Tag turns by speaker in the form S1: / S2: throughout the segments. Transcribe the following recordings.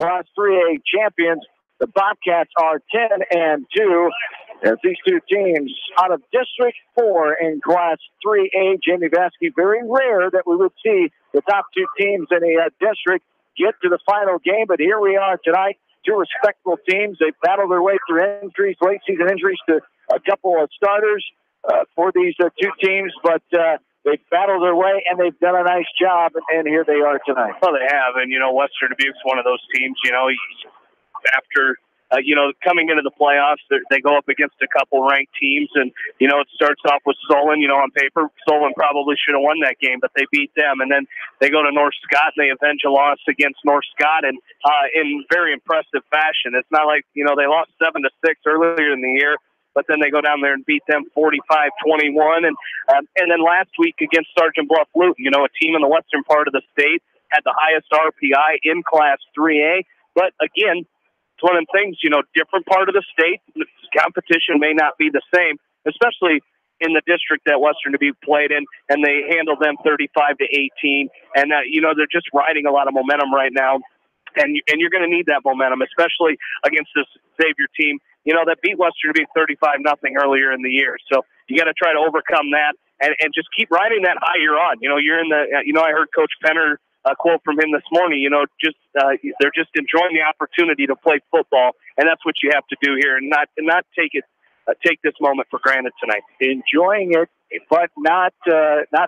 S1: Class 3A champions. The Bobcats are 10-2. As these two teams out of District 4 in Class 3A, Jamie Vasky, very rare that we would see the top two teams in a district get to the final game, but here we are tonight. Two respectable teams. They battled their way through injuries, late season injuries to a couple of starters for these two teams, but they've battled their way, and they've done a nice job, and here they are tonight.
S2: Well, they have, and, Western Dubuque's one of those teams, after, coming into the playoffs, they go up against a couple ranked teams, and, it starts off with Solon. On paper, Solon probably should have won that game, but they beat them, and then they go to North Scott, and they avenge a loss against North Scott, and in very impressive fashion. It's not like, they lost 7-6 earlier in the year, but then they go down there and beat them 45-21. And then last week against Sergeant Bluff Luton, a team in the western part of the state, had the highest RPI in Class 3A. But again, it's one of the things, different part of the state, the competition may not be the same, especially in the district that Western Dubuque played in, and they handled them 35-18. And, they're just riding a lot of momentum right now. And you're going to need that momentum, especially against this Xavier team, that beat Western Dubuque 35-0 earlier in the year. So you got to try to overcome that and just keep riding that high you're on. You're in the, I heard Coach Penner quote from him this morning, they're just enjoying the opportunity to play football. And that's what you have to do here, and not take this moment for granted tonight.
S1: Enjoying it, but not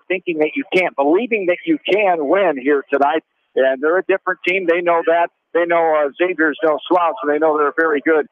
S1: thinking that you can't, believing that you can win here tonight. And they're a different team. They know that. They know Xavier's no slouch, and they know they're a very good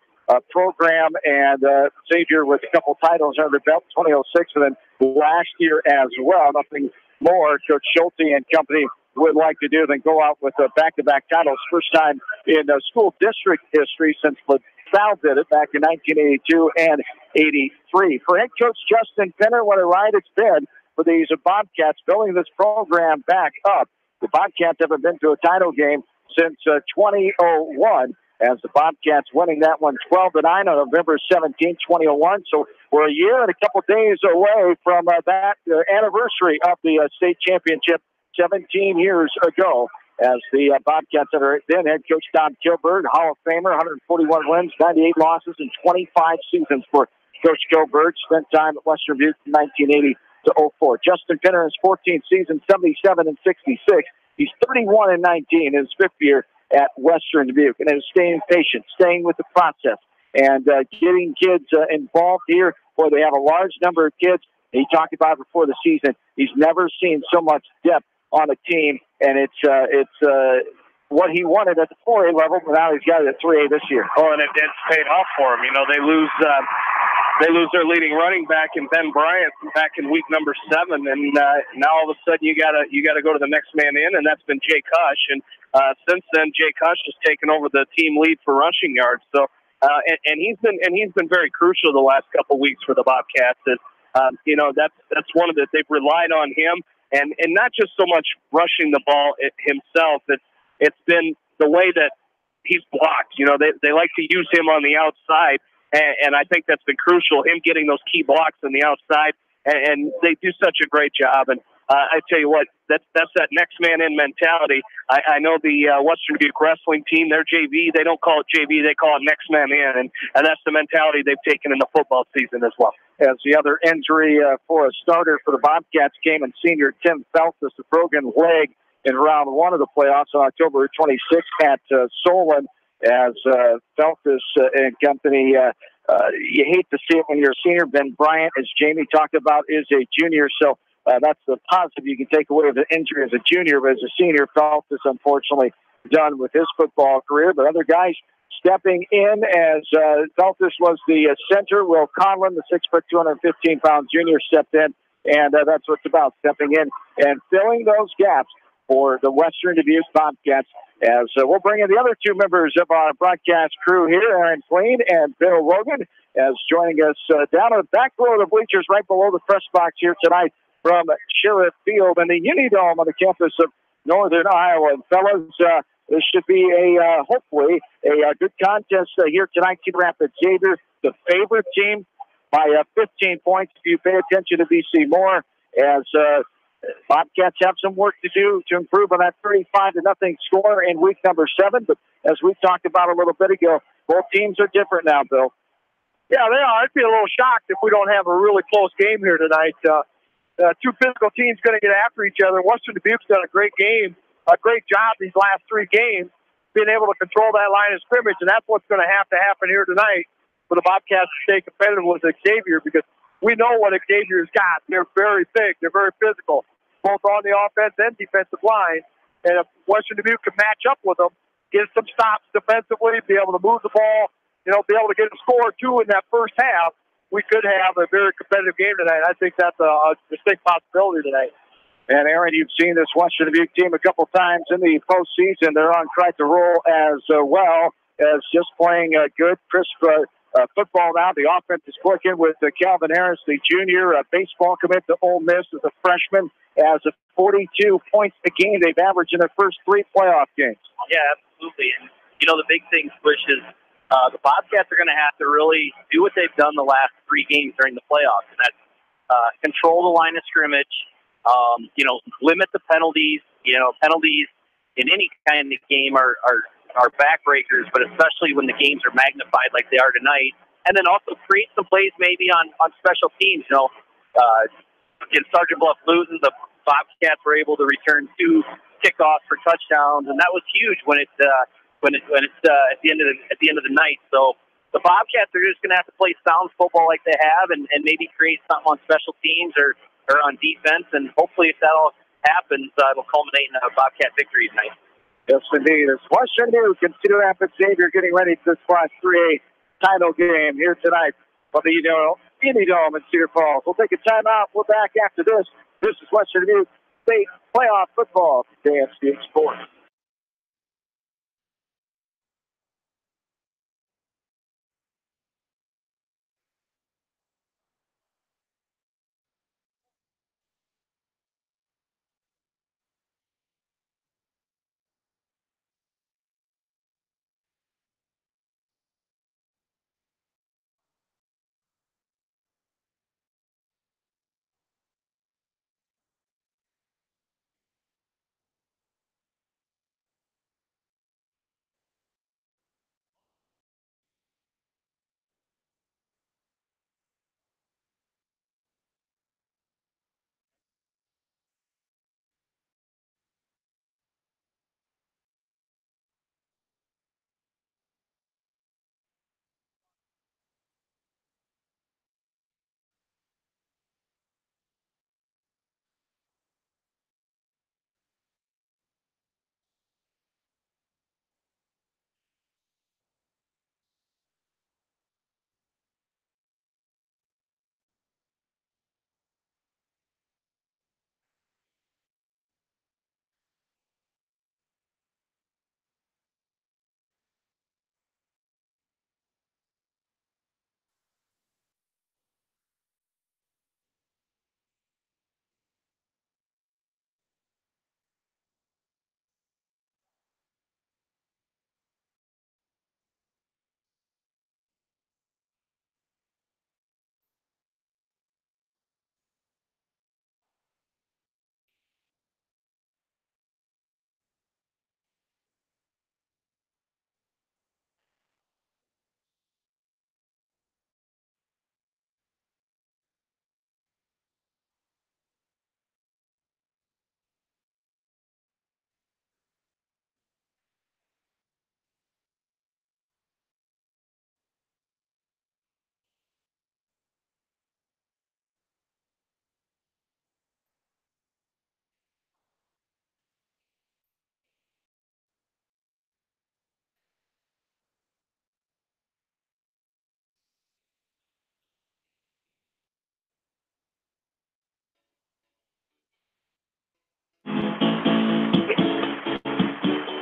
S1: program. And Xavier with a couple titles under their belt, 2006, and then last year as well. Nothing more Coach Schulte and company would like to do than go out with back-to-back titles. First time in school district history since LaSalle did it back in 1982 and 83. For head coach Justin Penner, what a ride it's been for these Bobcats building this program back up. The Bobcats haven't been to a title game since 2001, as the Bobcats winning that one 12-9 on November 17, 2001. So we're a year and a couple days away from that anniversary of the state championship 17 years ago, as the Bobcats that are then head coach Don Kilberg, Hall of Famer, 141 wins, 98 losses, and 25 seasons for Coach Kilberg. Spent time at Western Dubuque from 1980 to 04. Justin Penner, his 14th season, 77-66. He's 31-19 in his fifth year at Western Dubuque, and is staying patient, staying with the process, and getting kids involved here, where they have a large number of kids. He talked about it before the season. He's never seen so much depth on a team, and it's what he wanted at the 4A level, but now he's got it at 3A this year.
S2: Oh, and it's paid off for him. They lose their leading running back in Ben Bryant back in week number 7, and now all of a sudden you gotta go to the next man in, and that's been Jay Cush. And since then, Jay Cush has taken over the team lead for rushing yards. So and he's been very crucial the last couple weeks for the Bobcats. And that's one of the, they've relied on him, and not just so much rushing the ball himself. It's been the way that he's blocked. They like to use him on the outside. And I think that's been crucial, him getting those key blocks on the outside, and they do such a great job. And I tell you what, that's that next man in mentality. I know the Western Dubuque wrestling team, their JV, they don't call it JV, they call it next man in, and that's the mentality they've taken in the football season as well.
S1: As the other injury for a starter for the Bobcats came in senior Tim Feltus, a broken leg in round 1 of the playoffs on October 26th at Solon. As Feltus and company, you hate to see it when you're a senior. Ben Bryant, as Jamie talked about, is a junior, so that's the positive you can take away of the injury as a junior. But as a senior, Feltus unfortunately done with his football career. But other guys stepping in, as Feltus was the center. Will Conlon, the 6', 215-pound junior, stepped in, and that's what it's about, stepping in and filling those gaps for the Western Dubuque Bobcats. As we'll bring in the other two members of our broadcast crew here, Aaron Clean and Bill Logan, as joining us down on the back row of the bleachers right below the press box here tonight from Sheriff Field and the Unidome on the campus of Northern Iowa. And fellas, this should be hopefully a good contest here tonight. Cedar Rapids Xavier, the favorite team by 15 points. If you pay attention to BC Moore, as Bobcats have some work to do to improve on that 35-0 score in week number 7, but as we talked about a little bit ago, both teams are different now, Bill.
S3: Yeah, they are. I'd be a little shocked if we don't have a really close game here tonight. Two physical teams going to get after each other. Western Dubuque's done a great job these last three games, being able to control that line of scrimmage, and that's what's going to happen here tonight for the Bobcats to stay competitive with Xavier, because we know what Xavier's got. They're very big. They're very physical, both on the offense and defensive line. And if Western Dubuque can match up with them, get some stops defensively, be able to move the ball, be able to get a score or two in that first half, we could have a very competitive game tonight. I think that's a distinct possibility tonight.
S1: And, Aaron, you've seen this Western Dubuque team a couple times in the postseason. They're on track to roll as well as just playing good, crisp football now. The offense is clicking with Calvin Harris, the junior baseball commit to Ole Miss as a freshman, has 42 points a game they've averaged in their first three playoff games.
S4: Yeah, absolutely. And, the big thing, Bush, is the Bobcats are going to have to really do what they've done the last three games during the playoffs, and that's control the line of scrimmage, limit the penalties. Penalties in any kind of game are backbreakers, but especially when the games are magnified like they are tonight. And then also create some plays maybe on special teams. Against Sergeant Bluff losing, the Bobcats were able to return 2 kickoffs for touchdowns, and that was huge when it's at the end of the night. So the Bobcats are just going to have to play sound football like they have, and maybe create something on special teams or on defense. And hopefully, if that all happens, it'll culminate in a Bobcat victory tonight.
S1: Yes, indeed. It's Western Dubuque and Cedar Rapids Xavier getting ready for this Class 3A title game here tonight from the Unity Dome in Cedar Falls. We'll take a timeout. We're back after this. This is Western Dubuque State Playoff Football for KSD Sports.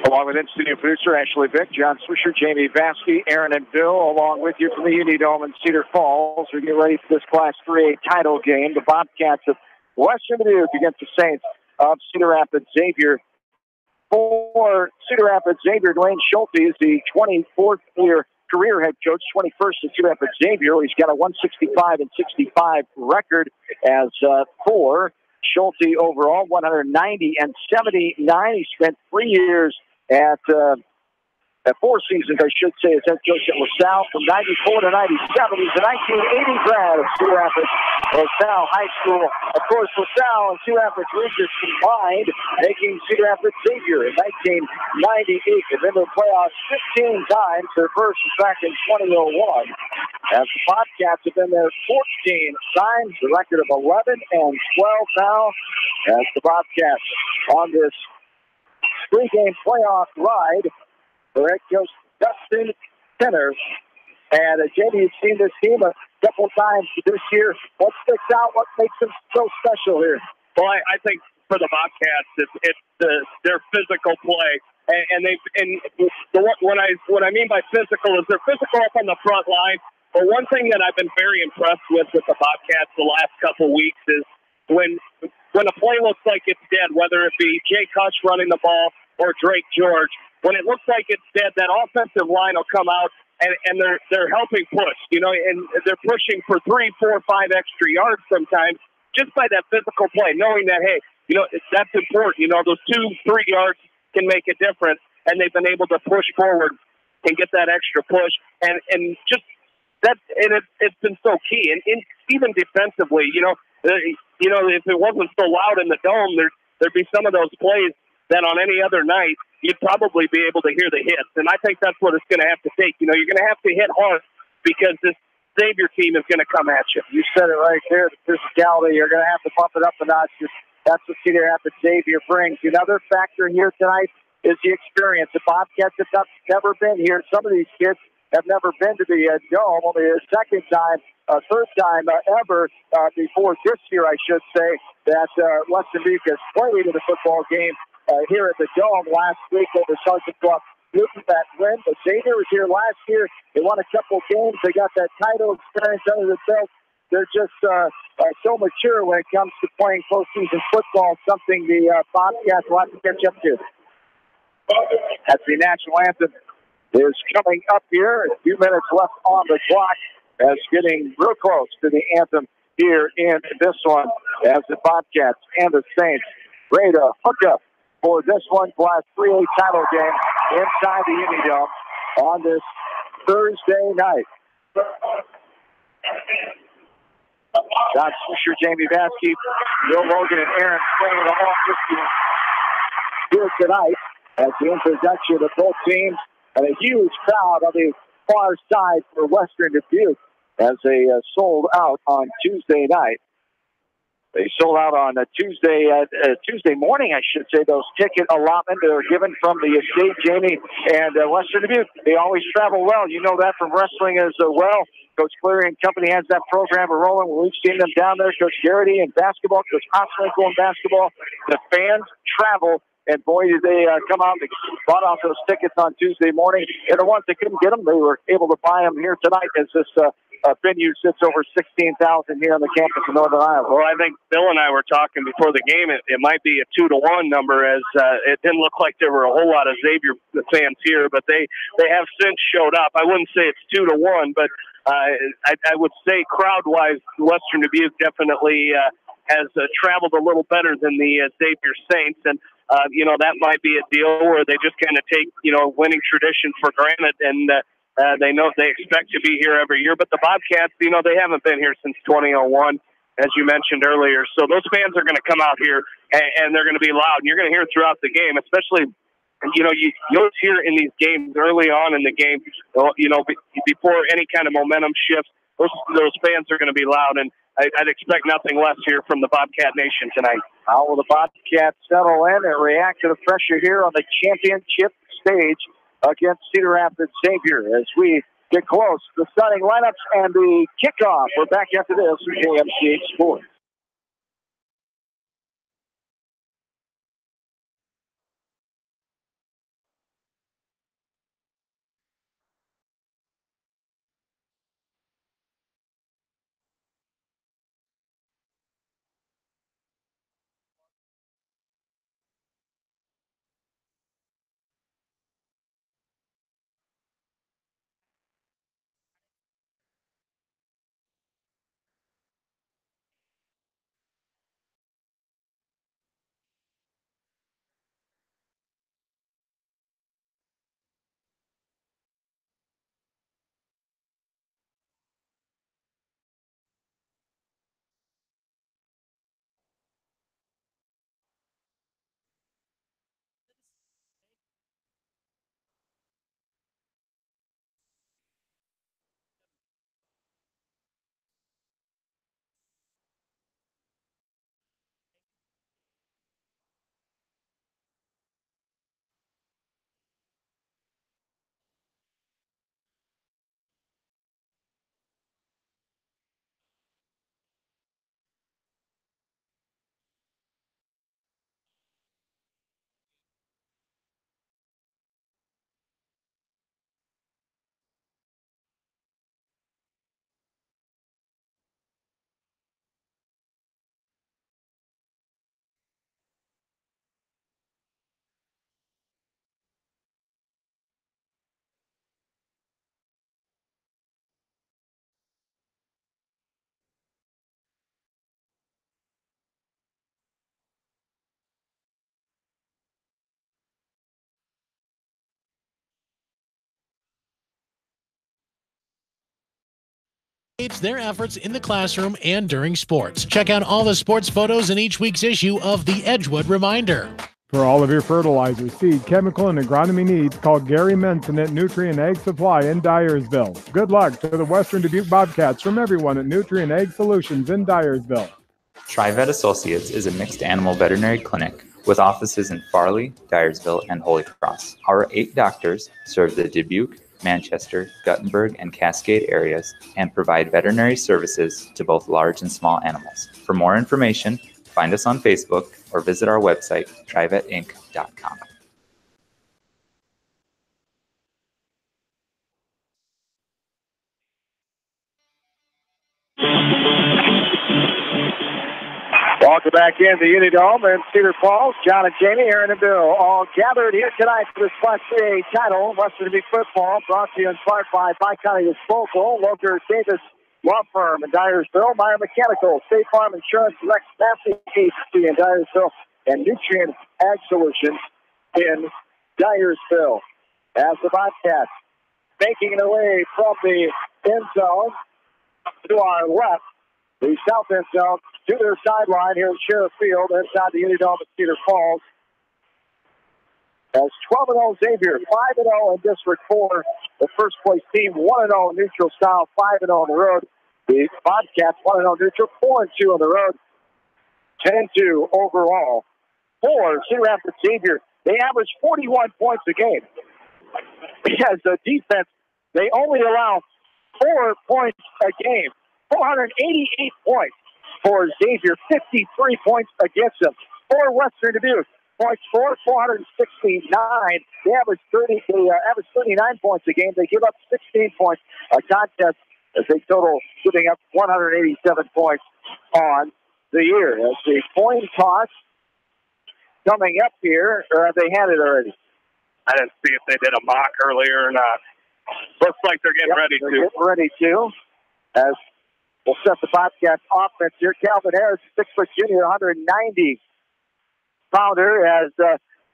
S1: Along with in-studio producer Ashley Vick, John Swisher, Jamie Vasky, Aaron and Bill, along with you from the Unity Dome in Cedar Falls. We get ready for this Class 3A title game. The Bobcats of Western Dubuque against the Saints of Cedar Rapids Xavier. For Cedar Rapids Xavier, Dwayne Schulte is the 24th year career head coach, 21st at Cedar Rapids Xavier. He's got a 165-65 record as for Schulte overall, 190-79. He spent 3 years at 4 seasons, I should say, as head coach at LaSalle from 94 to 97. He's a 1980 grad of Cedar Rapids LaSalle High School. Of course, LaSalle and Cedar Rapids Regis combined, making Cedar Rapids Xavier in 1998. They've been to the playoffs 15 times. Their first was back in 2001. As the Bobcats have been there 14 times, the record of 11 and 12 now. As the Bobcats on this 3-game playoff ride. For head coach Dustin Tenner. And Jamie, you've seen this team a couple times this year. What sticks out? What makes them so special here?
S2: Well, I think for the Bobcats, it's their physical play, what I mean by physical is they're physical up on the front line. But one thing that I've been very impressed with the Bobcats the last couple weeks is when a play looks like it's dead, whether it be Jake Hush running the ball or Drake George. When it looks like it's dead, that offensive line will come out and they're helping push, and they're pushing for 3, 4, 5 extra yards sometimes just by that physical play, knowing that, hey, that's important. Those 2, 3 yards can make a difference, and they've been able to push forward and get that extra push, and just that, and it's been so key. And even defensively, if it wasn't so loud in the dome, there'd be some of those plays that on any other night, you'd probably be able to hear the hits. And I think that's what it's going to have to take. You're going to have to hit hard because this Xavier team is going to come at you.
S1: You said it right there, the physicality. You're going to have to bump it up a notch. That's what Cedar Rapids Xavier brings. Another factor here tonight is the experience. The Bobcats have never been here. Some of these kids have never been to the Dome, only a third time ever before this year, I should say, that Western Dubuque has played in a football game here at the Dome last week over Sergeant Bluff Newton. That win, but Xavier was here last year. They won a couple games. They got that title experience under the belt. They're just so mature when it comes to playing postseason football, something the Bobcats will have to catch up to. As the national anthem is coming up here, a few minutes left on the clock, as getting real close to the anthem here in this one, as the Bobcats and the Saints ready to hook up for this one, Class 3A title game inside the Unidome on this Thursday night. John Fisher, Jamie Baskey, Bill Logan, and Aaron playing along with you here tonight as the introduction of both teams, and a huge crowd on the far side for Western Dubuque as they sold out on Tuesday night. They sold out on Tuesday morning, I should say. Those ticket allotments that are given from the estate, Jamie, and Western Dubuque. They always travel well. You know that from wrestling as well. Coach Cleary and company has that program rolling. We've seen them down there. Coach Garrity in basketball, Coach Oslenko in basketball. The fans travel, and boy, did they come out and bought off those tickets on Tuesday morning. And the ones that couldn't get them, they were able to buy them here tonight as this venue sits over 16,000 here on the campus of Northern Iowa.
S2: Well, I think Bill and I were talking before the game. It might be a 2-to-1 number, as it didn't look like there were a whole lot of Xavier fans here, but they have since showed up. I wouldn't say it's 2-to-1, but I would say crowd-wise, Western Dubuque definitely has traveled a little better than the Xavier Saints, and that might be a deal where they just kind of take winning tradition for granted, and they know they expect to be here every year. But the Bobcats, they haven't been here since 2001, as you mentioned earlier. So those fans are going to come out here, and they're going to be loud. And you're going to hear it throughout the game, especially, you'll hear in these games early on in the game, before any kind of momentum shifts, those fans are going to be loud. And I'd expect nothing less here from the Bobcat Nation tonight.
S1: How will the Bobcats settle in and react to the pressure here on the championship stage against Cedar Rapids Xavier as we get close to the starting lineups and the kickoff? We're back after this with KMCH Sports.
S5: their efforts in the classroom and during sports. Check out all the sports photos in each week's issue of the Edgewood Reminder.
S6: For all of your fertilizer, seed, chemical, and agronomy needs, call Gary Menson at Nutrient Ag Supply in Dyersville. Good luck to the Western Dubuque Bobcats from everyone at Nutrient Ag Solutions in Dyersville.
S7: TriVet Associates is a mixed animal veterinary clinic with offices in Farley, Dyersville, and Holy Cross. Our 8 doctors serve the Dubuque, Manchester, Guttenberg, and Cascade areas and provide veterinary services to both large and small animals. For more information, find us on Facebook or visit our website, trivetinc.com.
S1: Welcome back into Unidome and Cedar Falls. John and Jamie, Aaron and Bill, all gathered here tonight for this Class 3A title. Western Dubuque football brought to you in part by Bi-County Disposal, Loker Davis Law Firm in Dyersville, Meyer Mechanical, State Farm Insurance, Lex Massey Agency in Dyersville, and Nutrient Ag Solutions in Dyersville. As the Bobcats making it away from the end zone to our left, the south end zone to their sideline here at Sheriff Field inside the Unidome at Cedar Falls. As 12-0 Xavier, 5-0 in District 4, the first place team, 1-0 neutral style, 5-0 on the road. The Bobcats 1-0 neutral, 4-2 on the road, 10-2 overall. For Cedar Rapids Xavier, they average 41 points a game. As a defense, they only allow 4 points a game. 488 points for Xavier, 53 points against them. For Western Dubuque, points for 469. They average 39 points a game. They give up 16 points a contest as they total giving up 187 points on the year. As the coin toss coming up here, or have they had it already?
S2: I didn't see if they did a mock earlier or not. Looks like they're getting ready to.
S1: Getting ready to. As we'll set the Bobcats offense here. Calvin Harris, 6-foot junior, 190-pounder, as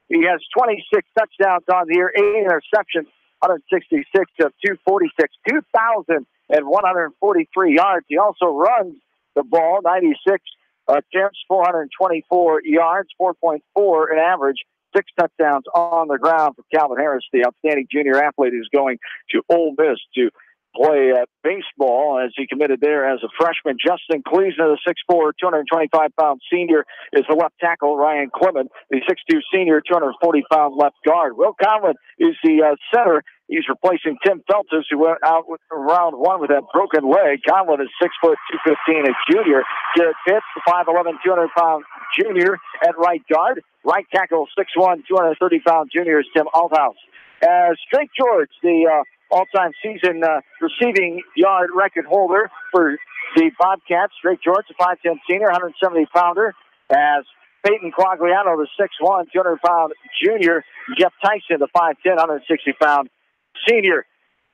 S1: he has 26 touchdowns on the year, 8 interceptions, 166 of 246, 2,143 yards. He also runs the ball, 96 attempts, 424 yards, 4.4 in average. 6 touchdowns on the ground for Calvin Harris, the outstanding junior athlete who's going to Ole Miss to play baseball as he committed there as a freshman. Justin Kleesner, the 6'4", 225-pound senior, is the left tackle. Ryan Clement, the 6'2" senior, 240-pound left guard. Will Conlon is the center. He's replacing Tim Feltus, who went out with round 1 with that broken leg. Conlon is 6', 215, a junior. Garrett Pitts, the 5'11", 200-pound junior at right guard. Right tackle, 6'1", 230-pound junior is Tim Althouse. As Drake George, the all-time season receiving yard record holder for the Bobcats. Drake George, the 5'10" senior, 170-pounder. As Peyton Quagliano, the 6'1", 200-pound junior. Jeff Tyson, the 5'10", 160-pound senior.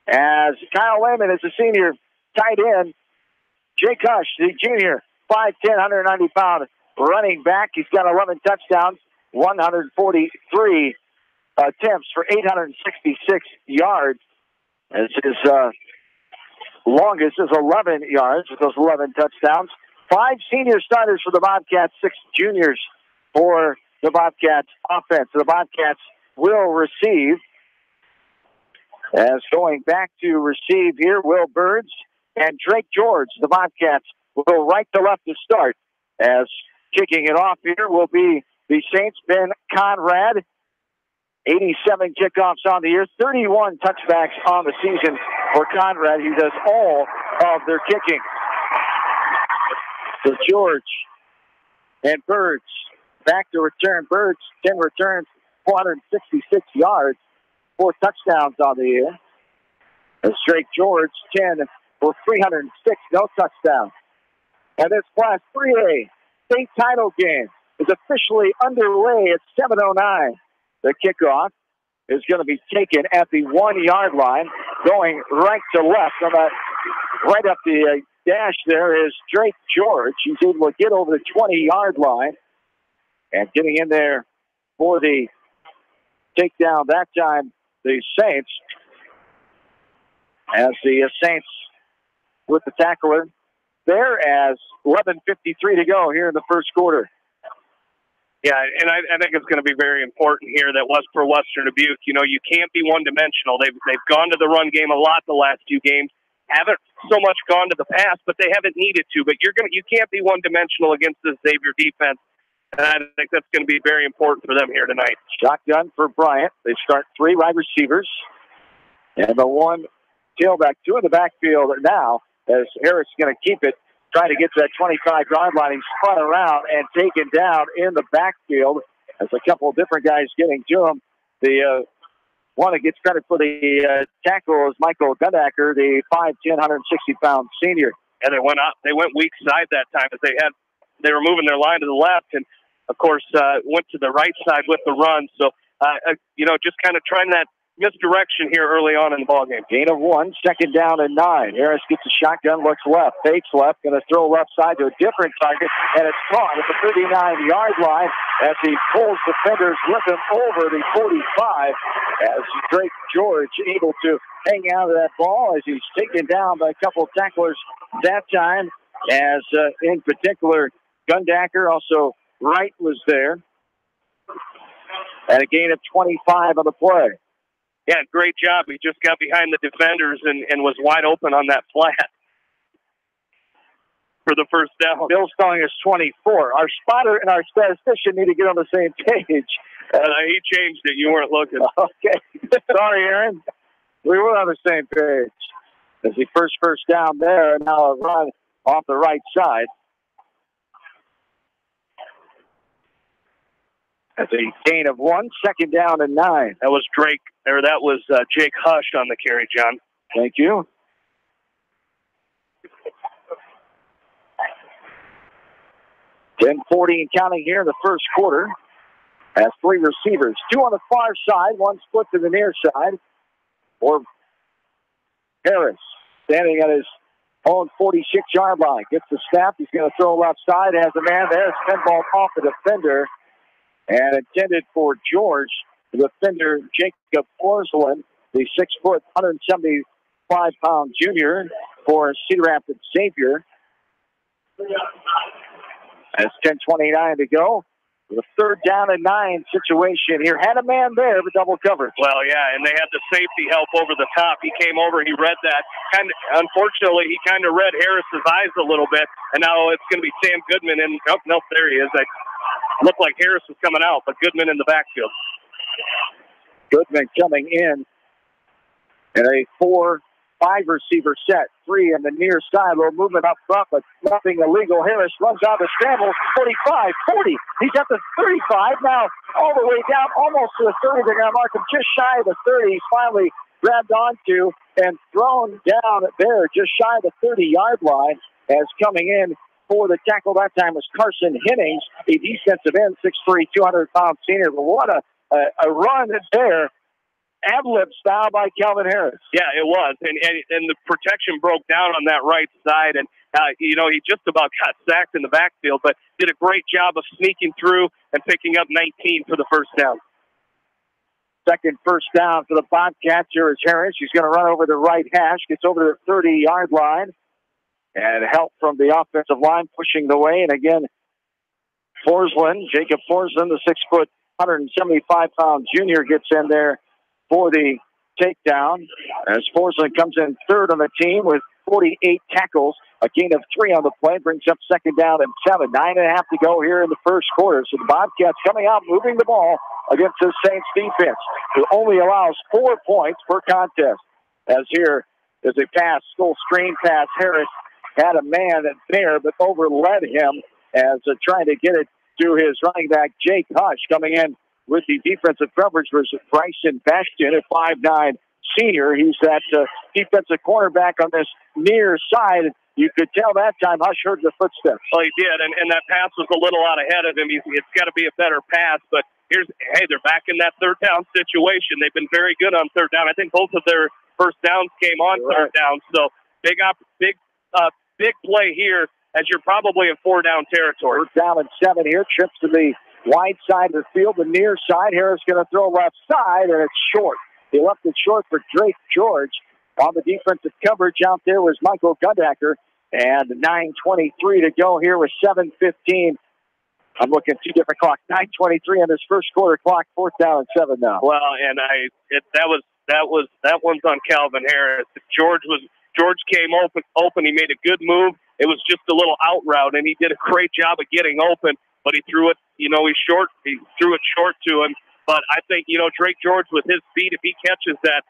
S1: As Kyle Lehman is the senior tight end. Jake Hush, the junior, 5'10", 190-pound running back. He's got 11 touchdowns, 143 attempts for 866 yards. As his longest is 11 yards with those 11 touchdowns. 5 senior starters for the Bobcats, 6 juniors for the Bobcats offense. The Bobcats will receive. As going back to receive here, Will Birds and Drake George. The Bobcats will go right to left to start. As kicking it off here will be the Saints' Ben Conrad. 87 kickoffs on the year, 31 touchbacks on the season for Conrad. He does all of their kicking. So George and Birds back to return. Birds, 10 returns, 466 yards, 4 touchdowns on the year. As Drake George, 10 for 306, no touchdowns. And this Class 3A state title game is officially underway at 7:09. The kickoff is going to be taken at the 1-yard line, going right to left. On that, right up the dash there is Drake George. He's able to get over the 20-yard line and getting in there for the takedown. That time, the Saints, as the Saints with the tackler there as 11:53 to go here in the first quarter.
S2: Yeah, and I think it's going to be very important here that for Western Dubuque, you know, you can't be one-dimensional. They've gone to the run game a lot the last few games. Haven't so much gone to the pass, but they haven't needed to. But you can't be one-dimensional against this Xavier defense, and I think that's going to be very important for them here tonight.
S1: Shotgun for Bryant. They start 3 wide receivers, and the 1 tailback, 2 in the backfield now as Harris is going to keep it. Trying to get to that 25-yard line. He's spun around and taken down in the backfield. There's a couple of different guys getting to him. The one that gets credit for the tackle is Michael Gundacker, the 5'10", 160-pound senior.
S2: And they went weak side that time as they were moving their line to the left, and of course went to the right side with the run. So just kind of trying that misdirection here early on in the ballgame.
S1: Gain of 1, 2nd down and 9. Harris gets a shotgun, looks left, fakes left, going to throw left side to a different target, and it's caught at the 39-yard line as he pulls defenders with him over the 45 as Drake George able to hang out of that ball as he's taken down by a couple of tacklers that time, as in particular Gundacker, also Wright was there, and a gain of 25 on the play.
S2: Yeah, great job. He just got behind the defenders and was wide open on that flat for the first down.
S1: Bill's calling us 24. Our spotter and our statistician need to get on the same page.
S2: He changed it. You weren't looking.
S1: Okay. Sorry, Aaron. We were on the same page. As the first down there, and now a run off the right side. That's a gain of 1, 2nd down and 9.
S2: That was Jake Hush on the carry, John.
S1: Thank you. .40 and counting here in the first quarter. Has 3 receivers. 2 on the far side, 1 split to the near side. Or Harris standing at his own 46-yard line. Gets the snap. He's going to throw left side. Has a man there. Spin ball off the defender. And intended for George, the defender Jacob Forsland, the 6', 175-pound junior for Cedar Rapids Xavier. As 10:29 to go. With a 3rd down and 9 situation here. Had a man there, but double coverage.
S2: Well, yeah, and they had the safety help over the top. He came over, he read that. Unfortunately, he kind of read Harris's eyes a little bit, and now it's going to be Sam Goodman. And nope, there he is. Looked like Harris was coming out, but Goodman in the backfield.
S1: Goodman coming in a 4-5 receiver set. 3 in the near side. A little movement up front, but nothing illegal. Harris runs out of scramble. 45, 40. He's at the 35 now, all the way down, almost to the 30. They're going to mark him just shy of the 30. He's finally grabbed onto and thrown down there just shy of the 30-yard line as coming in for the tackle that time was Carson Hennings, a defensive end, 6'3", 200-pound senior. But what a run there, ad-lib style by Calvin Harris.
S2: Yeah, it was, and the protection broke down on that right side, and he just about got sacked in the backfield, but did a great job of sneaking through and picking up 19 for the first down.
S1: Second first down for the Bobcats. Here is Harris. He's going to run over the right hash, gets over the 30-yard line. And help from the offensive line pushing the way. And again, Jacob Forsland, the 6', 175-pound junior, gets in there for the takedown. As Forsland comes in 3rd on the team with 48 tackles, a gain of 3 on the play, brings up 2nd down and 7. 9.5 to go here in the first quarter. So the Bobcats coming out, moving the ball against the Saints defense, who only allows 4 points per contest. As here is a pass, full screen pass. Harris had a man there, but overled him as trying to get it to his running back, Jake Hush, coming in with the defensive coverage versus Bryson Bastion, a 5'9" senior. He's that defensive cornerback on this near side. You could tell that time Hush heard the footsteps.
S2: Well, he did, and that pass was a little out ahead of him. It's got to be a better pass, but they're back in that 3rd down situation. They've been very good on 3rd down. I think both of their first downs came on 3rd down, so big play here as you're probably in 4-down territory.
S1: 3rd down and 7 here. Trips to the wide side of the field, the near side. Harris going to throw left side, and it's short. He left it short for Drake George. On the defensive coverage out there was Michael Gundacker. And 9:23 to go here with 7:15. I'm looking at two different clocks. 9:23 on this first quarter clock. 4th down and 7 now.
S2: Well, and that one's on Calvin Harris. George came open. He made a good move. It was just a little out route, and he did a great job of getting open. But he threw it. He's short. He threw it short to him. But I think Drake George with his speed, if he catches that,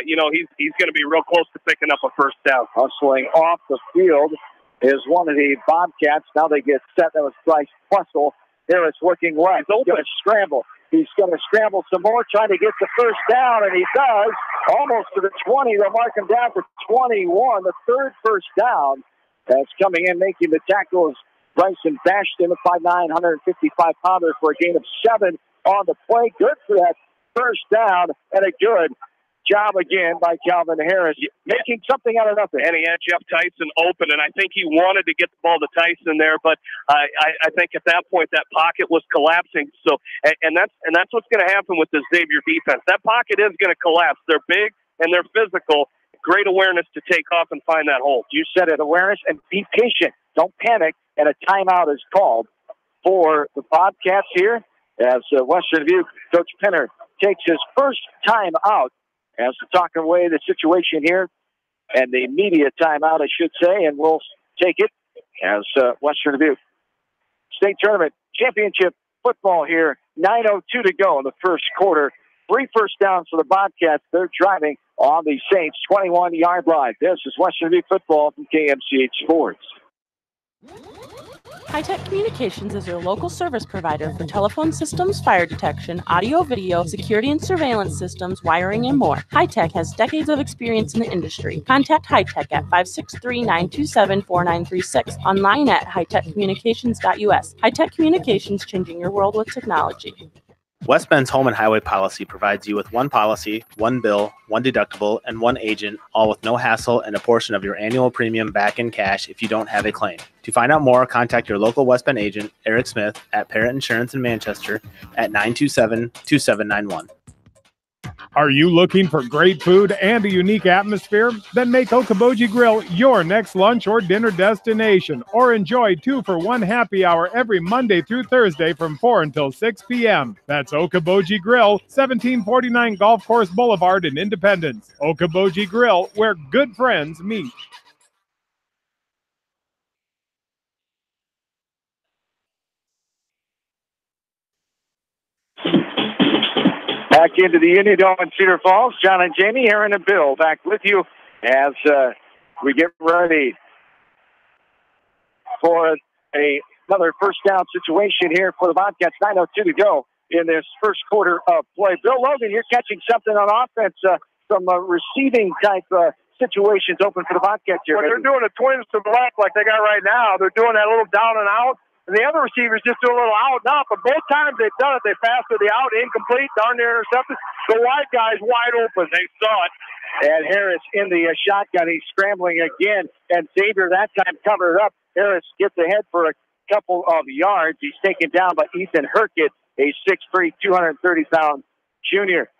S2: he's going to be real close to picking up a first down.
S1: Hustling off the field is one of the Bobcats. Now they get set. That was Bryce Fussell. Harris working left. He's going to scramble. He's going to scramble some more, trying to get the first down, and he does. Almost to the 20. They'll mark him down for 21. The third first down. That's coming in, making the tackle is Bryson Bashton, a 5'9", 155-pounder for a gain of 7 on the play. Good for that first down, and a good job again by Calvin Harris, making something out of nothing.
S2: And he had Jeff Tyson open, and I think he wanted to get the ball to Tyson there, but I think at that point that pocket was collapsing. So, and that's what's going to happen with the Xavier defense. That pocket is going to collapse. They're big and they're physical. Great awareness to take off and find that hole.
S1: You said it, awareness, and be patient. Don't panic, and a timeout is called for the Bobcats here as Western Dubuque Coach Penner takes his first time out as to talk away the situation here, and the media timeout, I should say, and we'll take it as Western Dubuque State Tournament Championship football here. 9:02 to go in the first quarter. 3 first downs for the Bobcats. They're driving on the Saints' 21-yard line. This is Western Dubuque football from KMCH Sports.
S8: High-Tech Communications is your local service provider for telephone systems, fire detection, audio, video, security and surveillance systems, wiring, and more. High-Tech has decades of experience in the industry. Contact High-Tech at 563-927-4936, online at hightechcommunications.us. High-Tech Communications, changing your world with technology.
S9: West Bend's Home and Highway policy provides you with one policy, one bill, one deductible, and one agent, all with no hassle and a portion of your annual premium back in cash if you don't have a claim. To find out more, contact your local West Bend agent, Eric Smith, at Parrott Insurance in Manchester at 927-2791.
S6: Are you looking for great food and a unique atmosphere? Then make Okoboji Grill your next lunch or dinner destination, or enjoy 2-for-1 happy hour every Monday through Thursday from 4 until 6 p.m. That's Okoboji Grill, 1749 Golf Course Boulevard in Independence. Okoboji Grill, where good friends meet.
S1: Back into the Unidome in Cedar Falls. John and Jamie, Aaron and Bill back with you as we get ready for another first down situation here for the Bobcats. 9:02 to go in this first quarter of play. Bill Logan, you're catching something on offense, some receiving type situations open for the Bobcats here.
S3: Well, they're doing a twins to the left like they got right now. They're doing that little down and out. And the other receivers just do a little out and up. But both times they've done it, they passed to the out, incomplete, darn near intercepted. The wide guy's wide open. They saw it.
S1: And Harris in the shotgun. He's scrambling again. And Xavier that time covered up. Harris gets ahead for a couple of yards. He's taken down by Ethan Herkett, a 6'3", 230-pound junior.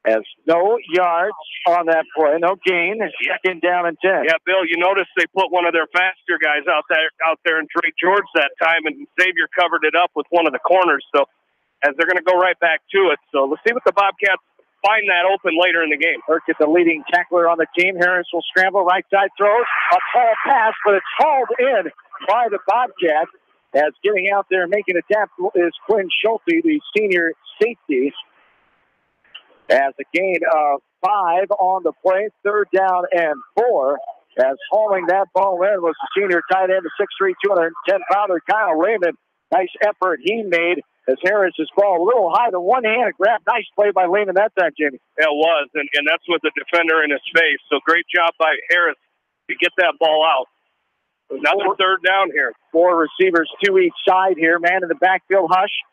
S1: As no yards on that play, no gain. Second down and 10.
S2: Yeah, Bill, you notice they put one of their faster guys out there in Drake George that time, and Xavier covered it up with one of the corners. So as they're going to go right back to it. So let's see what the Bobcats find that open later in the game.
S1: Herkett, the leading tackler on the team. Harris will scramble, right side throws. A tall pass, but it's hauled in by the Bobcats. As getting out there and making a tackle is Quinn Schulte, the senior safety. As a gain of 5 on the play, 3rd down and 4. As hauling that ball in was the senior tight end, the 6'3", 210-pounder Kyle Raymond. Nice effort he made as Harris's ball a little high to one hand. Grab, nice play by Lehman that time, Jimmy.
S2: It was, and that's with the defender in his face. So great job by Harris to get that ball out. Now we're 3rd down here.
S1: 4 receivers, 2 each side here. Man in the backfield, Hush.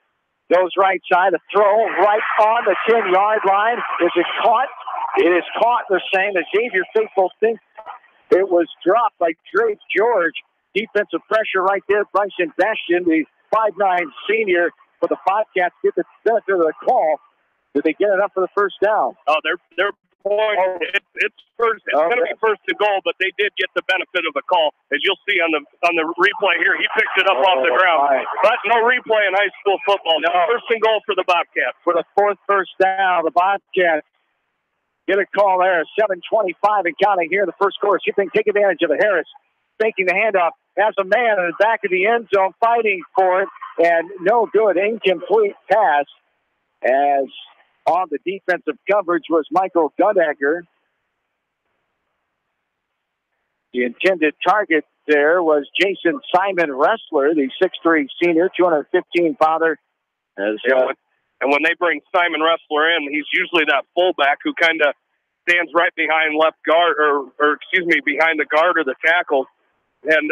S1: Goes right side, a throw right on the 10-yard line. Is it caught? It is caught. They're saying the Xavier faithful think it was dropped by Drake George. Defensive pressure right there. Bryson Bastion, the 5'9" senior for the Bobcats, get the benefit of the call. Did they get enough for the first down?
S2: Oh, they're point. It's first. It's going to be first and goal, but they did get the benefit of a call, as you'll see on the replay here. He picked it up off the ground, but no replay in high school football. No. First and goal for the Bobcats.
S1: For the fourth first down, the Bobcats get a call there. 7:25 and counting here in the first quarter. See if they can take advantage of it. Harris faking the handoff, has a man in the back of the end zone fighting for it, and no good. Incomplete pass as on the defensive coverage was Michael Gundecker. The intended target there was Jason Simon Wrestler, the 6'3 senior, 215-pounder.
S2: And when they bring Simon Wrestler in, he's usually that fullback who kind of stands right behind left guard, behind the guard or the tackle. And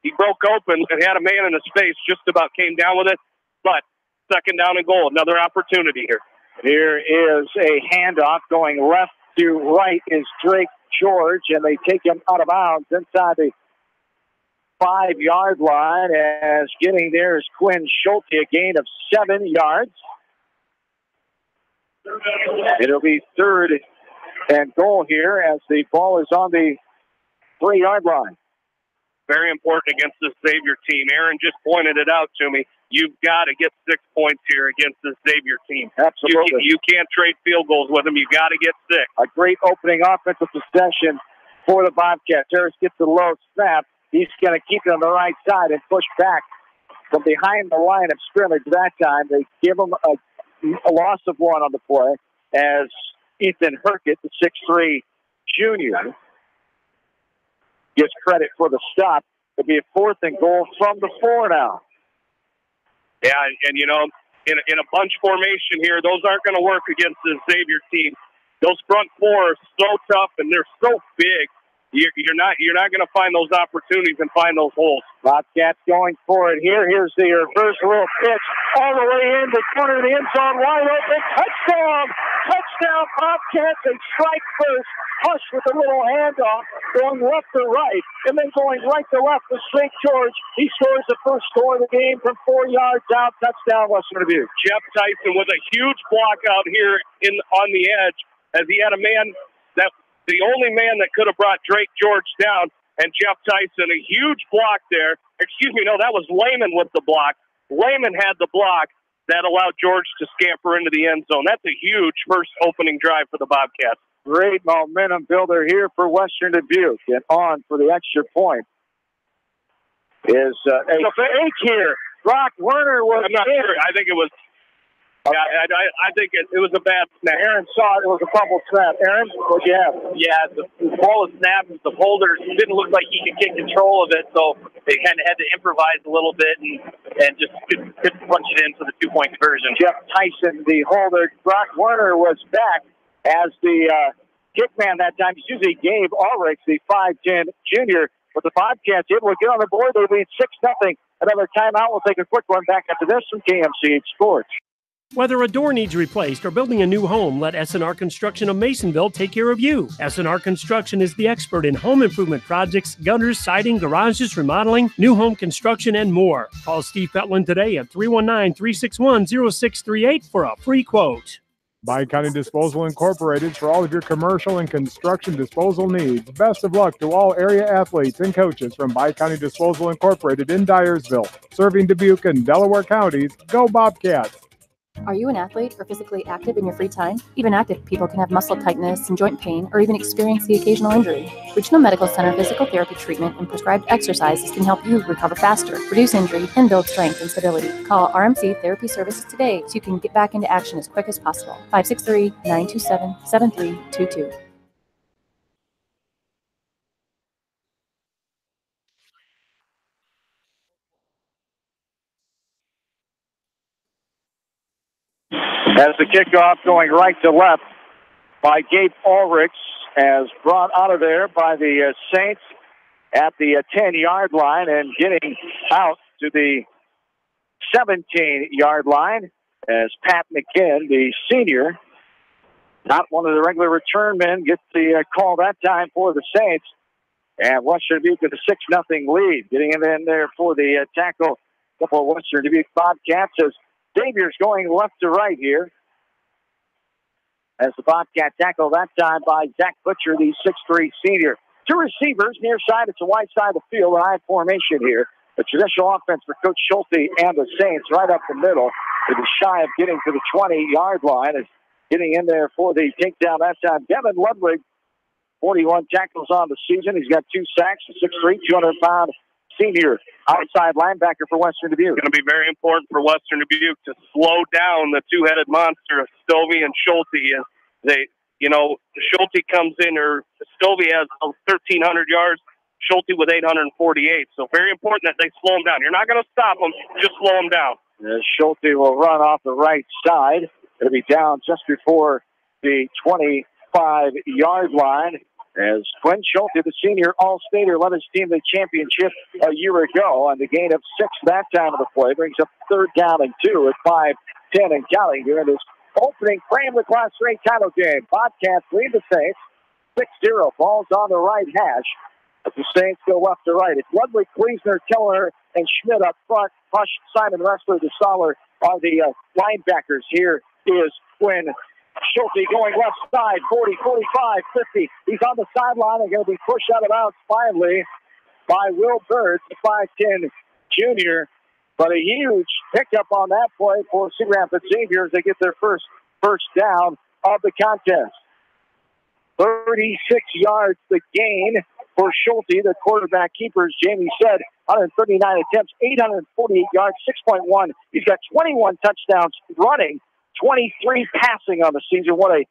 S2: he broke open and had a man in his face, just about came down with it. But second down and goal, another opportunity here.
S1: Here is a handoff going left to right is Drake George, and they take him out of bounds inside the 5-yard line. As getting there is Quinn Schulte, a gain of 7 yards. It'll be third and goal here as the ball is on the 3-yard line.
S2: Very important against this Xavier team. Aaron just pointed it out to me. You've got to get 6 points here against this Xavier team.
S1: Absolutely.
S2: You can't trade field goals with them. You've got to get 6.
S1: A great opening offensive possession for the Bobcats. Harris gets the low snap. He's going to keep it on the right side and push back from behind the line of scrimmage that time. They give him a loss of 1 on the play as Ethan Herkett, the 6'3 junior, gets credit for the stop. It'll be a 4th and goal from the 4 now.
S2: Yeah, and in a bunch formation here, those aren't going to work against this Xavier team. Those front 4 are so tough and they're so big. You're not going to find those opportunities and find those holes.
S1: Bobcats going for it here. Here's the reverse little pitch all the way in the corner of the end zone, wide open. Touchdown! Touchdown, Bobcats. They strike first. Hush with a little handoff, going left to right, and then going right to left with St. George. He scores the first score of the game from 4 yards out. Touchdown, Western Dubuque.
S2: Jeff Tyson with a huge block out here on the edge, as he had a man the only man that could have brought Drake George down, and Jeff Tyson, a huge block there. Excuse me, no, that was Lehman with the block. Lehman had the block that allowed George to scamper into the end zone. That's a huge first opening drive for the Bobcats.
S1: Great momentum builder here for Western Dubuque. And on for the extra point is a fake here. Brock Werner was
S2: I'm not sure. I think it was. Yeah, I think it was a bad snap.
S1: Aaron saw it. It was a fumble snap. Aaron, what do you have?
S4: Yeah, the ball was snapped. The holder didn't look like he could get control of it, so they kind of had to improvise a little bit and just couldn't punch it in for the 2-point conversion.
S1: Jeff Tyson, the holder. Brock Werner was back as the kick man that time. It's usually Gabe Ulrich, the 5'10 junior. But the Bobcats able to get on the board. They lead 6-0. Another timeout. We'll take a quick one back after this from KMCH Sports.
S10: Whether a door needs replaced or building a new home, let S&R Construction of Masonville take care of you. S&R Construction is the expert in home improvement projects, gutters, siding, garages, remodeling, new home construction, and more. Call Steve Fetland today at 319-361-0638 for a free quote.
S6: Bi-County Disposal Incorporated for all of your commercial and construction disposal needs. Best of luck to all area athletes and coaches from Bi-County Disposal Incorporated in Dyersville. Serving Dubuque and Delaware counties. Go Bobcats!
S11: Are you an athlete or physically active in your free time? Even active people can have muscle tightness and joint pain or even experience the occasional injury. Regional Medical Center physical therapy treatment and prescribed exercises can help you recover faster, reduce injury, and build strength and stability. Call RMC Therapy Services today so you can get back into action as quick as possible. 563-927-7322.
S1: As the kickoff going right to left by Gabe Ulrich, as brought out of there by the Saints at the 10-yard line and getting out to the 17-yard line as Pat McKinn, the senior, not one of the regular return men, gets the call that time for the Saints. And Western Dubuque with a 6-0 lead. Getting him in there for the tackle, couple of Western Dubuque Bobcats as Xavier's going left to right here. as the Bobcat tackle that time by Zach Butcher, the 6'3 senior. Two receivers near side. It's a wide side of the field, high formation here. The traditional offense for Coach Schulte and the Saints right up the middle. It is shy of getting to the 20-yard line. Is getting in there for the takedown that time. Devin Ludwig, 41 tackles on the season. He's got 2 sacks, a 6'3", 200-pound senior outside linebacker for Western Dubuque.
S2: It's going to be very important for Western Dubuque to slow down the two-headed monster of Stovey and Schulte. And they, Schulte comes in, or Stovey has 1,300 yards, Schulte with 848. So very important that they slow him down. You're not going to stop him, just slow him down.
S1: Schulte will run off the right side. It'll be down just before the 25-yard line. As Quinn Schulte, the senior All-Stater, led his team to the championship a year ago on the gain of 6 that time of the play. Brings up 3rd down and 2 at 5:10 and counting here in this opening frame of the Class 3 title game. Bobcats lead the Saints 6-0. Ball's on the right hash. As the Saints go left to right. It's Ludwig, Kleesner, Keller, and Schmidt up front. Hush, Simon, Wrestler, DeSaller are the linebackers. Here is Quinn Schulte going left side, 40, 45, 50. He's on the sideline and going to be pushed out of bounds finally by Will Bird, the 5'10 junior. But a huge pickup on that play for Cedar Rapids Xavier as they get their first down of the contest. 36 yards the gain for Schulte, the quarterback keepers. Jamie said 139 attempts, 848 yards, 6.1. He's got 21 touchdowns running, 23 passing on the season. What a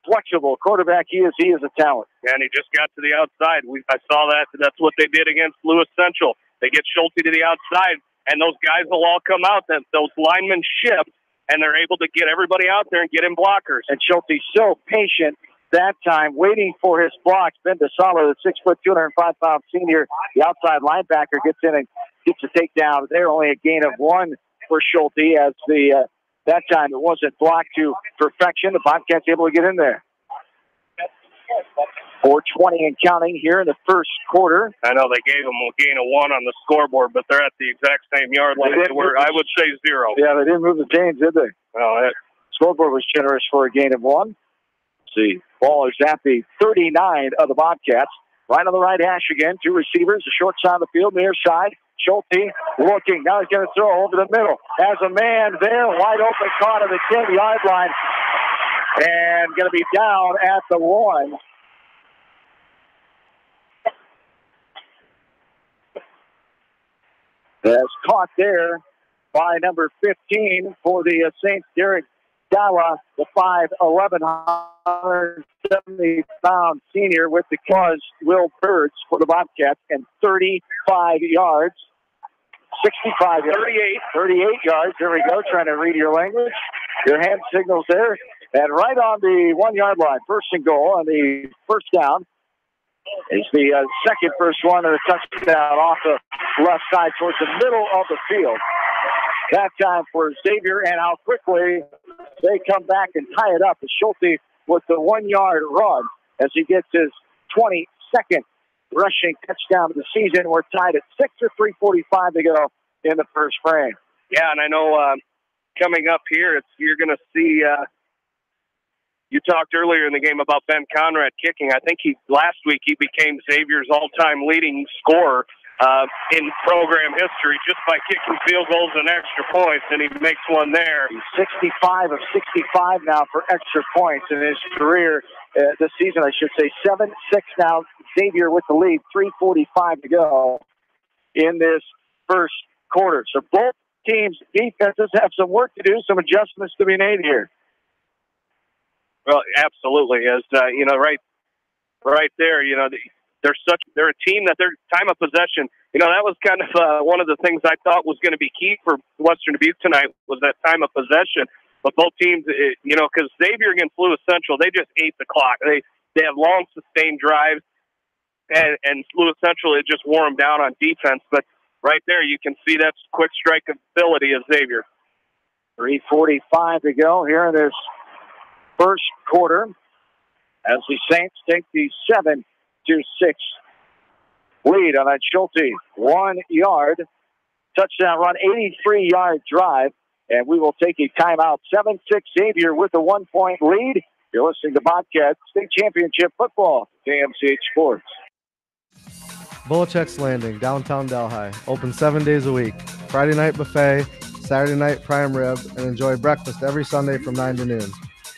S1: flexible quarterback he is. He is a talent.
S2: And he just got to the outside. I saw that. That's what they did against Lewis Central. They get Schulte to the outside, and those guys will all come out. Those linemen shift, and they're able to get everybody out there and get in blockers.
S1: And Schulte's so patient that time, waiting for his blocks. Ben DeSaller, the 6', 205-pound senior, the outside linebacker, gets in and gets a takedown. They're only a gain of 1 for Schulte as that time it wasn't blocked to perfection. The Bobcats able to get in there. 4:20 and counting here in the first quarter.
S2: I know they gave them a gain of 1 on the scoreboard, but they're at the exact same yard line they were. I would say 0.
S1: Yeah, they didn't move the chains, did they?
S2: No,
S1: scoreboard was generous for a gain of 1. Let's see, ball is at the 39 of the Bobcats. Right on the right hash again. 2 receivers, the short side of the field, near side. Schulte looking. Now he's going to throw over the middle. Has a man there, wide open, caught at the 10-yard line. And going to be down at the 1. That's caught there by number 15 for the Saints, Derek Dalla, the 5'11", 170-pound senior with the cause, Will Birds for the Bobcats, and 35 yards. 65 yards. 38 yards. There we go. Trying to read your language. Your hand signals there. And right on the 1-yard line, 1st and goal on the first down. It's the second first one of the touchdown off the left side towards the middle of the field. That time for Xavier, and how quickly they come back and tie it up. Schulte with the 1-yard run as he gets his 22nd rushing touchdown of the season. We're tied at 6 or 3:45 to go in the first frame.
S2: Yeah, and I know coming up here, you're going to see. You talked earlier in the game about Ben Conrad kicking. I think last week he became Xavier's all-time leading scorer in program history just by kicking field goals and extra points, and he makes one there.
S1: He's 65 of 65 now for extra points in his career this season, I should say. 7-6 now. Xavier with the lead, 3:45 to go in this first quarter. So both teams' defenses have some work to do, some adjustments to be made here.
S2: Well, absolutely. As right there, they're a team that their time of possession, that was kind of one of the things I thought was going to be key for Western Dubuque tonight was that time of possession. But both teams, because Xavier against Lewis Central, they just ate the clock. They have long sustained drives, and Lewis Central, it just wore them down on defense. But right there, you can see that quick strike ability of Xavier.
S1: 3:45 to go here in this first quarter as the Saints take the 7-6 lead on that Schulte 1-yard touchdown run, 83-yard drive. and we will take a timeout. 7-6 Xavier with a 1-point lead. You're listening to Bobcats State Championship Football, KMCH Sports.
S12: Bolichek's Landing, downtown Delhi. Open 7 days a week. Friday night buffet, Saturday night prime rib, and enjoy breakfast every Sunday from 9 to noon.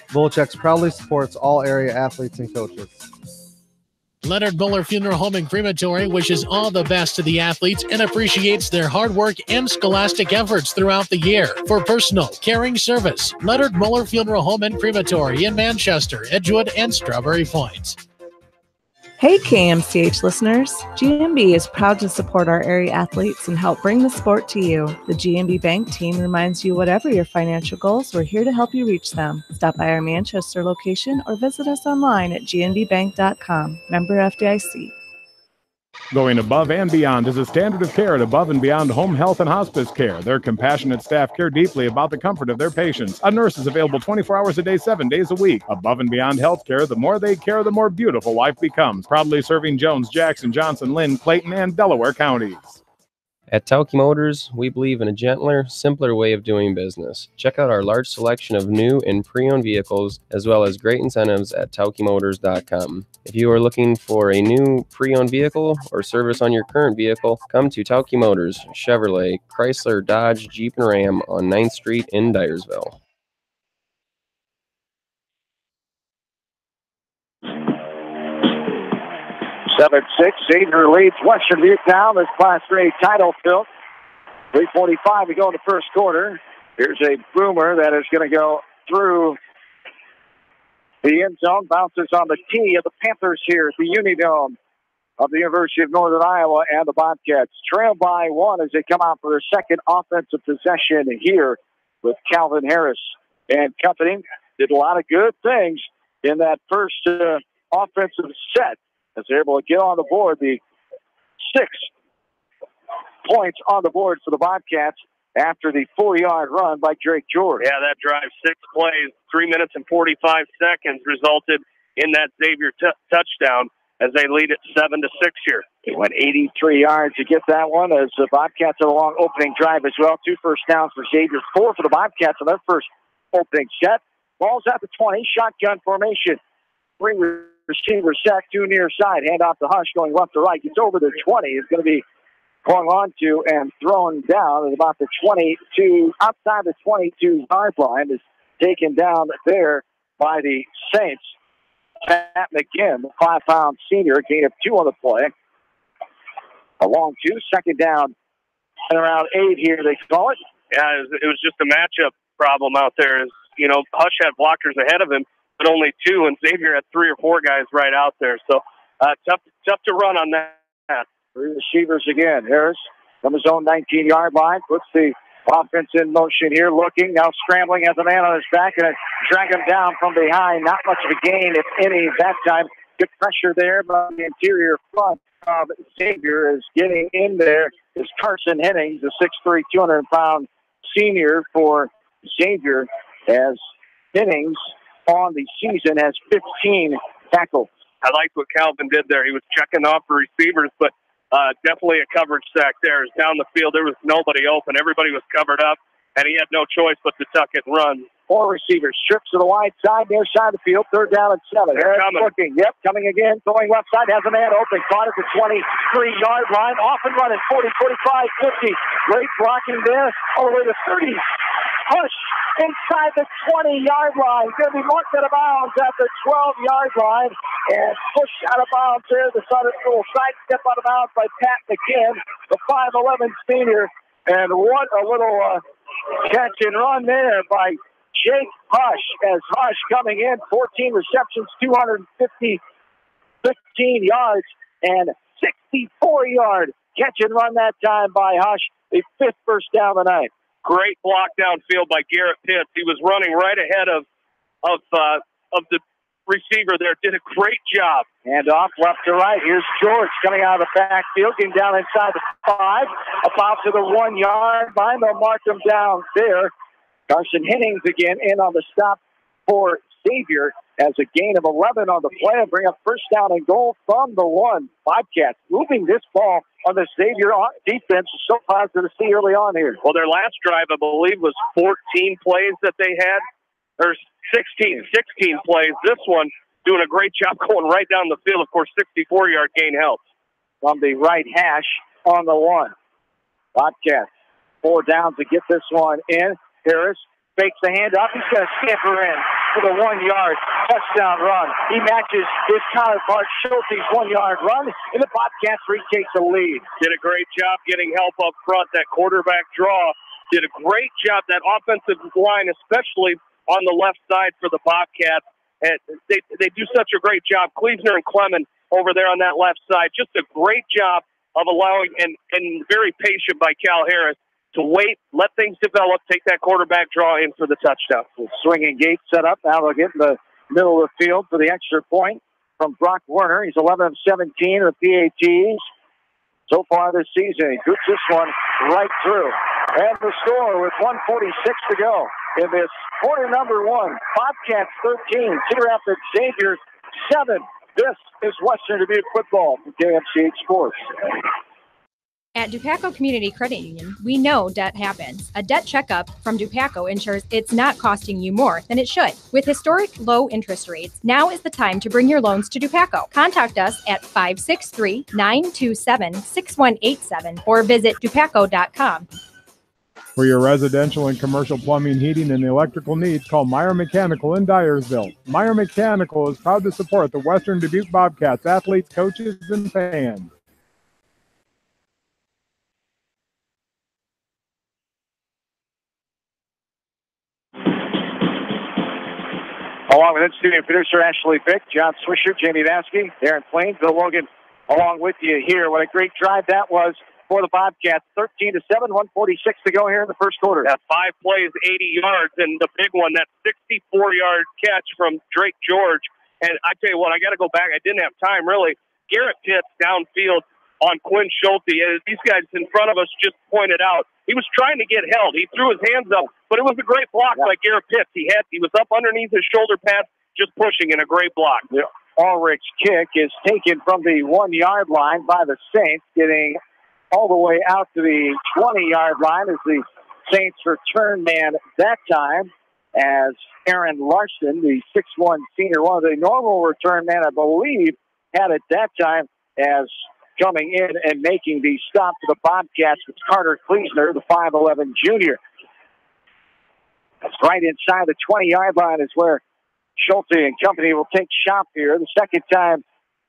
S12: Bolichek's proudly supports all area athletes and coaches.
S5: Leonard Muller Funeral Home and Crematory wishes all the best to the athletes and appreciates their hard work and scholastic efforts throughout the year. For personal, caring service, Leonard Muller Funeral Home and Crematory in Manchester, Edgewood, and Strawberry Point.
S13: Hey KMCH listeners, GMB is proud to support our area athletes and help bring the sport to you. The GMB Bank team reminds you whatever your financial goals, we're here to help you reach them. Stop by our Manchester location or visit us online at gnbbank.com. Member FDIC.
S6: Going above and beyond is a standard of care at Above and Beyond Home Health and Hospice Care. Their compassionate staff care deeply about the comfort of their patients. A nurse is available 24 hours a day, 7 days a week. Above and Beyond Healthcare, the more they care, the more beautiful life becomes. Proudly serving Jones, Jackson, Johnson, Lynn, Clayton, and Delaware counties.
S14: At Tauke Motors, we believe in a gentler, simpler way of doing business. Check out our large selection of new and pre-owned vehicles, as well as great incentives at taukemotors.com. If you are looking for a new pre-owned vehicle or service on your current vehicle, come to Tauke Motors, Chevrolet, Chrysler, Dodge, Jeep, and Ram on 9th Street in Dyersville.
S1: 7-6, Xavier leads Western Dubuque now. This Class 3 title field. 3:45 to go in the first quarter. Here's a boomer that is going to go through the end zone. Bounces on the tee of the Panthers here at the Unidome of the University of Northern Iowa, and the Bobcats trail by 1 as they come out for their second offensive possession here with Calvin Harris and company. Did a lot of good things in that first offensive set, as they're able to get on the board. The 6 points on the board for the Bobcats after the 4-yard run by Drake George.
S2: Yeah, that drive, 6 plays, 3 minutes and 45 seconds resulted in that Xavier touchdown as they lead it 7-6 here.
S1: They went 83 yards to get that one, as the Bobcats had a long opening drive as well. 2 first downs for Xavier, 4 for the Bobcats on their first opening set. Ball's at the 20, shotgun formation. 3 receivers set, 2 near side. Hand off to Hush going left to right. Gets over the 20. Is going to be hung on to and thrown down at about the 22, outside the 22-yard line. Is taken down there by the Saints. Pat McGinn, the 5-pound senior, gain of 2 on the play. A long 2, second down, and around 8 here, they call it.
S2: Yeah, it was just a matchup problem out there. You know, Hush had blockers ahead of him, but only 2, and Xavier had 3 or 4 guys right out there. So tough to run on that.
S1: 3 receivers again. Harris from his own 19-yard line puts the offense in motion here, looking, now scrambling, has a man on his back, and drag him down from behind. Not much of a gain, if any, that time. Good pressure there, but the interior front of Xavier is getting in there. Is Carson Hennings, the 6'3", 200-pound senior for Xavier, as Hennings on the season has 15 tackles.
S2: I liked what Calvin did there. He was checking off the receivers, but definitely a coverage sack there. Down the field, there was nobody open. Everybody was covered up, and he had no choice but to tuck it and run.
S1: 4 receivers, strips to the wide side, near side of the field, 3rd down and 7. Harris looking, coming again, going left side, has a man open, caught at the 23-yard line, off and running, 40, 45, 50. Great blocking there, all the way to 30. Push inside the 20-yard line, going to be marked out of bounds at the 12-yard line, and pushed out of bounds there. The little side step out of bounds by Pat McGinn, the 5'11" senior, and what a little catch and run there by Jake Hush, as Hush coming in, 14 receptions, 215 yards, and 64-yard catch and run that time by Hush, the 5th first down of the night.
S2: Great block downfield by Garrett Pitts. He was running right ahead of the receiver there. Did a great job.
S1: Hand off left to right. Here's George coming out of the backfield, getting down inside the 5, about to the 1-yard line. They'll mark him down there. Carson Hennings again in on the stop for Xavier as a gain of 11 on the play and bring up first down and goal from the 1. Bobcats moving this ball on the Xavier defense is so positive to see early on here.
S2: Well, their last drive, I believe, was 14 plays that they had, or 16 plays. This one doing a great job going right down the field. Of course, 64-yard gain helps.
S1: From the right hash on the 1. Bobcats 4 down to get this one in. Harris fakes the handoff. He's going to scamper in for the 1-yard touchdown run. He matches his counterpart Schulte's 1-yard run, and the Bobcats retake the lead.
S2: Did a great job getting help up front. That quarterback draw did a great job. That offensive line, especially on the left side for the Bobcats, and they do such a great job. Kleesner and Clement over there on that left side, just a great job of allowing and very patient by Cal Harris to wait, let things develop, take that quarterback draw in for the touchdown.
S1: Swinging gate set up. Now they'll get in the middle of the field for the extra point from Brock Werner. He's 11 of 17 of the PATs so far this season. He boots this one right through. And the score with 1:46 to go in this quarter number 1. Bobcats 13, Cedar Rapids Xavier 7. This is Western Dubuque football from KMCH Sports.
S15: At Dupaco Community Credit Union, we know debt happens. A debt checkup from Dupaco ensures it's not costing you more than it should. With historic low interest rates, now is the time to bring your loans to Dupaco. Contact us at 563-927-6187 or visit dupaco.com.
S6: For your residential and commercial plumbing, heating, and electrical needs, call Meyer Mechanical in Dyersville. Meyer Mechanical is proud to support the Western Dubuque Bobcats, athletes, coaches, and fans.
S1: Along with in-studio producer Ashley Bick, John Swisher, Jamie Vasky, Darren Plains, Bill Logan, along with you here. What a great drive that was for the Bobcats. 13-7, 1:46 to go here in the first quarter.
S2: 5 plays, 80 yards, and the big one, that 64-yard catch from Drake George. And I tell you what, I got to go back. I didn't have time, really. Garrett Pitts downfield on Quinn Schulte. As these guys in front of us just pointed out, he was trying to get held. He threw his hands up, but it was a great block by Garrett Pitts. He was up underneath his shoulder pads, just pushing in a great block.
S1: The Ulrich kick is taken from the 1-yard line by the Saints, getting all the way out to the 20-yard line as the Saints return man that time, as Aaron Larson, the 6'1 senior, one of the normal return man, I believe, had at that time, as coming in and making the stop for the Bobcats was Carter Kleesner, the 5'11 junior. That's right inside the 20-yard line is where Schulte and company will take shop here. The second time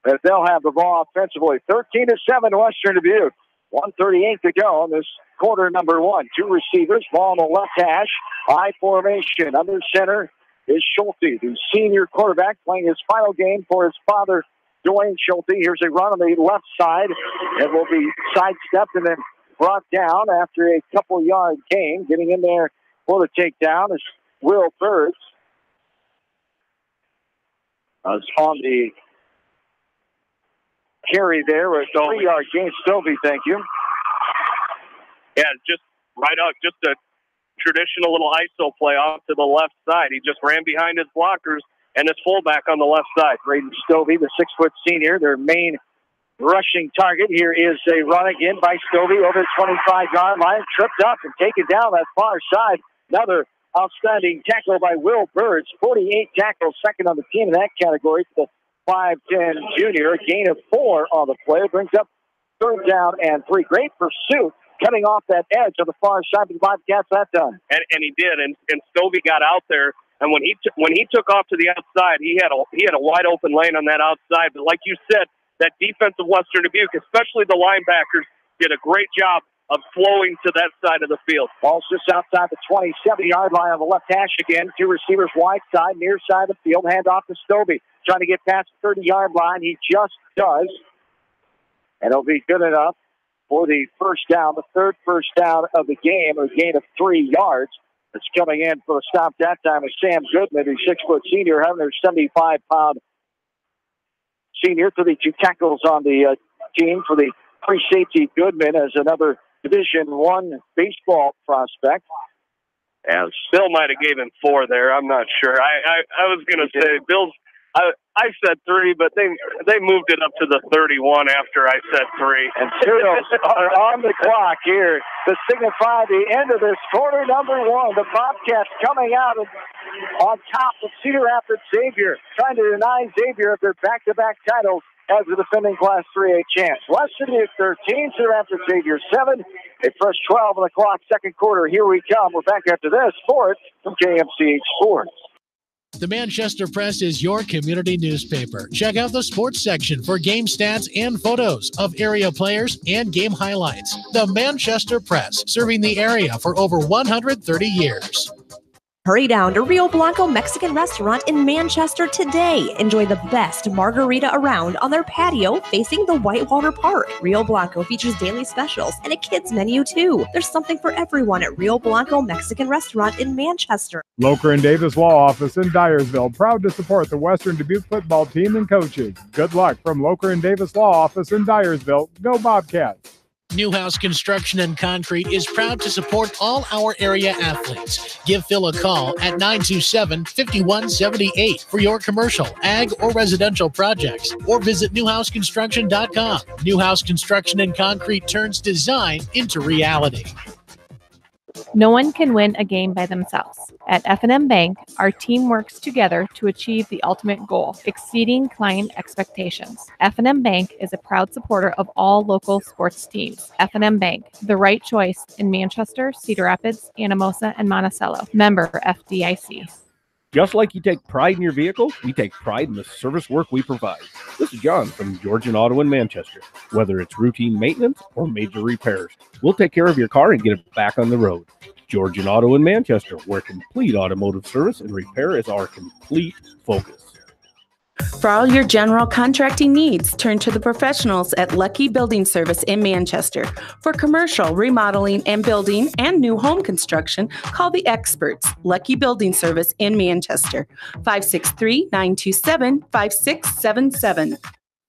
S1: that they'll have the ball offensively. 13-7 Western Dubuque. 1:38 to go in this quarter number 1. 2 receivers, ball on the left hash, high formation. Under center is Schulte, the senior quarterback, playing his final game for his father, Dwayne Schulte. Here's a run on the left side. It will be sidestepped and then brought down after a couple-yard gain. Getting in there for the takedown is Will Birds. On the carry there with a 3-yard gain. Stovey, thank you.
S2: Yeah, just right out, just a traditional little ISO play off to the left side. He just ran behind his blockers and his fullback on the left side.
S1: Braden Stovey, the 6' senior, their main rushing target. Here is a run again by Stovey over the 25-yard line, tripped up and taken down that far side. Another outstanding tackle by Will Birds, 48 tackles, second on the team in that category. The 5'10 junior, a gain of 4 on the play, brings up 3rd down and 3. Great pursuit, cutting off that edge on the far side of the Bobcats that time.
S2: And he did, and Stovey got out there, and when he took off to the outside, he had a wide open lane on that outside. But like you said, that defense of Western Dubuque, especially the linebackers, did a great job of flowing to that side of the field.
S1: Ball's just outside the 27-yard line on the left hash again. 2 receivers wide side, near side of the field. Hand off to Stovey. Trying to get past the 30-yard line. He just does. And it'll be good enough for the first down, the 3rd first down of the game, a gain of 3 yards. It's coming in for a stop that time is Sam Goodman, the 6' senior, 175-pound senior, for the 2 tackles on the team for the free safety. Goodman as another Division I baseball prospect. As
S2: Bill might have gave him 4 there. I'm not sure. I was going to say Bill's. I said 3, but they moved it up to the 31 after I said 3.
S1: And Toodles are on the clock here to signify the end of this quarter number 1. The Bobcats coming out on top of Cedar Rapids Xavier, trying to deny Xavier of their back-to-back titles as the defending Class 3A champs. Western Dubuque 13, Cedar Rapids Xavier 7. A fresh 12 on the clock, second quarter. Here we come. We're back after this. Sports from KMCH Sports.
S5: The Manchester Press is your community newspaper. Check out the sports section for game stats and photos of area players and game highlights. The Manchester Press, serving the area for over 130 years.
S16: Hurry down to Rio Blanco Mexican Restaurant in Manchester today. Enjoy the best margarita around on their patio facing the Whitewater Park. Rio Blanco features daily specials and a kids menu too. There's something for everyone at Rio Blanco Mexican Restaurant in Manchester.
S6: Locher and Davis Law Office in Dyersville, proud to support the Western Dubuque football team and coaches. Good luck from Locher and Davis Law Office in Dyersville. Go Bobcats!
S5: Newhouse Construction and Concrete is proud to support all our area athletes. Give Phil a call at 927-5178 for your commercial, ag, or residential projects, or visit newhouseconstruction.com. Newhouse Construction and Concrete turns design into reality.
S17: No one can win a game by themselves. At F&M Bank, our team works together to achieve the ultimate goal, exceeding client expectations. F&M Bank is a proud supporter of all local sports teams. F&M Bank, the right choice in Manchester, Cedar Rapids, Anamosa, and Monticello. Member FDIC.
S18: Just like you take pride in your vehicle, we take pride in the service work we provide. This is John from Georgian Auto in Manchester. Whether it's routine maintenance or major repairs, we'll take care of your car and get it back on the road. Georgian Auto in Manchester, where complete automotive service and repair is our complete focus.
S8: For all your general contracting needs, turn to the professionals at Lucky Building Service in Manchester. For commercial, remodeling, and building and new home construction, call the experts, Lucky Building Service in Manchester, 563-927-5677.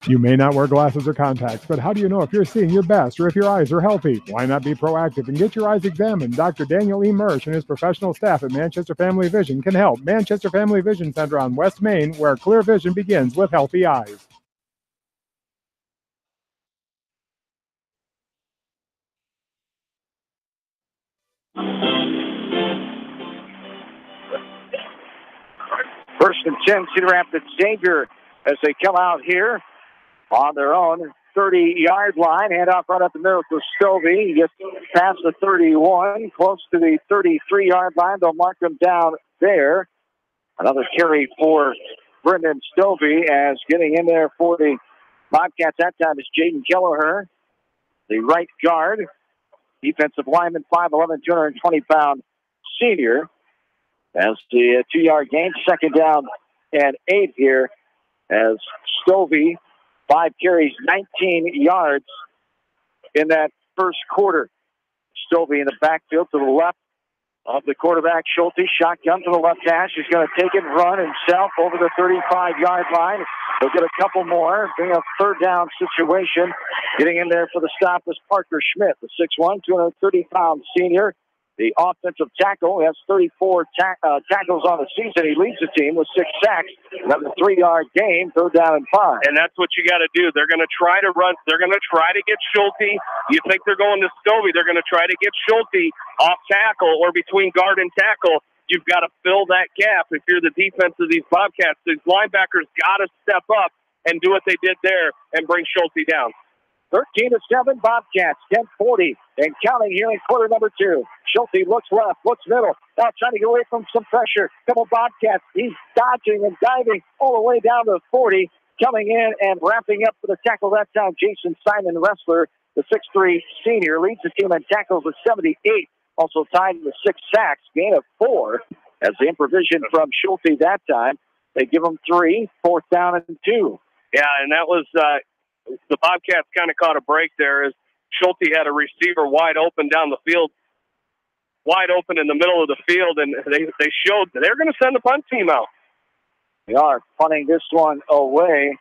S6: You may not wear glasses or contacts, but how do you know if you're seeing your best or if your eyes are healthy? Why not be proactive and get your eyes examined? Dr. Daniel E. Mersch and his professional staff at Manchester Family Vision can help. Manchester Family Vision Center on West Main, where clear vision begins with healthy eyes.
S1: First and 10, Cedar Rapids Xavier as they come out here on their own 30-yard line. Handoff right up the middle to Stovey. He gets past the 31, close to the 33-yard line. They'll mark him down there. Another carry for Brendan Stovey as getting in there for the Bobcats that time is Jaden Kelleher, the right guard. Defensive lineman, 5'11", 220-pound senior. As the 2-yard gain, second down and 8 here as Stovey, 5 carries, 19 yards in that first quarter. Stovey in the backfield to the left of the quarterback, Schulte. Shotgun to the left hash. He's going to take it and run himself over the 35-yard line. He'll get a couple more. Bring a third down situation. Getting in there for the stop is Parker Schmidt, the 6'1", 230-pound senior. The offensive tackle has 34 tackles on the season. He leads the team with 6 sacks. Another 3-yard gain, third down and 5.
S2: And that's what you got to do. They're going to try to run. They're going to try to get Schulte. You think they're going to Stovey. They're going to try to get Schulte off tackle or between guard and tackle. You've got to fill that gap. If you're the defense of these Bobcats, these linebackers got to step up and do what they did there and bring Schulte down.
S1: 13-7 Bobcats, 10:40 and counting here in quarter number 2. Schulte looks left, looks middle, now trying to get away from some pressure. Couple Bobcats, he's dodging and diving all the way down to the 40, coming in and wrapping up for the tackle that time. Jason Simon, wrestler, the 6'3" senior, leads the team in tackles with 78, also tied with 6 sacks, gain of 4 as the improvisation from Schulte that time. They give him 3, fourth down and 2.
S2: Yeah, and that was the Bobcats kind of caught a break there as Schulte had a receiver wide open down the field, wide open in the middle of the field, and they showed that they're going to send the punt team out.
S1: They are punting this one away.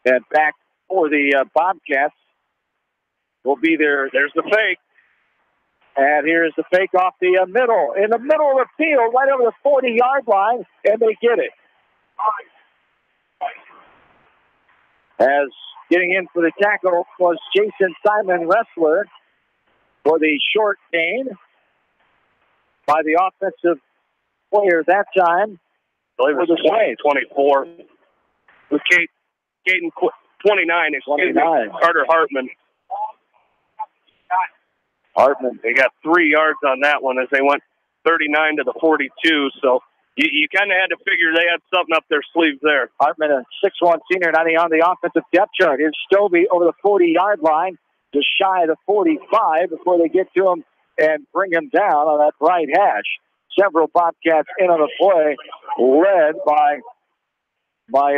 S1: And back for the Bobcats will be there.
S2: There's the fake.
S1: And here's the fake off the middle, in the middle of the field, right over the 40-yard line, and they get it. As getting in for the tackle was Jason Simon Wrestler for the short gain by the offensive player that time.
S2: I believe it was 24. With Caden 29, excuse me, Carter Hartman. They got 3 yards on that one as they went 39 to the 42. So you kind of had to figure they had something up their sleeves there.
S1: Hartman, a 6'1 senior, not on the offensive depth chart. Here's Stovey over the 40-yard line, just shy of the 45 before they get to him and bring him down on that right hash. Several Bobcats in on the play, led by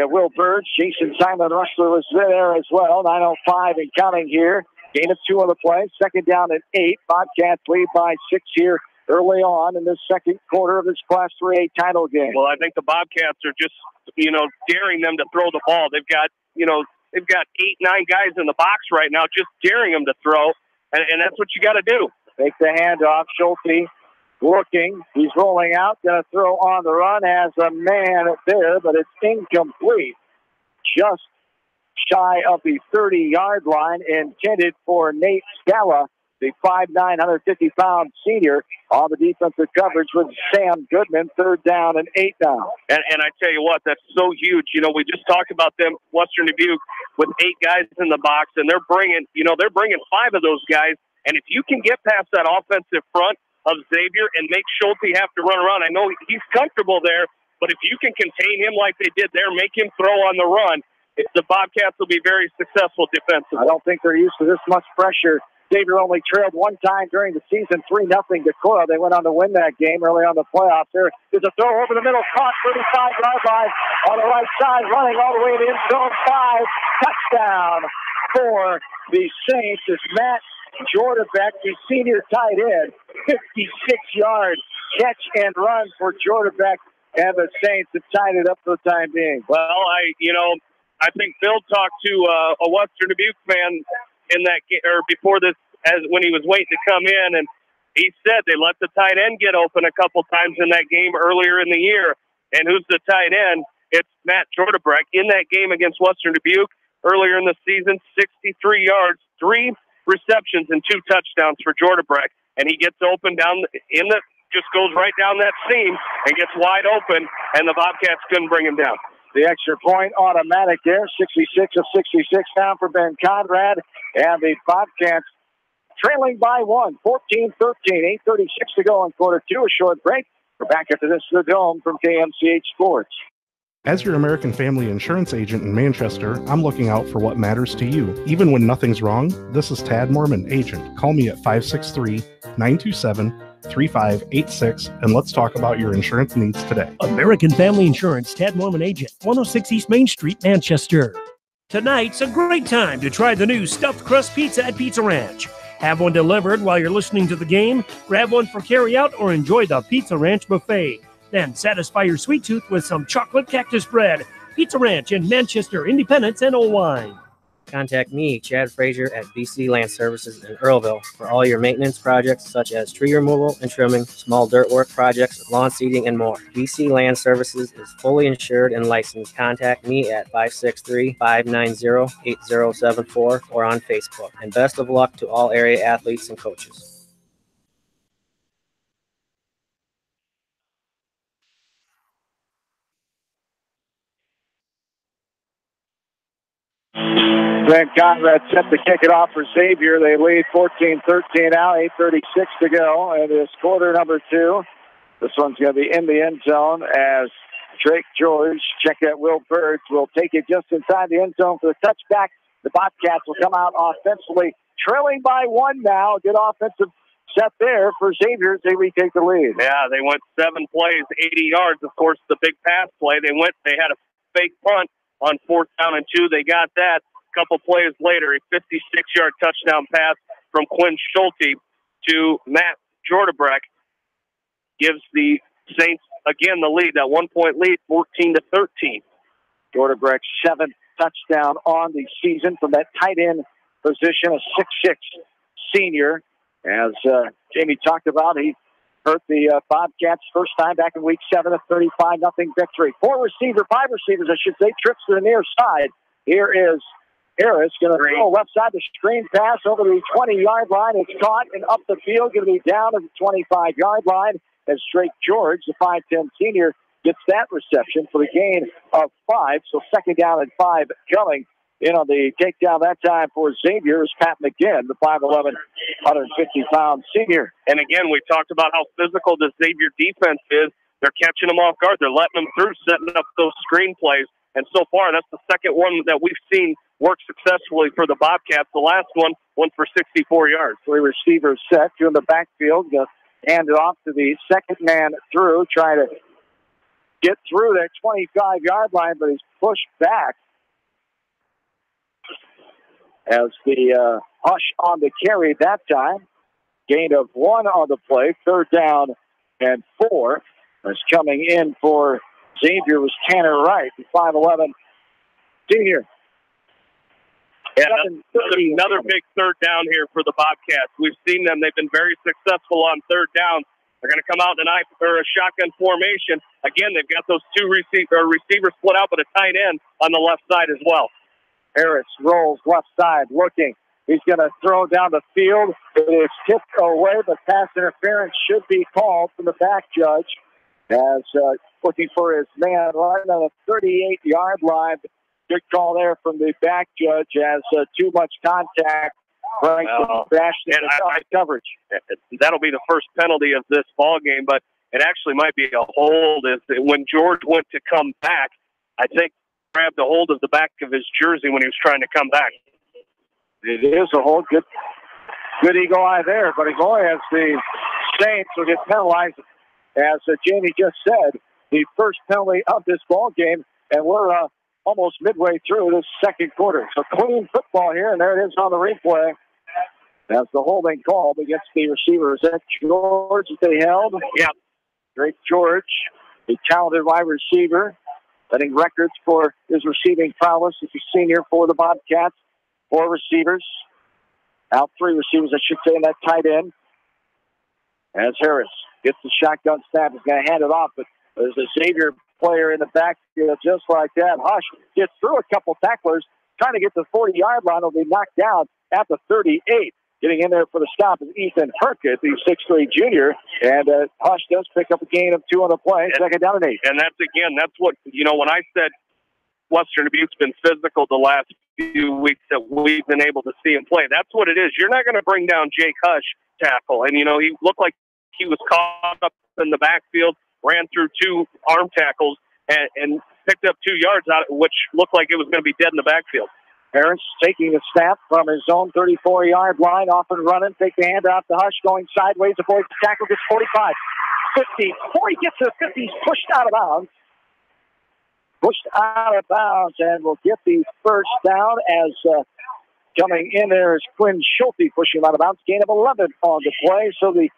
S1: Will Bird. Jason Simon Wrestler was there as well. 9:05 and counting here. Gain of 2 on the play. Second down at 8. Bobcats lead by 6 here early on in the second quarter of this Class 3A title game.
S2: Well, I think the Bobcats are just, daring them to throw the ball. They've got 8, 9 guys in the box right now, just daring them to throw, and that's what you got to do.
S1: Take the handoff. Schulte looking. He's rolling out. Going to throw on the run. Has a man there, but it's incomplete. Just shy of the 30-yard line, intended for Nate Scala, the 5'9", 150-pound senior, on the defensive coverage with Sam Goodman. Third down and 8 now.
S2: And I tell you what, that's so huge. We just talked about them, Western Dubuque, with 8 guys in the box, and they're bringing 5 of those guys. And if you can get past that offensive front of Xavier and make Schulte have to run around, I know he's comfortable there, but if you can contain him like they did there, make him throw on the run, the Bobcats will be very successful defensively.
S1: I don't think they're used to this much pressure. Xavier only trailed one time during the season, 3-0 to Coyle. They went on to win that game early on the playoffs. There's a throw over the middle, caught 35-yard line on the right side, running all the way to the end zone. 5, touchdown for the Saints. It's Matt Jordabeck, the senior tight end. 56-yard catch and run for Jordabeck, and the Saints have tied it up for the time being.
S2: Well, I think Bill talked to a Western Dubuque fan in that game, or before this, when he was waiting to come in, and he said they let the tight end get open a couple times in that game earlier in the year. And who's the tight end? It's Matt Jordabeck. In that game against Western Dubuque earlier in the season, 63 yards, 3 receptions, and 2 touchdowns for Jordabeck. And he gets open just goes right down that seam and gets wide open, and the Bobcats couldn't bring him down.
S1: The extra point automatic there, 66 of 66 down for Ben Conrad, and the Bobcats trailing by 1, 14-13, 8:36 to go in quarter 2. A short break. We're back after this to the Dome from KMCH Sports.
S19: As your American Family Insurance agent in Manchester, I'm looking out for what matters to you. Even when nothing's wrong, this is Tad Mormon, agent. Call me at 563-927-3586, and let's talk about your insurance needs today.
S10: American Family Insurance, Tad Mormon agent, 106 East Main Street, Manchester. Tonight's a great time to try the new stuffed crust pizza at Pizza Ranch. Have one delivered while you're listening to the game, grab one for carryout, or enjoy the Pizza Ranch buffet. Then satisfy your sweet tooth with some chocolate cactus bread. Pizza Ranch in Manchester, Independence, and Owine.
S20: Contact me, Chad Frazier, at BC Land Services in Earlville for all your maintenance projects such as tree removal and trimming, small dirt work projects, lawn seeding, and more. BC Land Services is fully insured and licensed. Contact me at 563-590-8074 or on Facebook. And best of luck to all area athletes and coaches.
S1: Ben Conrad set to kick it off for Xavier. They lead 14-13 now, 8:36 to go. And it's quarter number 2. This one's going to be in the end zone as Drake George, check that Will Bird, will take it just inside the end zone for the touchback. The Bobcats will come out offensively, trailing by 1 now. Good offensive set there for Xavier as they retake the lead.
S2: Yeah, they went 7 plays, 80 yards. Of course, the big pass play. They had a fake punt on 4th down and 2. They got that. Couple plays later, a 56-yard touchdown pass from Quinn Schulte to Matt Jordabeck gives the Saints again the lead, that 1-point lead, 14-13.
S1: Jordabeck's 7th touchdown on the season from that tight end position, a 6'6" senior. As Jamie talked about, he hurt the Bobcats first time back in week 7, a 35-0 victory. 5 receivers, I should say, trips to the near side. Here is Harris going to throw left side, the screen pass over the 20-yard line. It's caught and up the field, going to be down at the 25-yard line as Drake George, the 5'10 senior, gets that reception for the gain of 5. So second down and 5 coming. In on the takedown that time for Xavier is Pat McGinn, the 5'11", 150-pound senior.
S2: And again, we talked about how physical the Xavier defense is. They're catching them off guard. They're letting them through, setting up those screen plays. And so far, that's the second one that we've seen work successfully for the Bobcats. The last one went for 64 yards.
S1: 3 receivers set, 2 in the backfield. Going to hand it off to the second man through, trying to get through that 25-yard line, but he's pushed back. As the Hush on the carry that time. Gain of 1 on the play. Third down and 4. As coming in for Xavier was Tanner Wright, the 5'11" senior.
S2: Yeah, another big third down here for the Bobcats. We've seen them. They've been very successful on third down. They're going to come out in a shotgun formation. Again, they've got those 2 receivers split out, but a tight end on the left side as well.
S1: Harris rolls left side, looking. He's going to throw down the field. It is tipped away, but pass interference should be called from the back judge. As looking for his man right on the 38-yard line. Good call there from the back judge as too much contact.
S2: Coverage. That'll be the first penalty of this ball game, but it actually might be a hold. When George went to come back, I think grabbed a hold of the back of his jersey when he was trying to come back.
S1: It is a hold. Good eagle eye there, but boy, as the Saints will get penalized, as Jamie just said, the first penalty of this ball game, and we're almost midway through this second quarter. So clean football here, and there it is on the replay. That's the holding call against the receivers. That George that they held.
S2: Yeah.
S1: Drake George, a talented wide receiver, setting records for his receiving prowess as a senior for the Bobcats. 4 receivers. Out 3 receivers, I should say, in that tight end. As Harris gets the shotgun snap, he's going to hand it off, but there's a Xavier player in the backfield just like that. Hush gets through a couple tacklers, trying to get to the 40-yard line. Will be knocked down at the 38. Getting in there for the stop is Ethan Herkett, the 6'3" junior. And Hush does pick up a gain of 2 on the play. Second down and 8.
S2: And that's what, when I said Western Dubuque's been physical the last few weeks that we've been able to see him play. That's what it is. You're not going to bring down Jake Hush tackle. And, he looked like he was caught up in the backfield, ran through 2 arm tackles, and picked up 2 yards out, which looked like it was going to be dead in the backfield.
S1: Harris taking a snap from his own 34-yard line, off and running. Take the hand off to Hush, going sideways, avoids the tackle, gets 45, 50. Before he gets to the 50, he's pushed out of bounds. And will get the first down as coming in there is Quinn Schulte pushing him out of bounds. Gain of 11 on the play, so the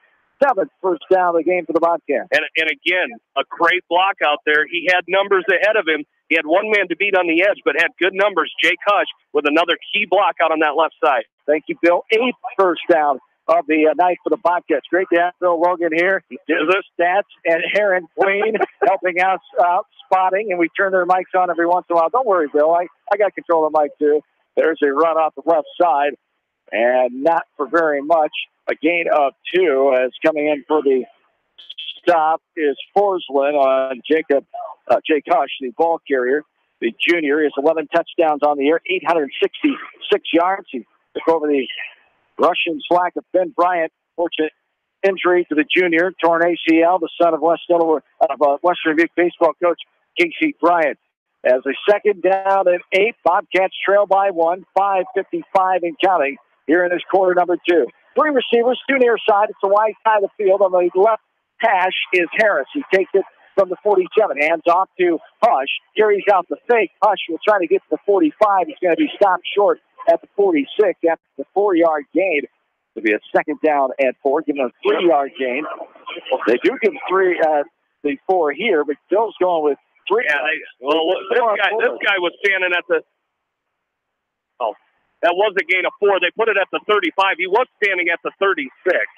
S1: 7th first down of the game for the Bobcats.
S2: And again, a great block out there. He had numbers ahead of him. He had one man to beat on the edge, but had good numbers. Jake Hush with another key block out on that left side.
S1: Thank you, Bill. 8th first down of the night for the Bobcats. Great to have Bill Logan here. The stats and Heron Queen helping us out, spotting, and we turn their mics on every once in a while. Don't worry, Bill. I got control of the mic, too. There's a run off the left side, and not for very much. A gain of 2 as coming in for the stop is Forslund on Jake Hush, the ball carrier. The junior is 11 touchdowns on the year, 866 yards. He took over the Russian slack of Ben Bryant. Fortunate injury to the junior, torn ACL, the son of Western Dubuque baseball coach Casey Bryant. As a second down and 8, Bobcats trail by 1, 5:55 and counting here in this quarter number 2. 3 receivers, 2 near side. It's the wide side of the field. On the left hash is Harris. He takes it from the 47, hands off to Hush, carries out the fake. Hush will try to get to the 45. He's going to be stopped short at the 46 after the 4-yard gain. It'll be a second down and 4, giving a 3-yard gain. They do give the 4 here, but Bill's going with 3.
S2: Yeah, this guy was standing at the. Oh, that was a gain of 4. They put it at the 35. He was standing at the 36.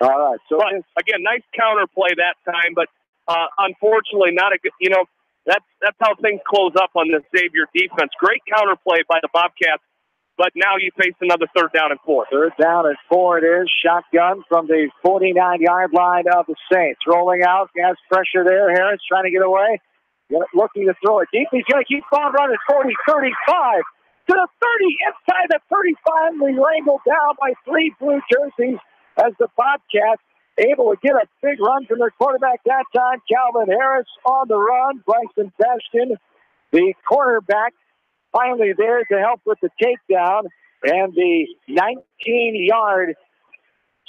S1: All right. So
S2: but, again, nice counter play that time, but unfortunately not a good, that's how things close up on the Xavier defense. Great counter play by the Bobcats, but now you face another 3rd down and 4.
S1: 3rd down and 4 it is. Shotgun from the 49-yard line of the Saints. Rolling out, has pressure there. Harris trying to get away. Looking to throw it deep. He's going to keep on running 40, 35. To the 30, inside the 35, we wrangled down by 3 blue jerseys as the Bobcats able to get a big run from their quarterback that time. Calvin Harris on the run. Bryson Bastion, the quarterback, finally there to help with the takedown. And the 19-yard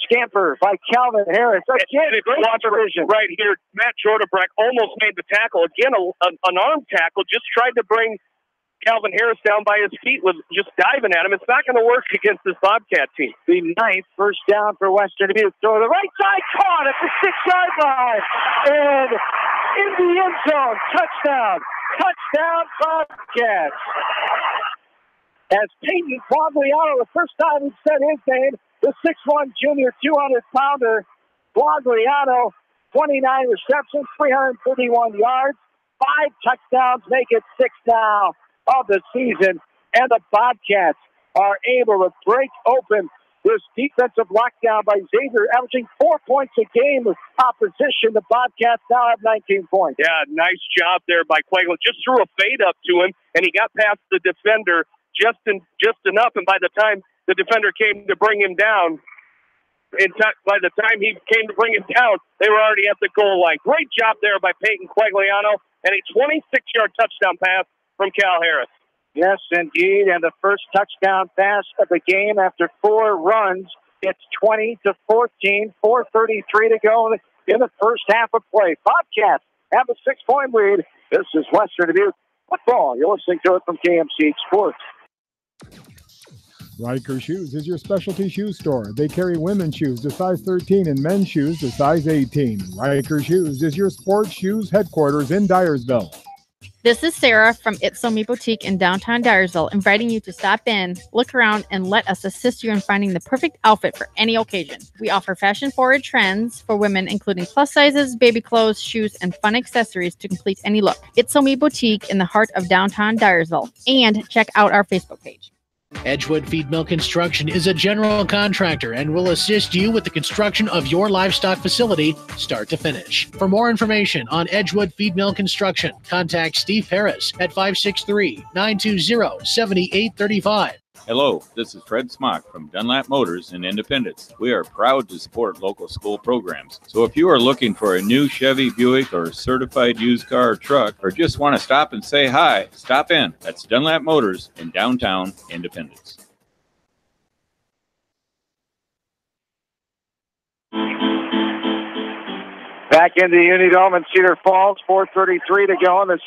S1: scamper by Calvin Harris. Again, great vision.
S2: Right here, Matt Jordabrek almost made the tackle. Again, an arm tackle, just tried to bring Calvin Harris down by his feet, was just diving at him. It's not going to work against this Bobcat team.
S1: The 9th first down for Western Dubuque. Throw to the right side, caught at the 6-yard line. And in the end zone, touchdown. Touchdown, Bobcats. As Peyton Quagliano, the first time he said his name, the 6'1 junior, 200-pounder, Quagliano, 29 receptions, 331 yards, 5 touchdowns, make it 6 now of the season. And the Bobcats are able to break open this defensive lockdown by Xavier, averaging 4 points a game with opposition. The Bobcats now have 19 points.
S2: Yeah, nice job there by Quagliano. Just threw a fade up to him, and he got past the defender just enough, and by the time the defender came to bring him down, by the time he came to bring him down, they were already at the goal line. Great job there by Peyton Quagliano, and a 26-yard touchdown pass from Cal Harris.
S1: Yes, indeed, and the first touchdown pass of the game after 4 runs. It's 20-14, 4:33 to go in the first half of play. Bobcats have a 6-point lead. This is Western Dubuque football. You're listening to it from KMCH Sports.
S6: Riker Shoes is your specialty shoe store. They carry women's shoes to size 13 and men's shoes to size 18. Riker Shoes is your sports shoes headquarters in Dyersville.
S17: This is Sarah from It's So Me Boutique in downtown Dyersville, inviting you to stop in, look around, and let us assist you in finding the perfect outfit for any occasion. We offer fashion-forward trends for women, including plus sizes, baby clothes, shoes, and fun accessories to complete any look. It's So Me Boutique in the heart of downtown Dyersville. And check out our Facebook page.
S5: Edgewood Feed Mill Construction is a general contractor and will assist you with the construction of your livestock facility start to finish. For more information on Edgewood Feed Mill Construction, contact Steve Harris at 563-920-7835.
S21: Hello, this is Fred Smock from Dunlap Motors in Independence. We are proud to support local school programs. So if you are looking for a new Chevy, Buick, or certified used car or truck, or just want to stop and say hi, stop in. That's Dunlap Motors in downtown Independence.
S1: Back in the Unidome in Cedar Falls, 4:33 to go in the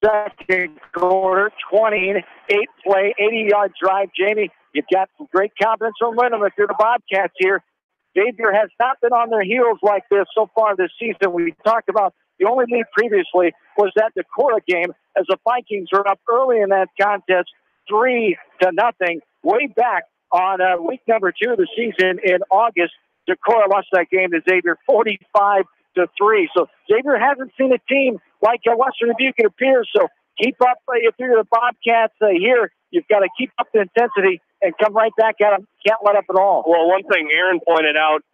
S1: second quarter, 28-play, 80-yard drive. Jamie, you've got some great confidence from Wyndham if you're the Bobcats here. Xavier has not been on their heels like this so far this season. We talked about the only lead previously was that Decorah game as the Vikings were up early in that contest, 3-0, way back on week number 2 of the season in August. Decorah lost that game to Xavier 45-3. So Xavier hasn't seen a team like Western Dubuque, it appears. So keep up. If you're the Bobcats here, you've got to keep up the intensity and come right back at them. Can't let up at all.
S2: Well, one thing Aaron pointed out,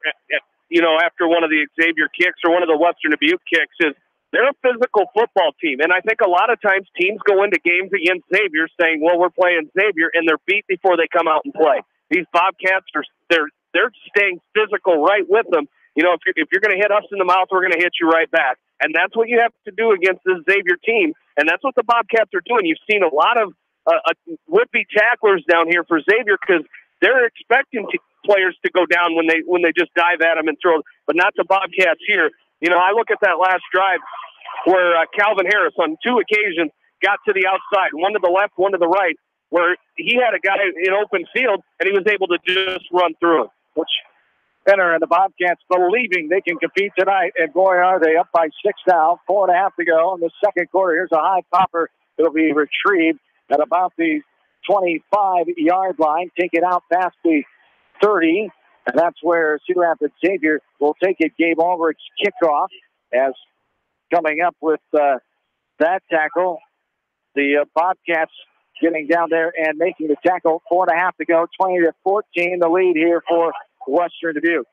S2: after one of the Xavier kicks or one of the Western Dubuque kicks is they're a physical football team. And I think a lot of times teams go into games against Xavier saying, well, we're playing Xavier, and they're beat before they come out and play. These Bobcats, they're staying physical right with them. If you're going to hit us in the mouth, we're going to hit you right back. And that's what you have to do against this Xavier team. And that's what the Bobcats are doing. You've seen a lot of would-be tacklers down here for Xavier because they're expecting players to go down when they just dive at them and throw, but not the Bobcats here. I look at that last drive where Calvin Harris on 2 occasions got to the outside, one to the left, one to the right, where he had a guy in open field and he was able to just run through him.
S1: Which Center and the Bobcats believing they can compete tonight, and boy, are they up by 6 now, 4.5 to go in the second quarter. Here's a high popper. It'll be retrieved at about the 25-yard line. Take it out past the 30. And that's where Cedar Rapids Xavier will take it. Gabe Ulrich's kickoff as coming up with that tackle. The Bobcats getting down there and making the tackle. 4.5 to go. 20-14, the lead here for Western Dubuque.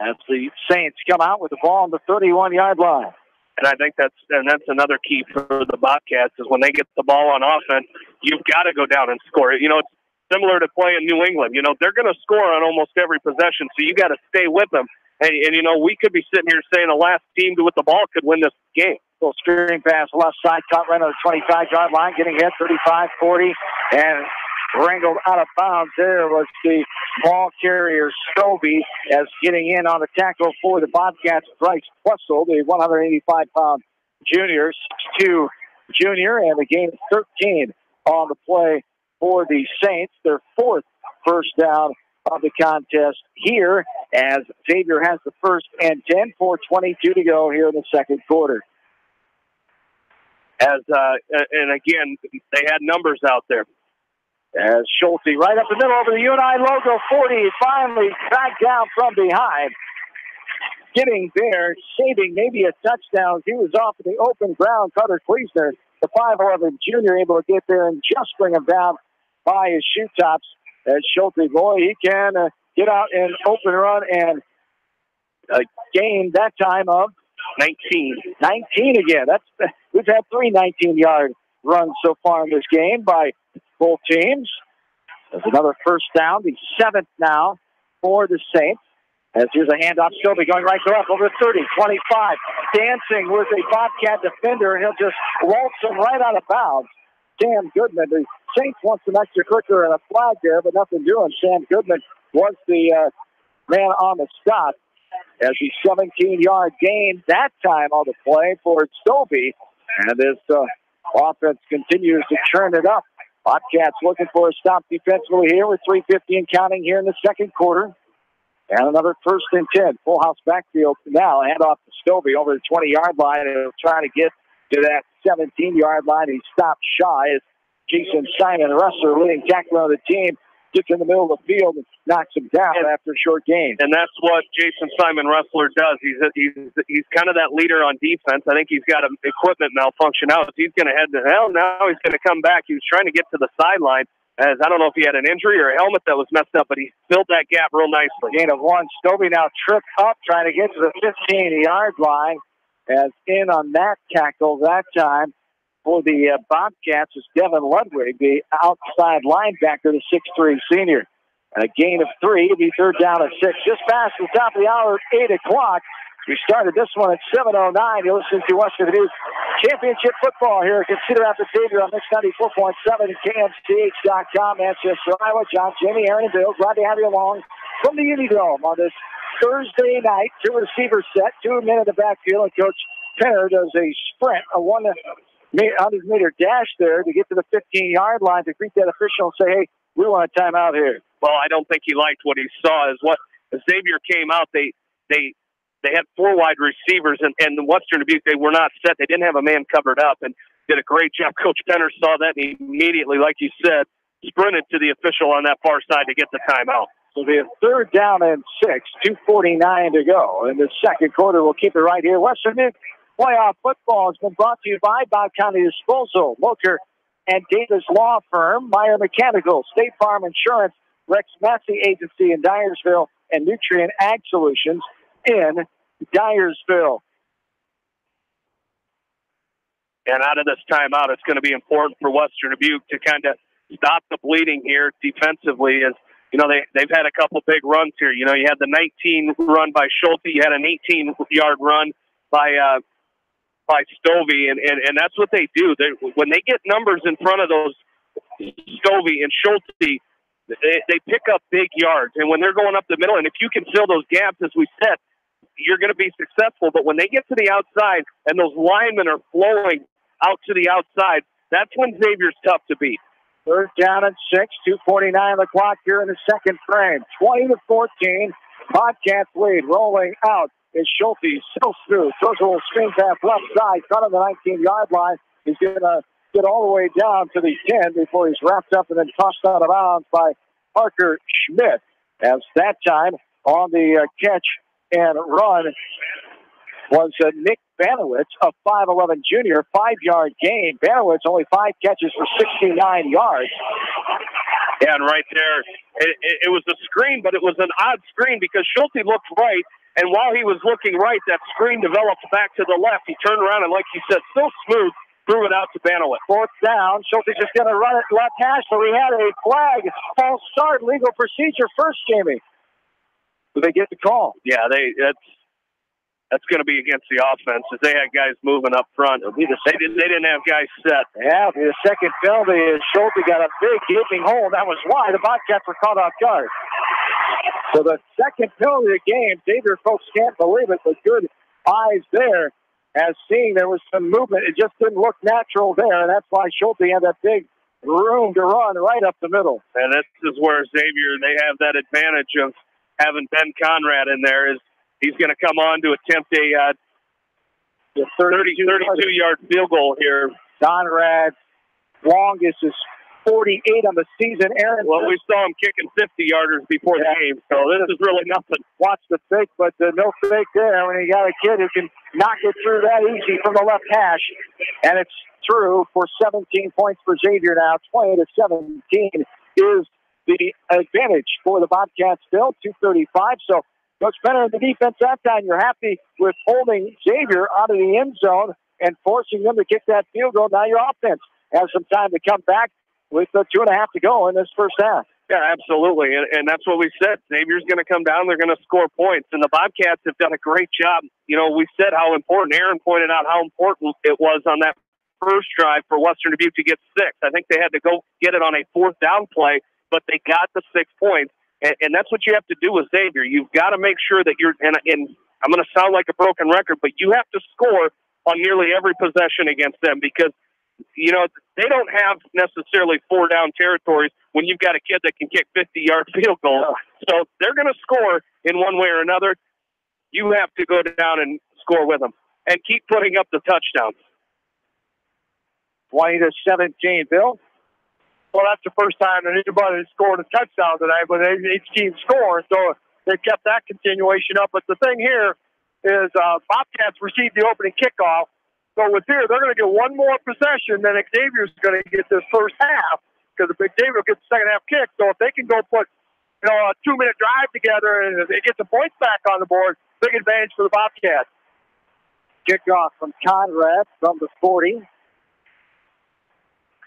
S1: As the Saints come out with the ball on the 31-yard line.
S2: And I think that's another key for the Bobcats is when they get the ball on offense, you've got to go down and score it. You know, it's similar to playing New England. You know, they're going to score on almost every possession, so you got to stay with them. And, you know, we could be sitting here saying the last team with the ball could win this game.
S1: Little screen pass left side, caught right on the 25-yard line, getting hit 35, 40, and wrangled out of bounds. There was the ball carrier Schulte as getting in on the tackle for the Bobcats. Bryce Wessel, the 185-pound junior, 6'2" junior, and a gain of 13 on the play for the Saints. Their fourth first down of the contest here as Xavier has the first and 10, 4:22 to go here in the second quarter.
S2: And again, they had numbers out there.
S1: As Schulte right up the middle over the UNI logo 40, finally backed down from behind. Getting there, saving maybe a touchdown. He was off the open ground. Cutter Kleesner, the 5'11" junior, able to get there and just bring him down by his shoe tops. As Schulte, boy, he can get out and open run and gain that time of
S2: 19.
S1: 19 again. We've had 3 19-yard runs so far in this game by both teams. There's another first down, the 7th now for the Saints. As here's a handoff, Schulte going right to left over 30, 25, dancing with a Bobcat defender, and he'll just waltz him right out of bounds. Sam Goodman, the Saints want some extra quicker and a flag there, but nothing doing. Sam Goodman was the man on the stop as the 17-yard gain that time on the play for Schulte. And this offense continues to churn it up. Bobcats looking for a stop defensively here with 3:15 counting here in the second quarter. And another first and 10. Full house backfield now. Hand off to Schulte over the 20-yard line. And he'll try to get to that 17-yard line. He stopped shy as Jason Simon Russler, leading tackler of the team, gets in the middle of the field and knocks him down after a short gain.
S2: And that's what Jason Simon Russler does. He's kind of that leader on defense. I think he's got an equipment malfunction out. He's going to head to hell. Now he's going to come back. He was trying to get to the sideline. As I don't know if he had an injury or a helmet that was messed up, but he filled that gap real nicely.
S1: Gain of 1. Schulte now tripped up trying to get to the 15-yard line. As in on that tackle that time for the Bobcats is Devin Ludwig, the outside linebacker, the 6'3" senior. A gain of 3. It'll be third down at 6. Just past the top of the hour, 8 o'clock. We started this one at 7:09. You're listening to Western Dubuque Championship football here at Cedar Rapids Xavier on Mix 94.7 and KMCH.com. Manchester, Iowa. John, Jamie, Aaron, and Bill. Glad to have you along from the Unidome on this Thursday night. 2 receiver set, 2 men in the backfield, and Coach Penner does a sprint, a 100-meter dash there to get to the 15-yard line to greet that official and say, hey, we want a timeout here.
S2: Well, I don't think he liked what he saw. Is what Xavier came out, they had 4 wide receivers, and the Western Dubuque, they were not set. They didn't have a man covered up, and did a great job. Coach Penner saw that, and he immediately, like you said, sprinted to the official on that far side to get the timeout.
S1: So the third down and 6, 2:49 to go. In the second quarter, we'll keep it right here. Western Dubuque playoff football has been brought to you by Bob County Disposal, Loker and Davis Law Firm, Meyer Mechanical, State Farm Insurance, Rex Massey Agency in Dyersville, and Nutrient Ag Solutions in Dyersville.
S2: And out of this timeout, it's going to be important for Western Dubuque to kind of stop the bleeding here defensively. As you know, they've had a couple big runs here. You know, you had the 19 run by Schulte, you had an 18-yard run by Schulte, and that's what they do. When they get numbers in front of those Schulte and Schulte, they pick up big yards. And when they're going up the middle, and if you can fill those gaps, as we said, you're going to be successful. But when they get to the outside and those linemen are flowing out to the outside, that's when Xavier's tough to beat.
S1: Third down and 6, 2:49 on the clock here in the second frame. 20-14, Bobcats lead, rolling out is Schulte. Still through. Throws a little screen pass left side. Cut on the 19-yard line. He's going to get all the way down to the 10 before he's wrapped up and then tossed out of bounds by Parker Schmidt. As that time on the catch and run was Nick Banowitz, a 5'11 junior, 5-yard gain. Banowitz only 5 catches for 69 yards.
S2: Yeah, and right there, it was a screen, but it was an odd screen because Schulte looked right, and while he was looking right, that screen developed back to the left. He turned around and, like you said, so smooth, threw it out to Banowitz.
S1: 4th down. Schulte's just going to run it left hash, but we had a flag. False start, legal procedure first, Jamie. Do they get the call?
S2: Yeah, that's going to be against the offense as they had guys moving up front. They didn't have guys set.
S1: Yeah, the second penalty is Schulte got a big gaping hole. That was why the Bobcats were caught off guard. So the second penalty of the game, Xavier folks can't believe it, but good eyes there as seeing there was some movement. It just didn't look natural there, and that's why Schulte had that big room to run right up the middle.
S2: And this is where Xavier, they have that advantage of having Ben Conrad in there. He's going to come on to attempt a 32-yard field goal here.
S1: Conrad's longest is 48 on the season. Aaron,
S2: well, we saw him kicking 50-yarders before the game, so this is really nothing.
S1: Watch the fake, but no fake there when you got a kid who can knock it through that easy from the left hash. And it's through for 17 points for Xavier now. 20-17 is the advantage for the Bobcats still, 2:35. So Coach Penner in the defense that time. You're happy with holding Xavier out of the end zone and forcing them to kick that field goal. Now your offense has some time to come back with 2.5 to go in this first half.
S2: Yeah, absolutely. And that's what we said. Xavier's going to come down. They're going to score points. And the Bobcats have done a great job. You know, we said how important, Aaron pointed out how important it was on that first drive for Western Dubuque to get 6. I think they had to go get it on a 4th down play, but they got the 6 points. And that's what you have to do with Xavier. You've got to make sure that you're, and I'm going to sound like a broken record, but you have to score on nearly every possession against them because, you know, they don't have necessarily 4-down territories when you've got a kid that can kick 50-yard field goals. So they're going to score in one way or another. You have to go down and score with them and keep putting up the touchdowns.
S1: 20-17, Bill.
S3: Well, that's the first time that anybody scored a touchdown tonight, but each team scored, so they kept that continuation up. But the thing here is Bobcats received the opening kickoff. So with here, they're going to get one more possession, then Xavier's going to get this first half because Xavier will get the second half kick. So if they can go put, you know, a 2-minute drive together and they get the points back on the board, big advantage for the Bobcats.
S1: Kickoff from Conrad from the 40.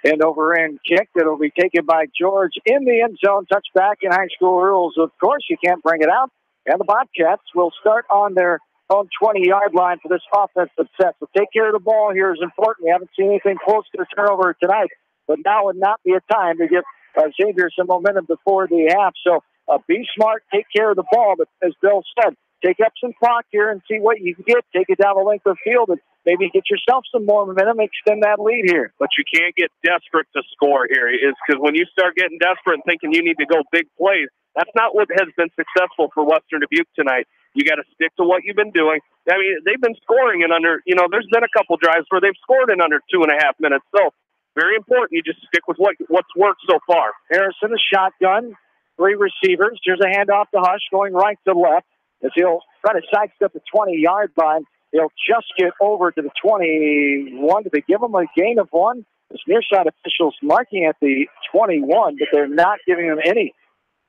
S1: End over end kick. It'll be taken by George in the end zone. Touchback in high school rules. Of course, you can't bring it out. And the Bobcats will start on their own 20-yard line for this offensive set. So take care of the ball here is important. We haven't seen anything close to a turnover tonight, but now would not be a time to give Xavier some momentum before the half. So be smart, take care of the ball. But as Bill said, take up some clock here and see what you can get. Take it down the length of the field and maybe get yourself some more momentum, extend that lead here.
S2: But you can't get desperate to score here. Is because when you start getting desperate and thinking you need to go big plays, that's not what has been successful for Western Dubuque tonight. You got to stick to what you've been doing. I mean, they've been scoring in under, you know, there's been a couple drives where they've scored in under 2.5 minutes. So very important. You just stick with what's worked so far.
S1: Harrison, a shotgun, 3 receivers. Here's a handoff to Hush going right to left as he'll try to sidestep the 20-yard line. He'll just get over to the 21. Did they give him a gain of 1? The near side officials marking at the 21, but they're not giving him any.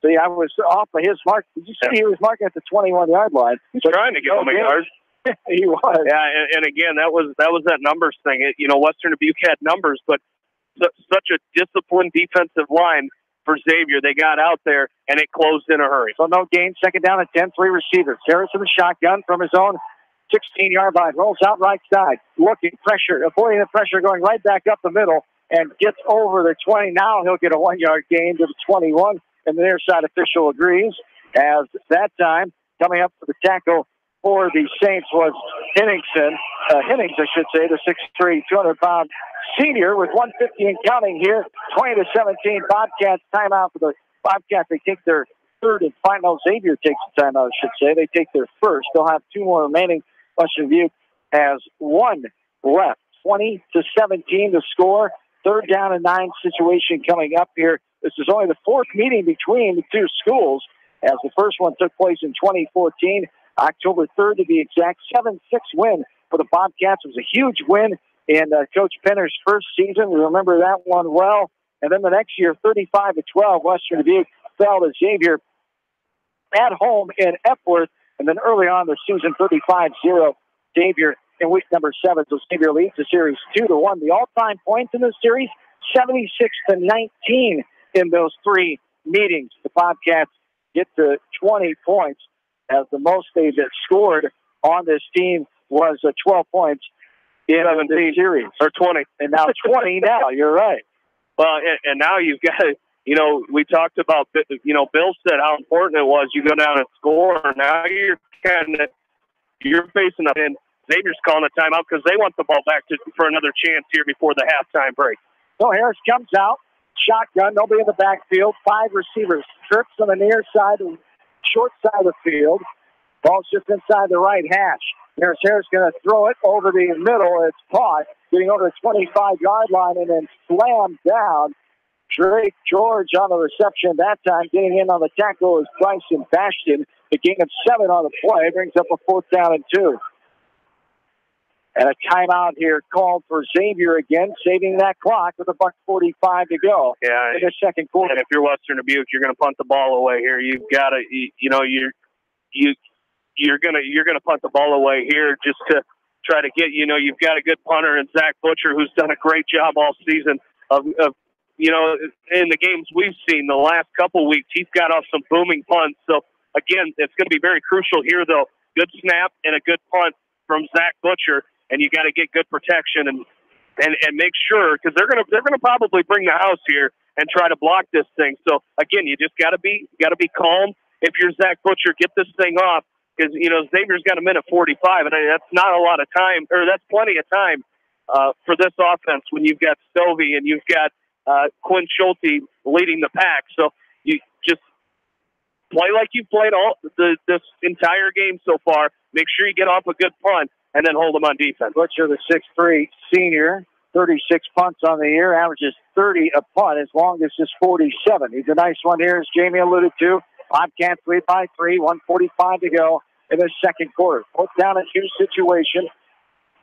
S1: See, I was off of his mark. Did you see he was marking at the 21-yard line?
S2: He's trying to give him a yard.
S1: He was.
S2: Yeah, and again, that was that numbers thing. You know, Western Dubuque had numbers, but such a disciplined defensive line for Xavier. They got out there, and it closed in a hurry.
S1: So no gain, second down at 10, 3 receivers. Harrison the shotgun from his own 16-yard line, rolls out right side, looking, pressure, avoiding the pressure, going right back up the middle, and gets over the 20. Now he'll get a 1-yard gain to the 21, and the near side official agrees, as that time, coming up for the tackle for the Saints was Hennings, I should say, the 6'3", 200-pound senior with 150 and counting here, 20-17 Bobcats. Timeout for the Bobcats. They take their third and final. Xavier takes the timeout, I should say. They take their first. They'll have 2 more remaining. Western Dubuque has 1 left. 20-17 to score. 3rd down and 9 situation coming up here. This is only the 4th meeting between the two schools, as the first one took place in 2014, October 3rd to be exact. 7-6 win for the Bobcats. It was a huge win in Coach Penner's first season. We remember that one well. And then the next year, 35-12, Western Dubuque fell to Xavier at home in Epworth. And then early on the season, 35-0, Xavier in week number 7. So Xavier leads the series 2-1. The all-time points in this series, 76-19 in those 3 meetings. The Bobcats get to 20 points, as the most they've scored on this team was 12 points in the series.
S2: Or 20.
S1: And now 20 now, you're right.
S2: Well, and now you've got, we talked about, Bill said how important it was. You go down and score. Now you're facing up, and Xavier's calling a timeout because they want the ball back for another chance here before the halftime break.
S1: So Harris comes out, shotgun, nobody in the backfield, 5 receivers, trips on the near side, short side of the field. Ball's just inside the right hash. Harris going to throw it over the middle. It's caught, getting over the 25-yard line and then slammed down. Drake George on the reception that time. Getting in on the tackle is Bryson Bastion. The gain of 7 on the play brings up a 4th down and 2. And a timeout here called for Xavier again, saving that clock with $1:45 to go.
S2: Yeah,
S1: in the second quarter.
S2: And if you're Western Dubuque, you're going to punt the ball away here. You've got to, you're going to punt the ball away here just to try to get. You've got a good punter in Zach Butcher, who's done a great job all season of in the games we've seen the last couple weeks. He's got off some booming punts. So again, it's going to be very crucial here, though. Good snap and a good punt from Zach Butcher. And you got to get good protection and make sure, because they're gonna probably bring the house here and try to block this thing. So again, you just got to be calm. If you're Zach Butcher, get this thing off, because Xavier's got a minute 45, and that's not a lot of time, or that's plenty of time for this offense when you've got Stovey and you've got Quinn Schulte leading the pack. So you just play like you've played this entire game so far. Make sure you get off a good punt, and then hold them on defense.
S1: Butcher, the 6'3" senior, 36 punts on the year, averages 30 a punt. His longest is 47. He's a nice one here, as Jamie alluded to. Bobcats lead by 3, 1:45 to go in the second quarter. 4th down and 2 situation.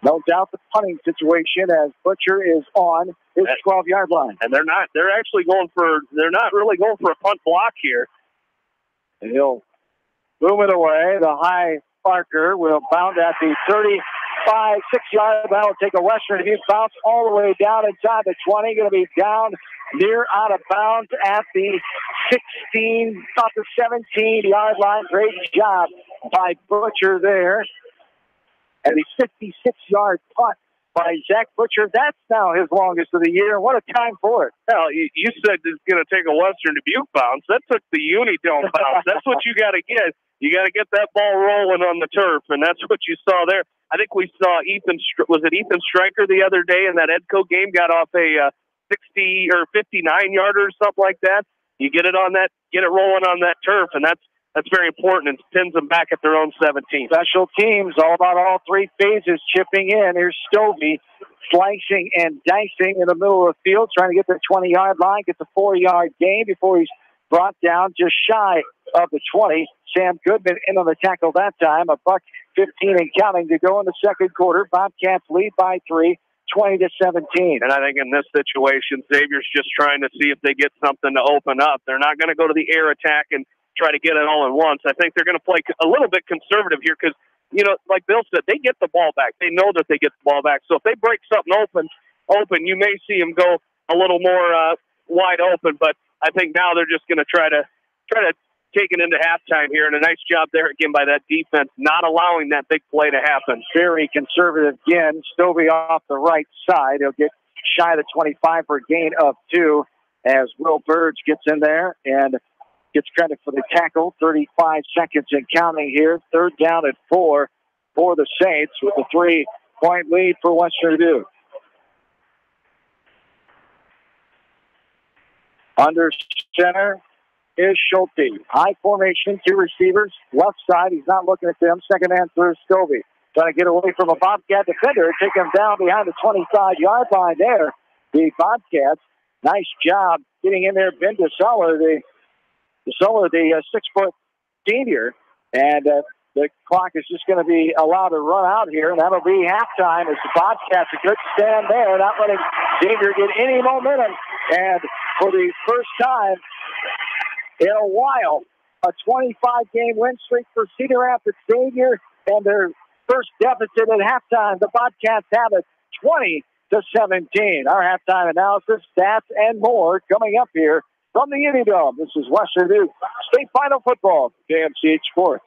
S1: No doubt the punting situation, as Butcher is on his 12-yard line.
S2: And they're not really going for a punt block here.
S1: And he'll boom it away. The high Parker will bound at the 35, 6-yard line. Will take a Western Dubuque bounce all the way down inside the 20. Going to be down near out of bounds at the 16, about the 17-yard line. Great job by Butcher there. And the 56-yard punt by Zach Butcher. That's now his longest of the year. What a time for it.
S2: Well, you said it's going to take a Western Dubuque bounce. That took the Unidome bounce. That's what you got to get. You got to get that ball rolling on the turf, and that's what you saw there. I think we saw Ethan Stryker the other day in that Edco game, got off a 60 or 59-yarder or something like that. You get it rolling on that turf, and that's very important, and pins them back at their own 17.
S1: Special teams, all about all 3 phases chipping in. Here's Stovey slicing and dicing in the middle of the field, trying to get the 20-yard line, gets a 4-yard gain before he's brought down just shy of the 20. Sam Goodman in on the tackle that time. $1:15 and counting to go in the second quarter. Bobcats lead by 3, 20-17.
S2: And I think in this situation, Xavier's just trying to see if they get something to open up. They're not going to go to the air attack and try to get it all at once. I think they're going to play a little bit conservative here because, like Bill said, they get the ball back. They know that they get the ball back. So if they break something open, you may see them go a little more wide open. But I think now they're just going to try to take it into halftime here. And a nice job there again by that defense, not allowing that big play to happen.
S1: Very conservative again. Stovey off the right side. He'll get shy of the 25 for a gain of 2 as Will Burge gets in there and gets credit for the tackle. 35 seconds and counting here. 3rd down and 4 for the Saints with a 3-point lead for Western Dubuque. Under center, is Schulte. High formation, two receivers. Left side, he's not looking at them. Second man through Scovey. Trying to get away from a Bobcat defender. Take him down behind the 25-yard line there. The Bobcats, nice job getting in there. Ben DeSuller, the 6-foot senior. And the clock is just going to be allowed to run out here, and that'll be halftime as the Bobcats a good stand there, not letting Xavier get any momentum. And for the first time in a while, a 25-game win streak for Cedar Rapids Xavier, and their first deficit at halftime. The Bobcats have it 20-17. Our halftime analysis, stats, and more coming up here from the Unidome. This is Western Dubuque State Final Football, KMCH Sports.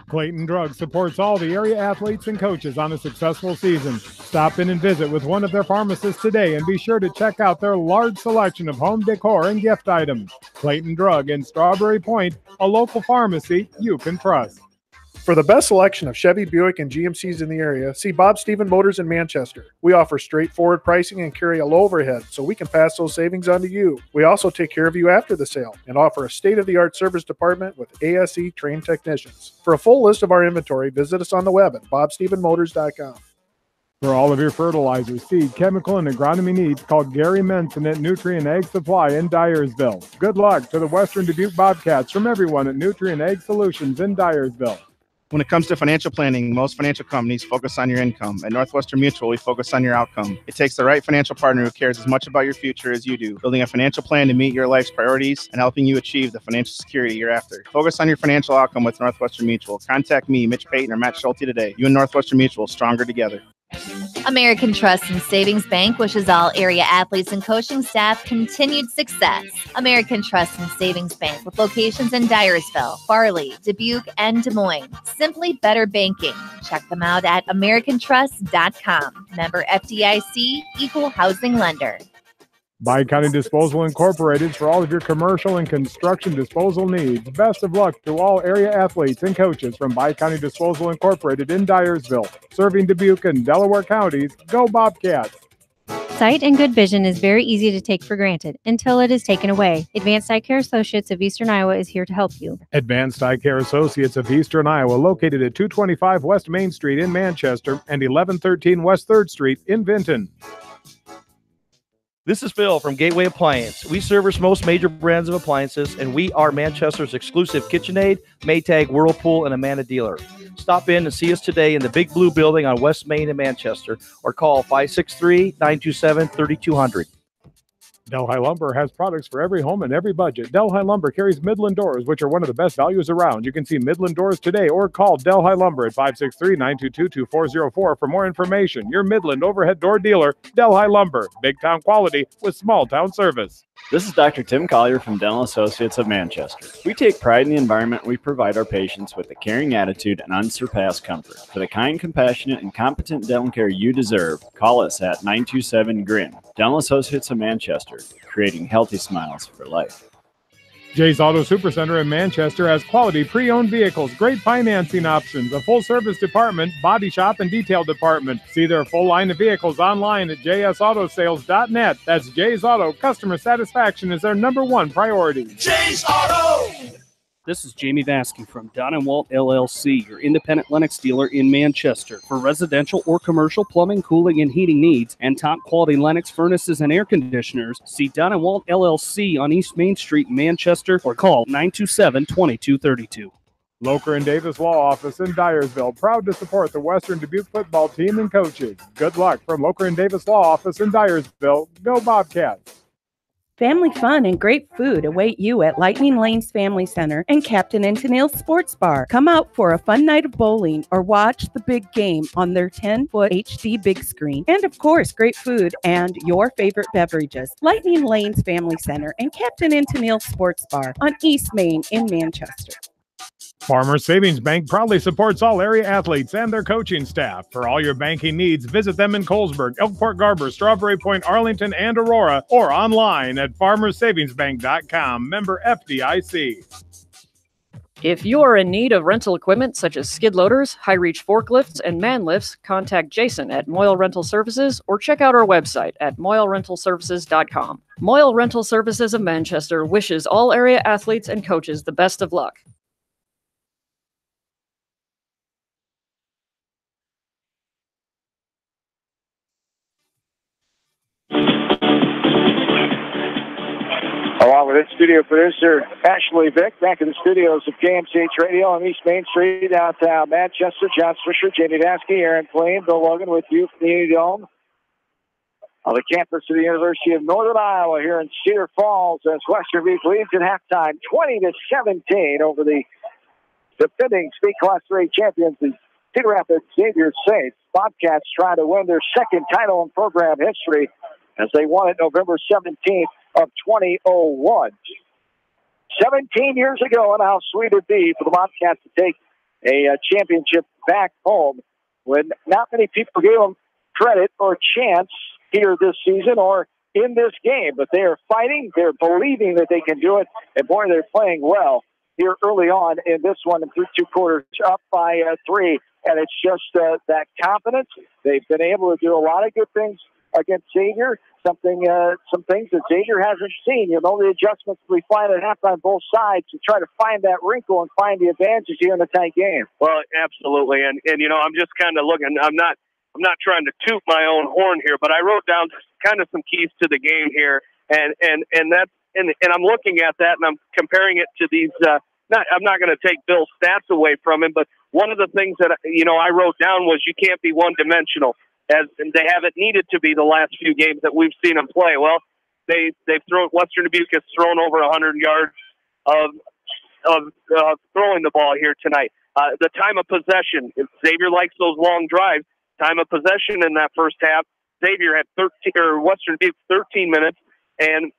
S6: Clayton Drug supports all the area athletes and coaches on a successful season. Stop in and visit with one of their pharmacists today, and be sure to check out their large selection of home decor and gift items. Clayton Drug in Strawberry Point, a local pharmacy you can trust.
S7: For the best selection of Chevy, Buick, and GMCs in the area, see Bob Stephen Motors in Manchester. We offer straightforward pricing and carry a low overhead, so we can pass those savings on to you. We also take care of you after the sale and offer a state-of-the-art service department with ASE trained technicians. For a full list of our inventory, visit us on the web at bobstephenmotors.com.
S6: For all of your fertilizer, seed, chemical, and agronomy needs, call Gary Menson at Nutrient Ag Supply in Dyersville. Good luck to the Western Dubuque Bobcats from everyone at Nutrient Ag Solutions in Dyersville.
S22: When it comes to financial planning, most financial companies focus on your income. At Northwestern Mutual, we focus on your outcome. It takes the right financial partner who cares as much about your future as you do, building a financial plan to meet your life's priorities and helping you achieve the financial security you're after. Focus on your financial outcome with Northwestern Mutual. Contact me, Mitch Payton, or Matt Schulte today. You and Northwestern Mutual, stronger together.
S23: American Trust and Savings Bank wishes all area athletes and coaching staff continued success. American Trust and Savings Bank with locations in Dyersville, Farley, Dubuque, and Des Moines. Simply better banking. Check them out at americantrust.com. Member FDIC, equal housing lender.
S6: Bi-County Disposal Incorporated for all of your commercial and construction disposal needs. Best of luck to all area athletes and coaches from Bi-County Disposal Incorporated in Dyersville, serving Dubuque and Delaware counties. Go Bobcats!
S24: Sight and good vision is very easy to take for granted until it is taken away. Advanced Eye Care Associates of Eastern Iowa is here to help you.
S6: Advanced Eye Care Associates of Eastern Iowa, located at 225 West Main Street in Manchester and 1113 West 3rd Street in Vinton.
S25: This is Phil from Gateway Appliance. We service most major brands of appliances, and we are Manchester's exclusive KitchenAid, Maytag, Whirlpool, and Amana dealer. Stop in and see us today in the Big Blue Building on West Main in Manchester, or call 563-927-3200.
S6: Delhi Lumber has products for every home and every budget. Delhi Lumber carries Midland doors, which are one of the best values around. You can see Midland doors today or call Delhi Lumber at 563-922-2404 for more information. Your Midland overhead door dealer, Delhi Lumber. Big town quality with small town service.
S26: This is Dr. Tim Collier from Dental Associates of Manchester. We take pride in the environment we provide our patients with a caring attitude and unsurpassed comfort. For the kind, compassionate, and competent dental care you deserve, call us at 927-GRIN. Dental Associates of Manchester, creating healthy smiles for life.
S6: Jay's Auto Supercenter in Manchester has quality pre-owned vehicles, great financing options, a full-service department, body shop, and detail department. See their full line of vehicles online at jsautosales.net. That's Jay's Auto. Customer satisfaction is their #1 priority.
S27: Jay's Auto!
S28: This is Jamie Vasky from Don & Walt LLC, your independent Lennox dealer in Manchester. For residential or commercial plumbing, cooling, and heating needs, and top-quality Lennox furnaces and air conditioners, see Don & Walt LLC on East Main Street, Manchester, or call 927-2232.
S6: Locher & Davis Law Office in Dyersville, proud to support the Western Dubuque football team and coaches. Good luck from Locher & Davis Law Office in Dyersville. Go Bobcats!
S29: Family fun and great food await you at Lightning Lanes Family Center and Captain and Tennille's Sports Bar. Come out for a fun night of bowling or watch the big game on their 10-foot HD big screen. And of course, great food and your favorite beverages. Lightning Lanes Family Center and Captain and Tennille's Sports Bar on East Main in Manchester.
S6: Farmers Savings Bank proudly supports all area athletes and their coaching staff. For all your banking needs, visit them in Colesburg, Elkport Garber, Strawberry Point, Arlington, and Aurora, or online at farmersavingsbank.com. Member FDIC.
S4: If you are in need of rental equipment such as skid loaders, high-reach forklifts, and man lifts, contact Jason at Moyle Rental Services or check out our website at moylerentalservices.com. Moyle Rental Services of Manchester wishes all area athletes and coaches the best of luck.
S1: Along with its studio producer, Ashley Vick, back in the studios of KMCH Radio on East Main Street, downtown Manchester. John Swisher, Jamie Dasky, Aaron Plain, Bill Logan with you from the Unity Dome on the campus of the University of Northern Iowa here in Cedar Falls as Western Dubuque leads at halftime 20-17 over the defending Speed Class 3 champions, the Cedar Rapids Xavier Saints. Bobcats try to win their second title in program history as they won it November 17th of 2001. 17 years ago, and how sweet it'd be for the Bobcats to take a championship back home when not many people gave them credit or chance here this season or in this game. But they are fighting, they're believing that they can do it, and boy, they're playing well here early on in this one and through two quarters, up by 3. And it's just that confidence. They've been able to do a lot of good things against Xavier, some things that Xavier hasn't seen. You know, the adjustments we find at halftime both sides to try to find that wrinkle and find the advantages here in the tight game.
S2: Well, absolutely, and you know, I'm just kind of looking. I'm not trying to toot my own horn here, but I wrote down kind of some keys to the game here, and I'm looking at that and I'm comparing it to these. I'm not going to take Bill's stats away from him, but one of the things that I wrote down was you can't be one-dimensional, as they haven't needed to be the last few games that we've seen them play. Well, they've thrown. Western Dubuque has thrown over 100 yards of throwing the ball here tonight. The time of possession, if Xavier likes those long drives. Time of possession in that first half, Xavier had Western Dubuque 13 minutes, and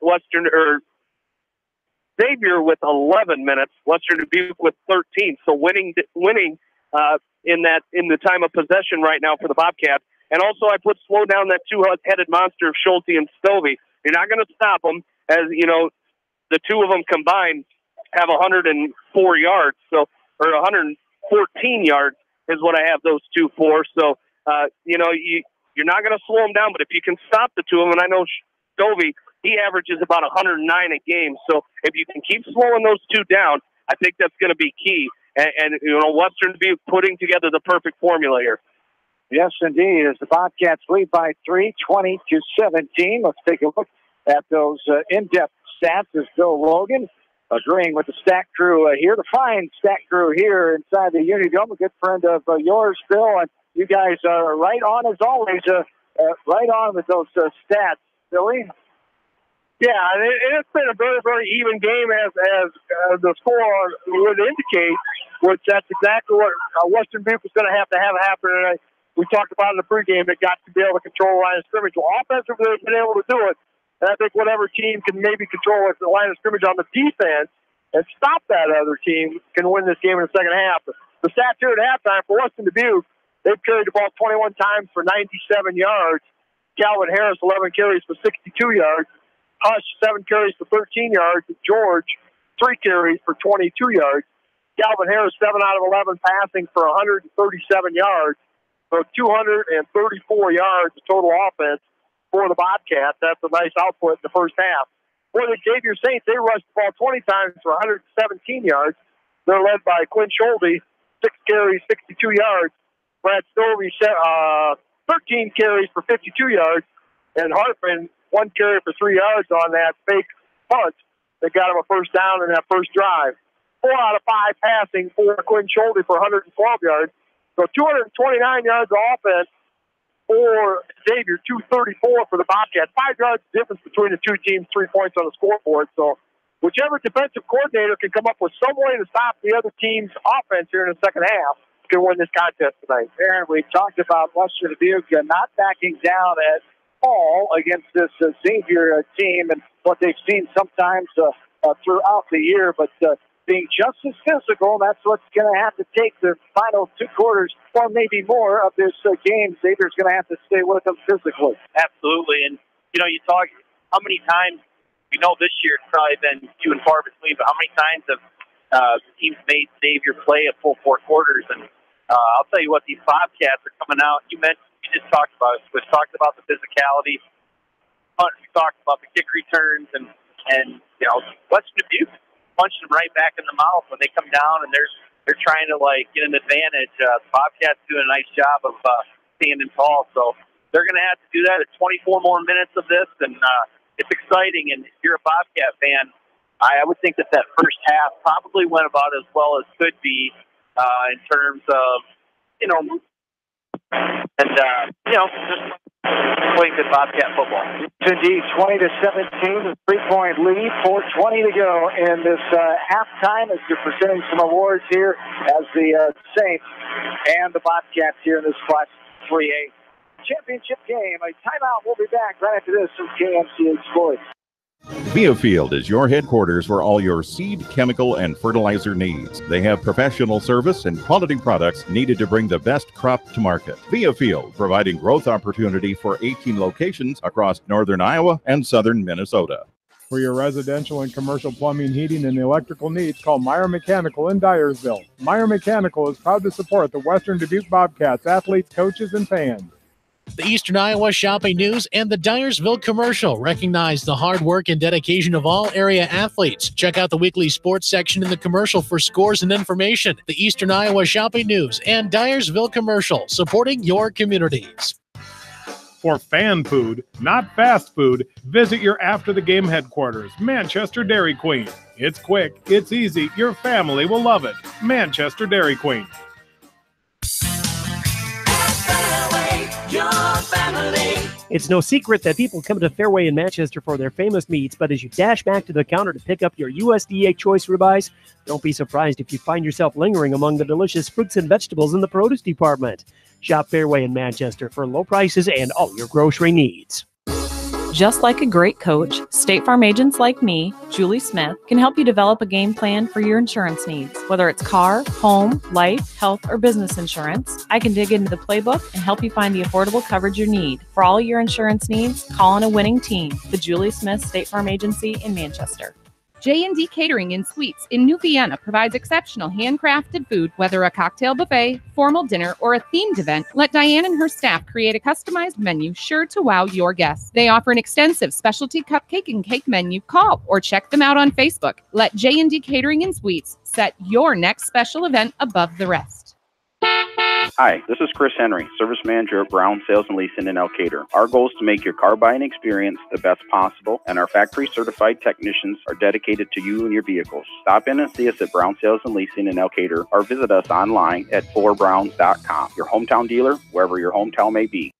S2: Xavier with 11 minutes, Western Dubuque with 13. So winning in the time of possession right now for the Bobcats. And also I put slow down that two-headed monster of Schulte and Stovey. You're not going to stop them, as you know. The two of them combined have 104 yards, or 114 yards is what I have those two for. So you're not going to slow them down, but if you can stop the two of them, and I know Stovey, he averages about 109 a game. So if you can keep slowing those two down, I think that's going to be key. And Western Dubuque putting together the perfect formula here.
S1: Yes, indeed. As the Bobcats lead by 3, 20-17. Let's take a look at those in-depth stats as Bill Logan agreeing with the stat crew here, the fine stat crew here inside the Unity Dome, a good friend of yours, Bill. And you guys are right on as always, right on with those stats, Billy.
S3: Yeah, and it's been a very, very even game as the score would indicate, which that's exactly what Western Dubuque was going to have happen tonight. We talked about in the pregame, it got to be able to control the line of scrimmage. Well, offensively, they've been able to do it. And I think whatever team can maybe control the line of scrimmage on the defense and stop that other team can win this game in the second half. The stats here at halftime for Western Dubuque, they've carried the ball 21 times for 97 yards. Calvin Harris, 11 carries for 62 yards. Hush, 7 carries for 13 yards. George, 3 carries for 22 yards. Calvin Harris, 7 out of 11 passing for 137 yards. So 234 yards of total offense for the Bobcats. That's a nice output in the first half. For the Xavier Saints, they rushed the ball 20 times for 117 yards. They're led by Quinn Schulte, 6 carries, 62 yards. Brad Stovey, 13 carries for 52 yards. And Hartman, 1 carry for 3 yards on that fake punt that got him a first down in that first drive. 4 out of 5 passing for Quinn Schulte for 112 yards. So 229 yards of offense for Xavier, 234 for the Bobcats. 5 yards difference between the two teams, 3 points on the scoreboard. So whichever defensive coordinator can come up with some way to stop the other team's offense here in the second half can win this contest tonight.
S1: Aaron, we talked about Western Dubuque not backing down at all against this Xavier team and what they've seen sometimes throughout the year, but being just as physical, that's what's going to have to take the final 2 quarters or maybe more of this game. Xavier's going to have to stay with them physically.
S9: Absolutely. And, you talk how many times, this year it's probably been few and far between, but how many times have teams made Xavier play a full 4 quarters. And I'll tell you what, these Bobcats are coming out. You just talked about it. We talked about the physicality. We talked about the kick returns, and Western Dubuque punching them right back in the mouth when they come down, and they're trying to get an advantage. The Bobcats doing a nice job of standing tall, so they're going to have to do that. It's 24 more minutes of this, and it's exciting. And if you're a Bobcat fan, I would think that first half probably went about as well as could be in terms of just playing good Bobcat football.
S1: Indeed, 20-17, a 3-point lead, 4:20 to go in this halftime as they're presenting some awards here as the Saints and the Bobcats here in this Class 3A championship game. A timeout. We'll be back right after this from KMCH Sports.
S8: Viafield is your headquarters for all your seed, chemical, and fertilizer needs. They have professional service and quality products needed to bring the best crop to market. Viafield, providing growth opportunity for 18 locations across northern Iowa and southern Minnesota.
S6: For your residential and commercial plumbing, heating, and electrical needs, call Meyer Mechanical in Dyersville. Meyer Mechanical is proud to support the Western Dubuque Bobcats, athletes, coaches, and fans.
S5: The Eastern Iowa Shopping News and the Dyersville Commercial recognize the hard work and dedication of all area athletes. Check out the weekly sports section in the commercial for scores and information. The Eastern Iowa Shopping News and Dyersville Commercial, supporting your communities.
S6: For fan food, not fast food, visit your after-the-game headquarters, Manchester Dairy Queen. It's quick, it's easy, your family will love it. Manchester Dairy Queen.
S10: It's no secret that people come to Fairway in Manchester for their famous meats, but as you dash back to the counter to pick up your USDA choice ribeyes, don't be surprised if you find yourself lingering among the delicious fruits and vegetables in the produce department. Shop Fairway in Manchester for low prices and all your grocery needs.
S17: Just like a great coach, State Farm agents like me, Julie Smith, can help you develop a game plan for your insurance needs. Whether it's car, home, life, health, or business insurance, I can dig into the playbook and help you find the affordable coverage you need. For all your insurance needs, call on a winning team. The Julie Smith State Farm Agency in Manchester.
S11: J&D Catering and Suites in New Vienna provides exceptional handcrafted food, whether a cocktail buffet, formal dinner, or a themed event. Let Diane and her staff create a customized menu sure to wow your guests. They offer an extensive specialty cupcake and cake menu. Call or check them out on Facebook. Let J&D Catering and Suites set your next special event above the rest.
S12: Hi, this is Chris Henry, Service Manager at Brown Sales and Leasing in Elkader. Our goal is to make your car buying experience the best possible, and our factory-certified technicians are dedicated to you and your vehicles. Stop in and see us at Brown Sales and Leasing in Elkader, or visit us online at 4browns.com. Your hometown dealer, wherever your hometown may be.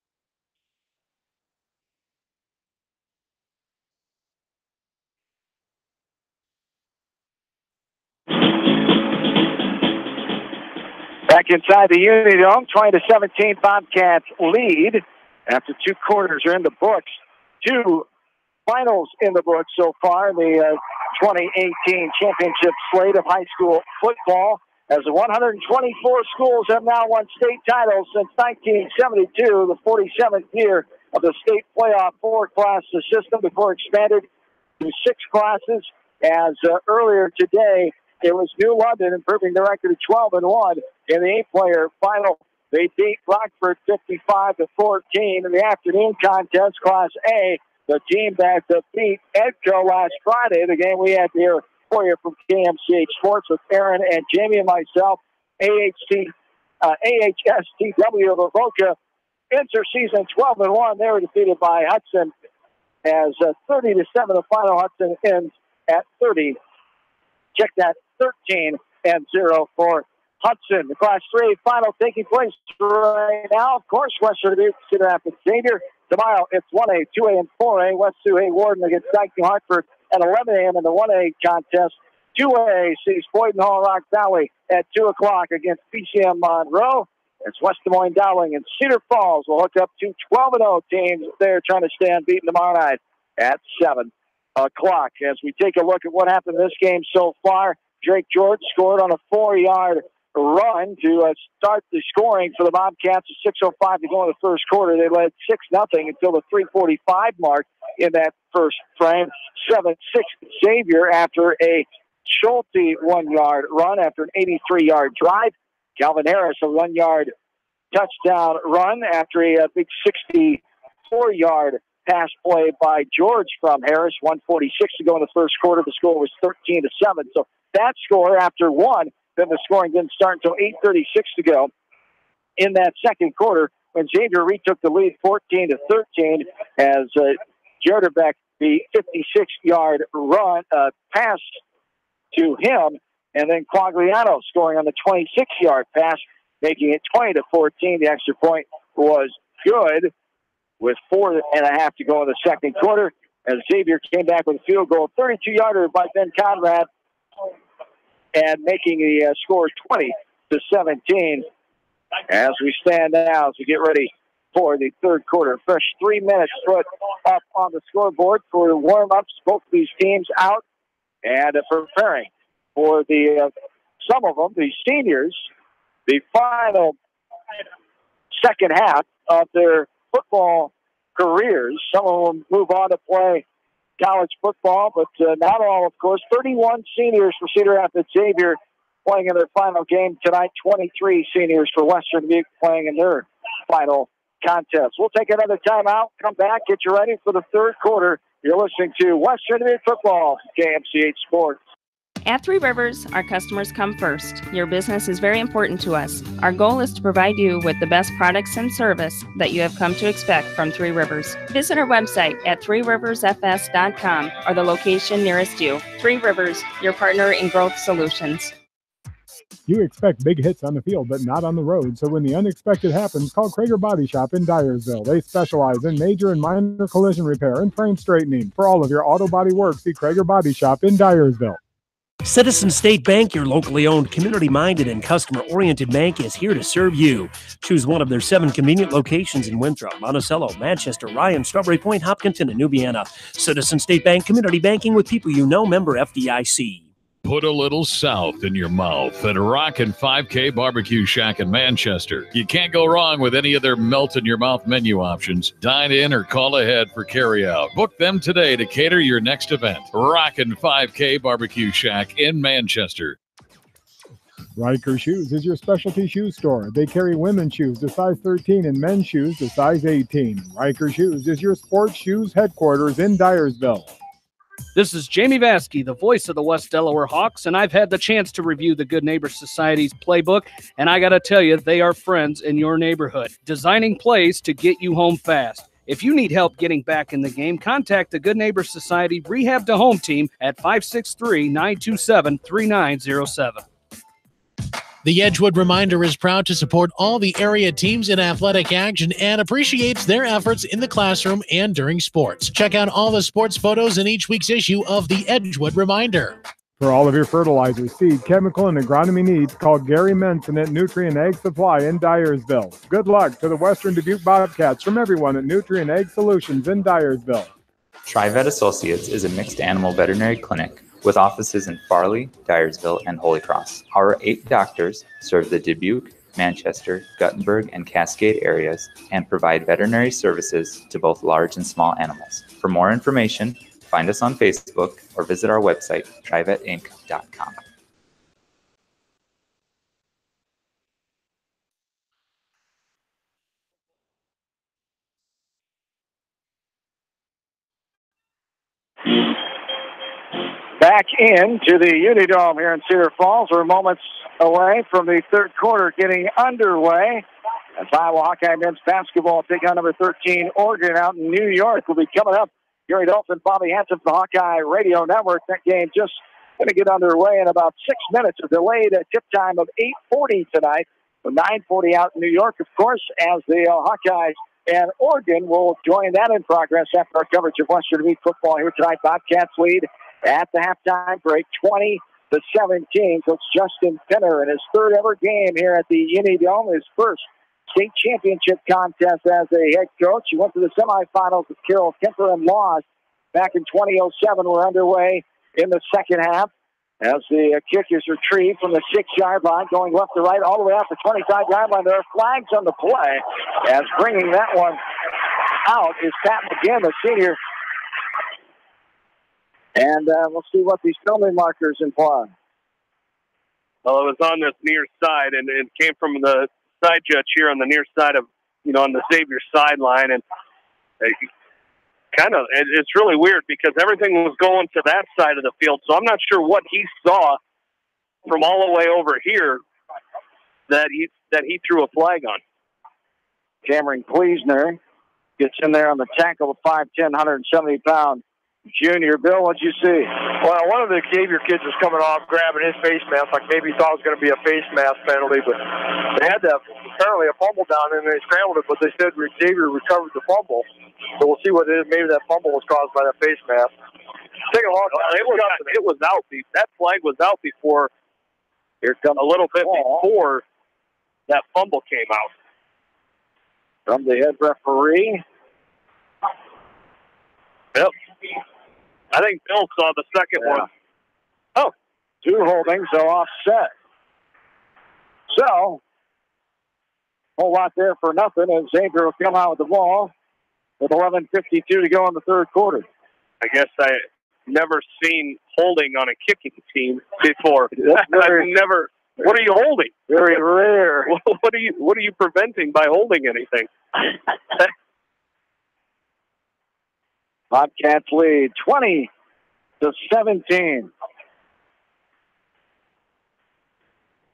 S1: Back inside the Unidome, 20-17, Bobcats lead after 2 quarters are in the books. 2 finals in the books so far in the 2018 championship slate of high school football, as the 124 schools have now won state titles since 1972, the 47th year of the state playoff 4-class system before expanded to 6 classes. As earlier today, it was New London improving their record to 12-1 in the 8-player final. They beat Rockford 55-14 in the afternoon contest, Class A. The team that beat Edco last Friday, the game we had here for you from KMCH Sports with Aaron and Jamie and myself. AHSTW of Avoca enter season 12-1. They were defeated by Hudson as 30-7. The final Hudson ends at 30. Check that, 13-0 for Hudson. The Class 3 final taking place right now. Of course, Western Dubuque, Cedar Rapids, Xavier. Tomorrow, it's 1A, 2A, and 4A. West Sioux Warden against Dyke Hartford at 11 a.m. in the 1A contest. 2A sees Boyden Hall Rock Valley at 2 o'clock against PCM Monroe. It's West Des Moines Dowling and Cedar Falls will hook up 2 12-0 teams there trying to stay unbeaten tomorrow night at 7 o'clock. As we take a look at what happened in this game so far, Drake George scored on a 4-yard run to start the scoring for the Bobcats. 6:05 to go in the first quarter. They led 6-0 until the 3:45 mark in that first frame. 7-6 Xavier after a Schulte 1 yard run after an 83-yard drive. Calvin Harris a 1 yard touchdown run after a big 64-yard pass play by George from Harris. 1:46 to go in the first quarter. The score was 13-7. So that score after one, then the scoring didn't start until 8:36 to go in that second quarter when Xavier retook the lead 14-13 as Jerderbeck, the 56-yard run pass to him, and then Quagliano scoring on the 26-yard pass, making it 20-14. The extra point was good with 4.5 to go in the second quarter as Xavier came back with a field goal, 32-yarder by Ben Conrad, and making the score 20-17 as we stand now as we get ready for the third quarter. Fresh 3 minutes put up on the scoreboard for the warm-ups. Both of these teams out and preparing for the some of them, the seniors, the final second half of their football careers. Some of them move on to play college football, but not all, of course. 31 seniors for Cedar Rapids Xavier playing in their final game tonight. 23 seniors for Western Dubuque playing in their final contest. We'll take another timeout, come back, get you ready for the third quarter. You're listening to Western Dubuque football, KMCH Sports.
S13: At Three Rivers, our customers come first. Your business is very important to us. Our goal is to provide you with the best products and service that you have come to expect from Three Rivers. Visit our website at threeriversfs.com or the location nearest you. Three Rivers, your partner in growth solutions.
S6: You expect big hits on the field, but not on the road. So when the unexpected happens, call Krager Body Shop in Dyersville. They specialize in major and minor collision repair and frame straightening. For all of your auto body work, see Krager Body Shop in Dyersville.
S10: Citizen State Bank, your locally owned, community-minded, and customer-oriented bank, is here to serve you. Choose one of their 7 convenient locations in Winthrop, Monticello, Manchester, Ryan, Strawberry Point, Hopkinton, and Nubiana. Citizen State Bank, community banking with people you know, member FDIC.
S14: Put a little south in your mouth at Rockin' 5K Barbecue Shack in Manchester. You can't go wrong with any of their melt-in-your-mouth menu options. Dine in or call ahead for carry-out. Book them today to cater your next event. Rockin' 5K Barbecue Shack in Manchester.
S6: Riker Shoes is your specialty shoe store. They carry women's shoes to size 13 and men's shoes to size 18. Riker Shoes is your sports shoes headquarters in Dyersville.
S28: This is Jamie Vaskey, the voice of the West Delaware Hawks, and I've had the chance to review the Good Neighbor Society's playbook, and I got to tell you, they are friends in your neighborhood, designing plays to get you home fast. If you need help getting back in the game, contact the Good Neighbor Society Rehab to Home team at 563-927-3907.
S5: The Edgewood Reminder is proud to support all the area teams in athletic action and appreciates their efforts in the classroom and during sports. Check out all the sports photos in each week's issue of the Edgewood Reminder.
S6: For all of your fertilizer, seed, chemical, and agronomy needs, call Gary Menson at Nutrient Ag Supply in Dyersville. Good luck to the Western Dubuque Bobcats from everyone at Nutrient Ag Solutions in Dyersville.
S15: TriVet Associates is a mixed animal veterinary clinic with offices in Farley, Dyersville, and Holy Cross. Our 8 doctors serve the Dubuque, Manchester, Guttenberg, and Cascade areas and provide veterinary services to both large and small animals. For more information, find us on Facebook or visit our website, trivetinc.com.
S1: Back into the Unidome here in Cedar Falls. We're moments away from the third quarter getting underway. As Iowa Hawkeye men's basketball take on number 13 Oregon out in New York will be coming up. Gary Dolphin, Bobby Hansen from the Hawkeye Radio Network. That game just going to get underway in about 6 minutes. A delayed tip time of 8:40 tonight. So 9:40 out in New York, of course, as the Hawkeyes and Oregon will join that in progress after our coverage of Western Dubuque football here tonight. Bobcats lead at the halftime break, 20-17. So it's Justin Pinner in his third ever game here at the Unidome, his first state championship contest as a head coach. He went to the semifinals with Carroll Kemper and lost back in 2007. We're underway in the second half as the kick is retrieved from the 6-yard line, going left to right all the way out the 25-yard line. There are flags on the play as bringing that one out is Pat McGinn, the senior. And we'll see what these penalty markers imply.
S2: Well, it was on this near side, and it came from the side judge here on the near side of, on the Xavier sideline. And it's really weird because everything was going to that side of the field. So I'm not sure what he saw from all the way over here that he threw a flag on.
S1: Cameron Kleesner gets in there on the tackle, 5'10", 170-pound junior. Bill, what'd you see?
S3: Well, one of the Xavier kids was coming off, grabbing his face mask, like maybe he thought it was going to be a face mask penalty, but they had apparently a fumble down, and they scrambled it, but they said Xavier recovered the fumble. So we'll see what it is. Maybe that fumble was caused by that face mask. Take a long time.
S2: It was out. That flag was out before.
S1: Here comes
S2: a little bit before that fumble came out.
S1: From the head referee.
S2: Yep. I think Bill saw the second one. Oh.
S1: 2 holdings, so offset. So, whole lot there for nothing as Xavier will come out with the ball with 11:52 to go in the third quarter.
S2: I guess I never seen holding on a kicking team before. I've never. What are you holding?
S1: Very rare.
S2: What are you preventing by holding anything?
S1: Bobcats lead 20-17.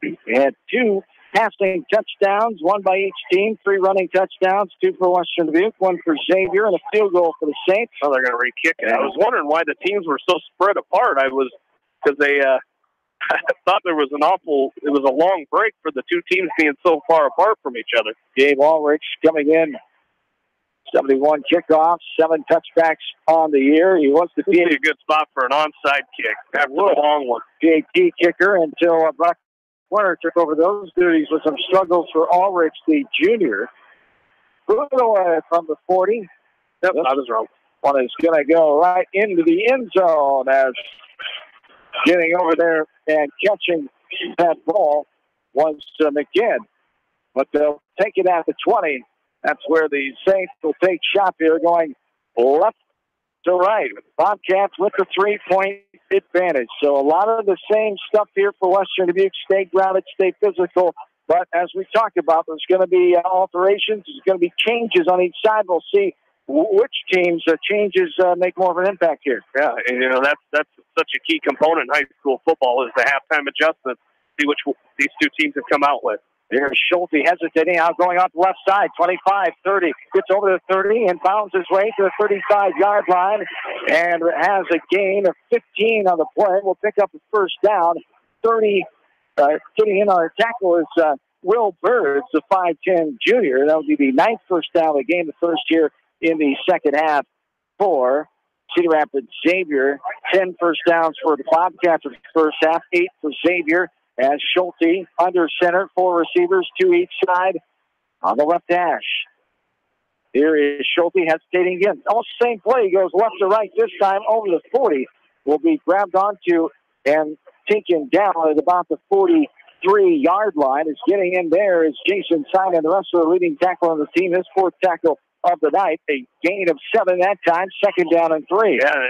S1: We had 2 passing touchdowns, 1 by each team, 3 running touchdowns, 2 for Western Dubuque, 1 for Xavier, and a field goal for the Saints.
S2: Oh, they're going to re-kick it. I was wondering why the teams were so spread apart. Because they I thought it was a long break for the 2 teams being so far apart from each other.
S1: Gabe Ulrich coming in. 71 kickoffs, 7 touchbacks on the year. He wants to be
S2: a good spot for an onside kick after the long one.
S1: PAT kicker until Buck Winter took over those duties with some struggles for Ulrich, the junior. Put it away from the 40.
S2: Yep, I was wrong.
S1: One is going to go right into the end zone as getting over there and catching that ball was McGinn. But they'll take it at the 20. That's where the Saints will take shot here, going left to right. Bobcats with the 3-point advantage. So a lot of the same stuff here for Western Dubuque. Stay grounded, stay physical. But as we talked about, there's going to be alterations. There's going to be changes on each side. We'll see which teams' changes make more of an impact here.
S2: Yeah, and that's such a key component in high school football is the halftime adjustments. See which these 2 teams have come out with.
S1: Here's Schulte hesitating, out going off the left side, 25, 30. Gets over to 30 and bounds his way to the 35-yard line and has a gain of 15 on the play. We'll pick up the first down. 30, getting in on a tackle is Will Birds, the 5'10 junior. That will be the 9th first down of the game, the first here in the second half for Cedar Rapids Xavier. 10 first downs for the Bobcats in the first half, 8 for Xavier. As Schulte under center, 4 receivers, 2 each side on the left hash. Here is Schulte hesitating again. Almost the same play. He goes left to right this time over the 40. Will be grabbed onto and taken down at about the 43-yard line. Is getting in there is Jason Simon, the rest of the leading tackle on the team. His 4th tackle of the night. A gain of 7 that time. 2nd down and 3.
S2: Yeah,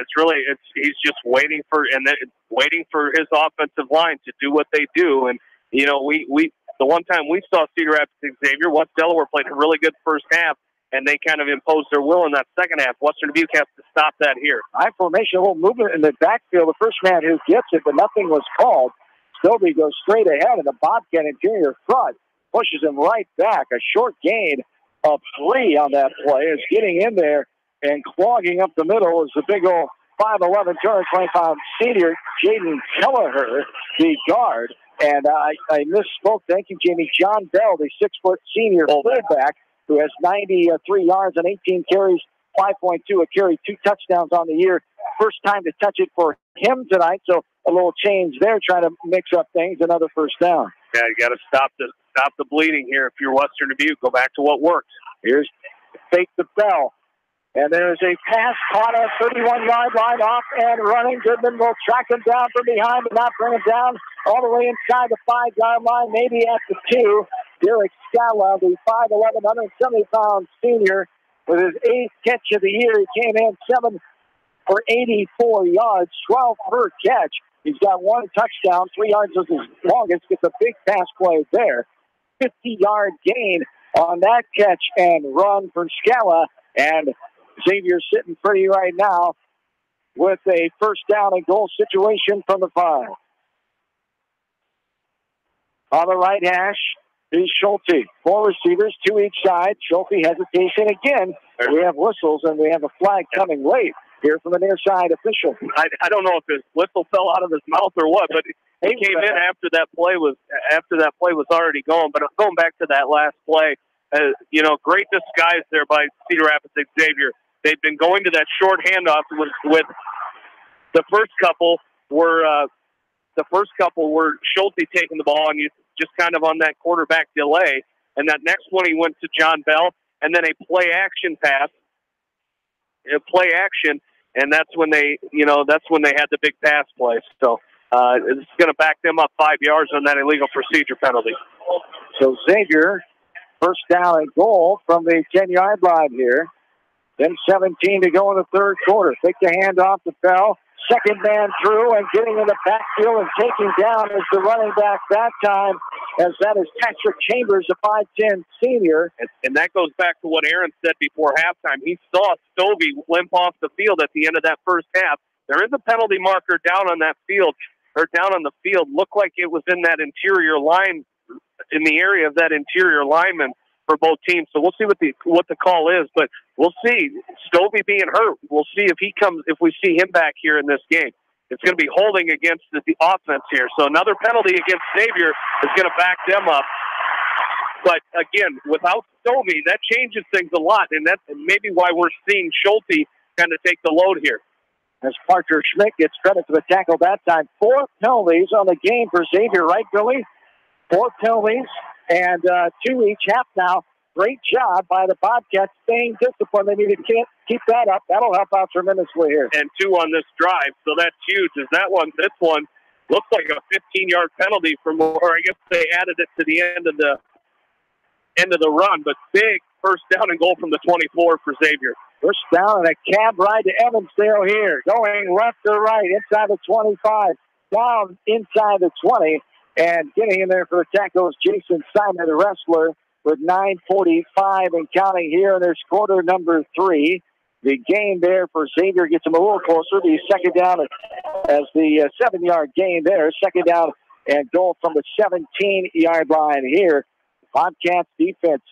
S2: he's just waiting for his offensive line to do what they do. And we the one time we saw Cedar Rapids Xavier, West Delaware played a really good first half, and they kind of imposed their will in that second half. Western Dubuque has to stop that here.
S1: High formation, a little movement in the backfield. The first man who gets it, but nothing was called. Stobie goes straight ahead, and the Bobcat interior front pushes him right back. A short gain of 3 on that play is getting in there and clogging up the middle is the big old 5'11", 220-pound senior Jaden Kelleher, the guard. And I misspoke. Thank you, Jamie. John Bell, the 6-foot senior fullback, who has 93 yards and 18 carries, 5.2 a carry, 2 touchdowns on the year. First time to touch it for him tonight, so a little change there, trying to mix up things. Another first down.
S2: Yeah, you got to stop the bleeding here. If you're Western Dubuque, go back to what works.
S1: Here's fake the Bell. And there's a pass caught at 31-yard line, off and running. Goodman will track him down from behind, but not bring him down all the way inside the 5-yard line, maybe at the 2. Derek Scala, the 5'11", 170-pound senior, with his 8th catch of the year. He came in 7 for 84 yards, 12 per catch. He's got 1 touchdown, 3 yards is his longest. Gets a big pass play there. 50-yard gain on that catch and run for Scala. And Xavier's sitting pretty right now with a first down and goal situation from the 5. On the right hash is Schulte. 4 receivers, 2 each side. Schulte hesitation again. We have whistles and we have a flag coming late here from the near side official.
S2: I don't know if his whistle fell out of his mouth or what, but he came in after that play was already gone. But going back to that last play, great disguise there by Cedar Rapids Xavier. They've been going to that short handoff with the first couple were Schulte taking the ball and you just kind of on that quarterback delay, and that next one he went to John Bell, and then a play action pass, and that's when they had the big pass play. So it's going to back them up 5 yards on that illegal procedure penalty.
S1: So Xavier, first down and goal from the 10-yard line here. Then 17 to go in the third quarter. Take the handoff to Bell. Second man through and getting in the backfield and taking down is the running back that time, as that is Patrick Chambers, a 5'10 senior.
S2: And that goes back to what Aaron said before halftime. He saw Stovey limp off the field at the end of that first half. There is a penalty marker down on that field, or down on the field. Looked like it was in that interior line, in the area of that interior lineman for both teams. So we'll see what the call is, but we'll see. Stovey being hurt, we'll see if we see him back here in this game. It's going to be holding against the offense here. So another penalty against Xavier is going to back them up. But again, without Stovey, that changes things a lot, and that's maybe why we're seeing Schulte kind of take the load here.
S1: As Parker Schmidt gets credit for the tackle that time. 4 penalties on the game for Xavier, right, Billy? 4 penalties. And 2 each half now. Great job by the Bobcats staying disciplined. They need to keep that up. That'll help out tremendously here.
S2: And 2 on this drive, so that's huge. This one looks like a 15-yard penalty or I guess they added it to the end of the run, but big first down and goal from the 24 for Xavier.
S1: First down and a cab ride to Evansdale here, going left to right, inside the 25, down inside the 20. And getting in there for the tackle is Jason Simon, the wrestler, with 9:45 and counting here in this quarter number 3. The gain there for Xavier gets them a little closer. The second down as the 7-yard gain there. Second down and goal from the 17-yard line here. Bobcats defense.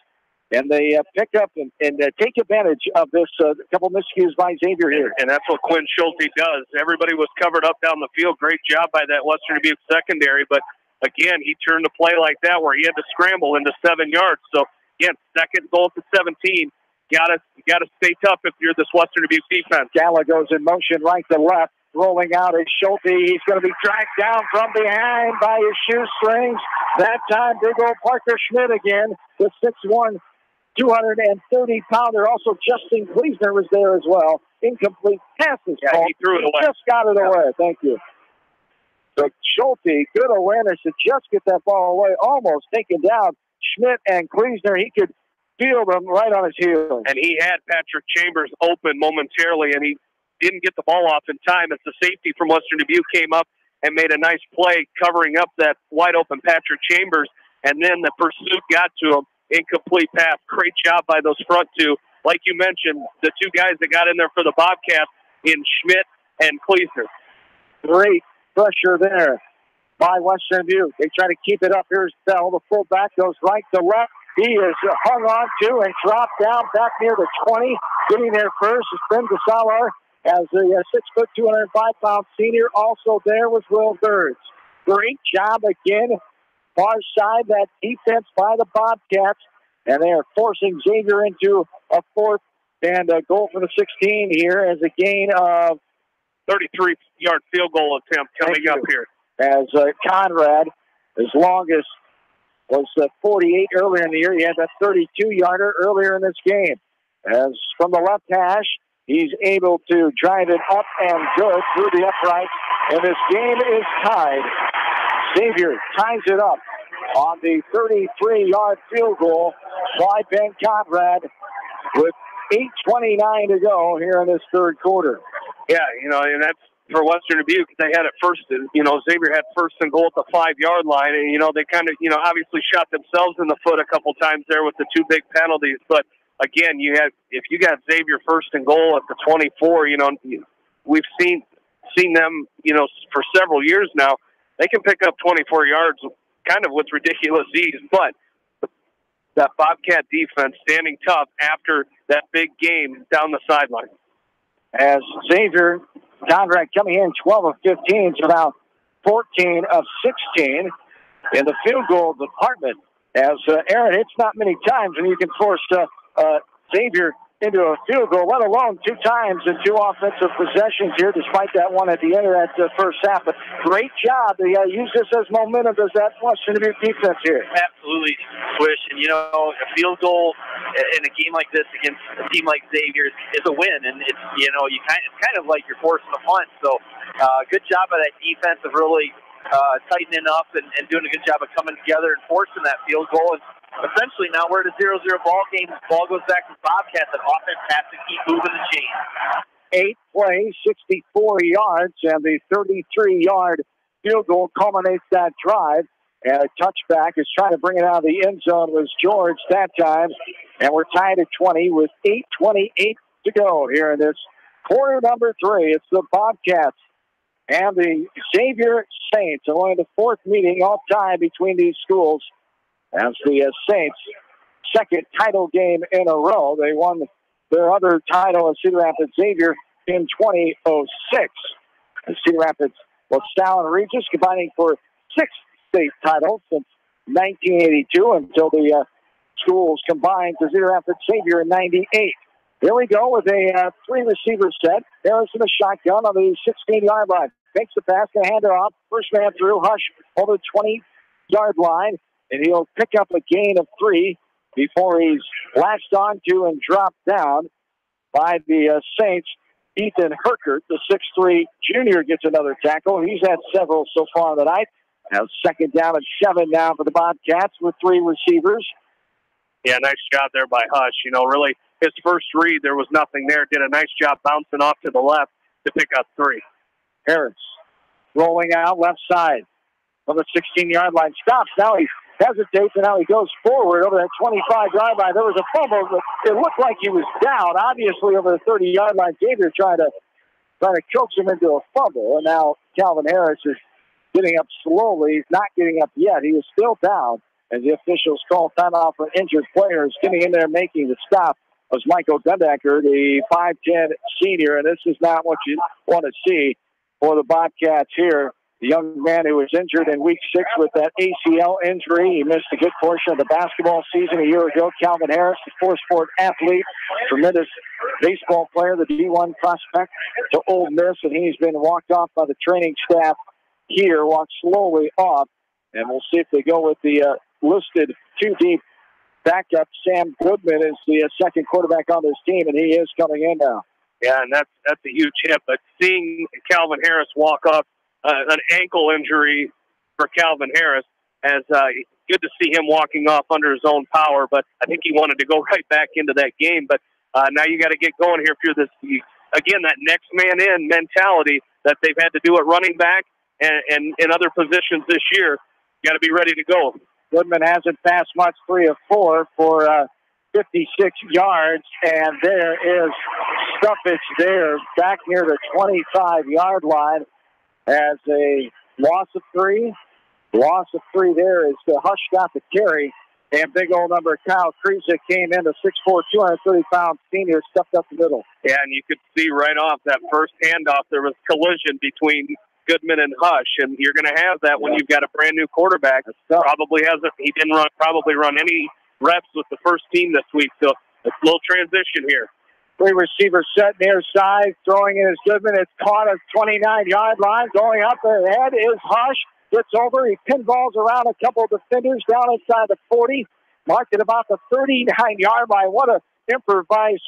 S1: And they pick up and take advantage of this couple miscues by Xavier here.
S2: And that's what Quinn Schulte does. Everybody was covered up down the field. Great job by that Western Dubuque secondary, but again, he turned a play like that where he had to scramble into 7 yards. So, again, second goal to 17. You gotta stay tough if you're this Western Dubuque defense.
S1: Gala goes in motion right to left. Rolling out is Schulte. He's going to be tracked down from behind by his shoestrings. That time, big old Parker Schmidt again, the 6'1", 230-pounder. Also, Justin Gleasner was there as well. Incomplete passes.
S2: Yeah, he threw it away.
S1: Just got it away. Thank you. So Schulte, good awareness to just get that ball away, almost taken down. Schmidt and Gleasner, he could feel them right on his heels.
S2: And he had Patrick Chambers open momentarily, and he didn't get the ball off in time as the safety from Western Dubuque came up and made a nice play covering up that wide-open Patrick Chambers, and then the pursuit got to him. Incomplete pass. Great job by those front 2. Like you mentioned, the 2 guys that got in there for the Bobcats in Schmidt and Gleasner.
S1: Great pressure there by Western Dubuque. They try to keep it up. Here's Bell. The fullback goes right to left. He is hung on to and dropped down back near the 20. Getting there first is Ben Gasalar as the 6', 205-pound senior. Also there was Will Birds. Great job again. Far side, that defense by the Bobcats. And they are forcing Xavier into a 4th and a goal for the 16 here as a gain of
S2: 33-yard field goal attempt coming up here.
S1: As Conrad, his longest was 48 earlier in the year. He had that 32-yarder earlier in this game. As from the left hash, he's able to drive it up and good through the upright. And this game is tied. Xavier ties it up on the 33-yard field goal by Ben Conrad with 8:29 to go here in this third quarter.
S2: Yeah, and that's for Western Dubuque. They had it first, Xavier had first and goal at the 5-yard line, and, they kind of, obviously shot themselves in the foot a couple times there with the 2 big penalties. But, again, if you got Xavier first and goal at the 24, we've seen them, for several years now. They can pick up 24 yards kind of with ridiculous ease, but that Bobcat defense standing tough after that big game down the sideline.
S1: As Xavier Conrad coming in 12 of 15, so now 14 of 16 in the field goal department. As Aaron, it's not many times when you can force Xavier into a field goal, let alone 2 times in 2 offensive possessions here, despite that one at the end of that first half. But great job. They use this as momentum as that Western Dubuque defense here.
S9: Absolutely, Swish. And, a field goal in a game like this against a team like Xavier is a win. And it's, it's kind of like you're forcing a punt. So good job by that defense of really tightening up and doing a good job of coming together and forcing that field goal. And essentially, now we're at a 0-0 ball game. The ball goes back to Bobcats, and offense has to keep moving the chain.
S1: 8 plays, 64 yards, and the 33-yard field goal culminates that drive. And a touchback is trying to bring it out of the end zone was George that time. And we're tied at 20 with 8:28 to go here in this quarter number 3. It's the Bobcats and the Xavier Saints. And only the 4th meeting all time between these schools. As the Saints' second title game in a row. They won their other title at Cedar Rapids Xavier in 2006. And Cedar Rapids, LaSalle, and Regis combining for 6 state titles since 1982 until the schools combined to Cedar Rapids Xavier in 98. Here we go with a 3-receiver set. Harrison a shotgun on the 16-yard line. Makes the pass, going to hand it off. First man through, Hush over the 20-yard line. And he'll pick up a gain of 3 before he's latched onto and dropped down by the Saints. Ethan Herkert, the 6'3 junior, gets another tackle. He's had several so far tonight. Now 2nd down and 7 now for the Bobcats with 3 receivers.
S2: Yeah, nice job there by Hush. Really, his first read, there was nothing there. Did a nice job bouncing off to the left to pick up 3.
S1: Harris rolling out left side on the 16-yard line. Stops. Now he hesitates, and now he goes forward over that 25-yard line. There was a fumble, but it looked like he was down, obviously, over the 30-yard line. Xavier trying to coax him into a fumble, and now Calvin Harris is getting up slowly. He's not getting up yet. He is still down, as the officials call timeout for injured players. Getting in there making the stop was Michael Gundacker, the 5'10 senior, and this is not what you want to see for the Bobcats here. The young man who was injured in Week 6 with that ACL injury. He missed a good portion of the basketball season a year ago. Calvin Harris, the 4-sport athlete, tremendous baseball player, the D1 prospect to Ole Miss, and he's been walked off by the training staff here, walked slowly off, and we'll see if they go with the listed 2-deep backup. Sam Goodman is the second quarterback on this team, and he is coming in now.
S2: Yeah, and that's a huge hit, but seeing Calvin Harris walk off, an ankle injury for Calvin Harris. As good to see him walking off under his own power, but I think he wanted to go right back into that game. But now you got to get going here for this. Again, that next man in mentality that they've had to do at running back and in other positions this year. Got to be ready to go.
S1: Goodman hasn't passed much, 3 of 4 for 56 yards, and there is stoppage there back near the 25-yard line. As a loss of 3 there is the Hush got the carry, and big old number Kyle Kriesick came in, the 6'4", 230-pound senior, stepped up the middle.
S2: Yeah, and you could see right off that first handoff, there was collision between Goodman and Hush, and you're going to have that when you've got a brand new quarterback. He didn't run any reps with the first team this week, so it's a little transition here.
S1: 3 receivers set near side, throwing in is Goodman. It's caught at 29-yard line. Going up ahead is Hush. Gets over. He pinballs around a couple of defenders down inside the 40. Marked at about the 39-yard line. What a improvised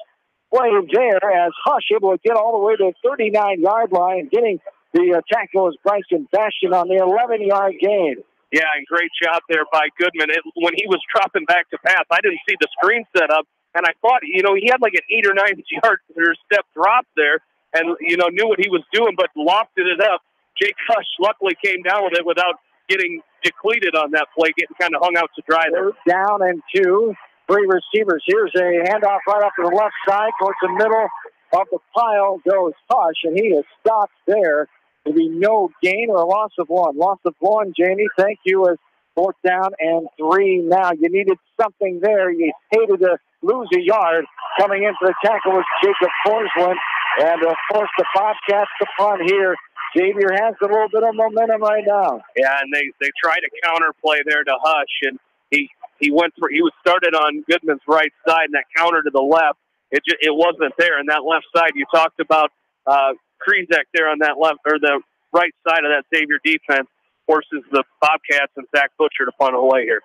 S1: play there as Hush able to get all the way to the 39-yard line. Getting the tackle is Bryson Bastion on the 11-yard gain.
S2: Yeah, and great job there by Goodman. When he was dropping back to pass, I didn't see the screen set up. And I thought, he had like an 8 or 9 yard step drop there. and knew what he was doing, but lofted it up. Jake Hush luckily came down with it without getting depleted on that play, getting kind of hung out to dry there.
S1: Down and 2, 3 receivers. Here's a handoff right off to the left side towards the middle of the pile goes Hush, and he is stopped there. There'll be no gain or a loss of 1. Loss of 1, Jamie. Thank you. As 4th down and 3 now. You needed something there. You hated to lose a yard. Coming into the tackle was Jacob Forsland, and of course the Bobcats to punt here. Xavier has a little bit of momentum right now.
S2: Yeah, and they tried a counter play there to Hush, and he was started on Goodman's right side, and that counter to the left, it wasn't there. And that left side, you talked about Krizek there on that left or the right side of that Xavier defense forces the Bobcats and Zach Butcher to punt away here.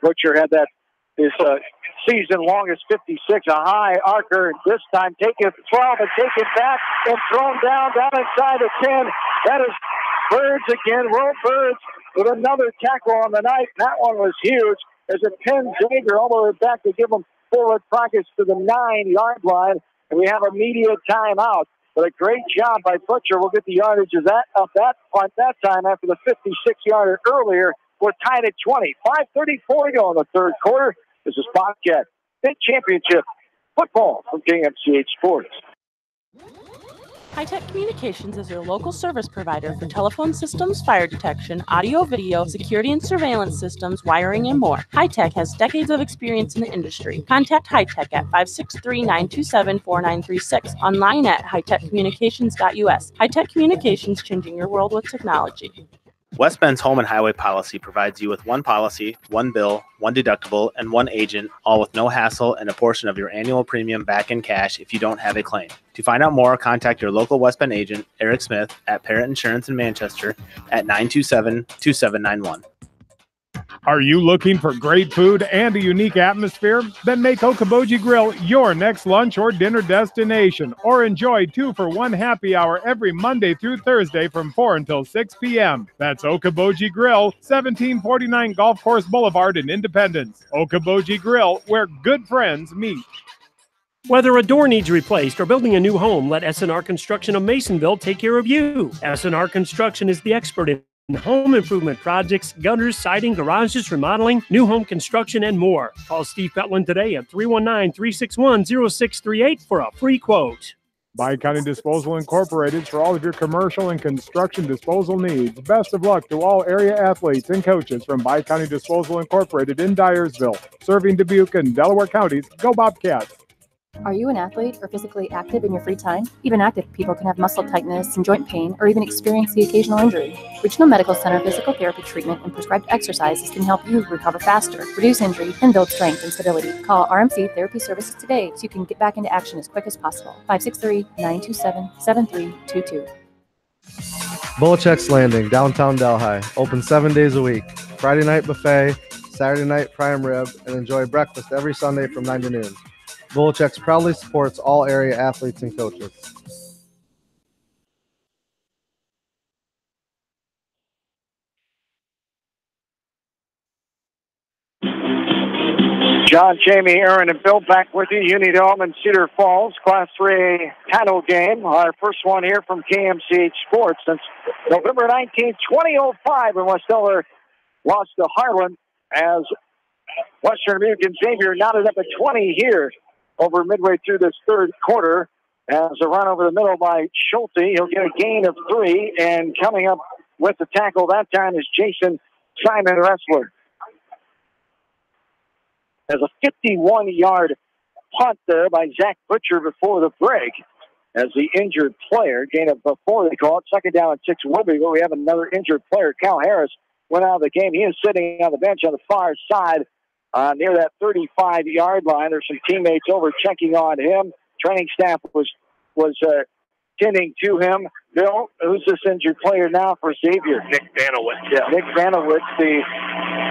S1: Butcher had that his season longest 56, a high archer. This time take it 12 and take it back and thrown down inside the 10. That is Birds again. Will Birds with another tackle on the night. That one was huge as it pins Xavier all the way back to give them forward progress to the 9-yard line. And we have immediate timeout. But a great job by Butcher. We'll get the yardage of that punt that time after the 56-yarder earlier. We're tied at 20. 5:34 to go in the third quarter. This is Bobcat State Championship football from KMCH Sports.
S7: High-Tech Communications is your local service provider for telephone systems, fire detection, audio, video, security and surveillance systems, wiring, and more. High-Tech has decades of experience in the industry. Contact High-Tech at 563-927-4936, online at hightechcommunications.us. High-Tech Communications, changing your world with technology.
S16: West Bend's home and highway policy provides you with one policy, one bill, one deductible, and one agent, all with no hassle and a portion of your annual premium back in cash if you don't have a claim. To find out more, contact your local West Bend agent, Eric Smith, at Parrott Insurance in Manchester at 927-2791.
S6: Are you looking for great food and a unique atmosphere? Then make Okoboji Grill your next lunch or dinner destination, or enjoy 2-for-1 happy hour every Monday through Thursday from 4 until 6 p.m. That's Okoboji Grill, 1749 Golf Course Boulevard in Independence. Okoboji Grill, where good friends meet.
S10: Whether a door needs replaced or building a new home, let SNR Construction of Masonville take care of you. SNR Construction is the expert in home improvement projects, gutters, siding, garages, remodeling, new home construction, and more. Call Steve Petland today at 319-361-0638 for a free quote.
S6: Bi-County Disposal Incorporated for all of your commercial and construction disposal needs. Best of luck to all area athletes and coaches from Bi-County Disposal Incorporated in Dyersville. Serving Dubuque and Delaware counties. Go Bobcats!
S18: Are you an athlete or physically active in your free time? Even active people can have muscle tightness and joint pain or even experience the occasional injury. Regional Medical Center physical therapy treatment and prescribed exercises can help you recover faster, reduce injury, and build strength and stability. Call RMC Therapy Services today so you can get back into action as quick as possible. 563-927-7322.
S19: Bolichek's Landing, downtown Delhi. Open 7 days a week. Friday night buffet, Saturday night prime rib, and enjoy breakfast every Sunday from 9 to noon. Bolichek's proudly supports all area athletes and coaches.
S1: John, Jamie, Aaron, and Bill back with you. Unity Home in Cedar Falls, Class 3A title game. Our first one here from KMCH Sports since November 19, 2005, when West Delaware lost to Harlan as Western Dubuque and Xavier knotted up at 20 here over midway through this third quarter. As a run over the middle by Schulte, he'll get a gain of 3, and coming up with the tackle that time is Jason Simon Ressler. There's a 51-yard punt there by Zach Butcher before the break as the injured player, gain of 4 they call it. Second down and 6 will be, but we have another injured player. Cal Harris went out of the game. He is sitting on the bench on the far side near that 35-yard line. There's some teammates over checking on him. Training staff was tending to him. Bill, who's this injured player now for Xavier?
S2: Nick Banowitz.
S1: Yeah, Nick Banowitz, the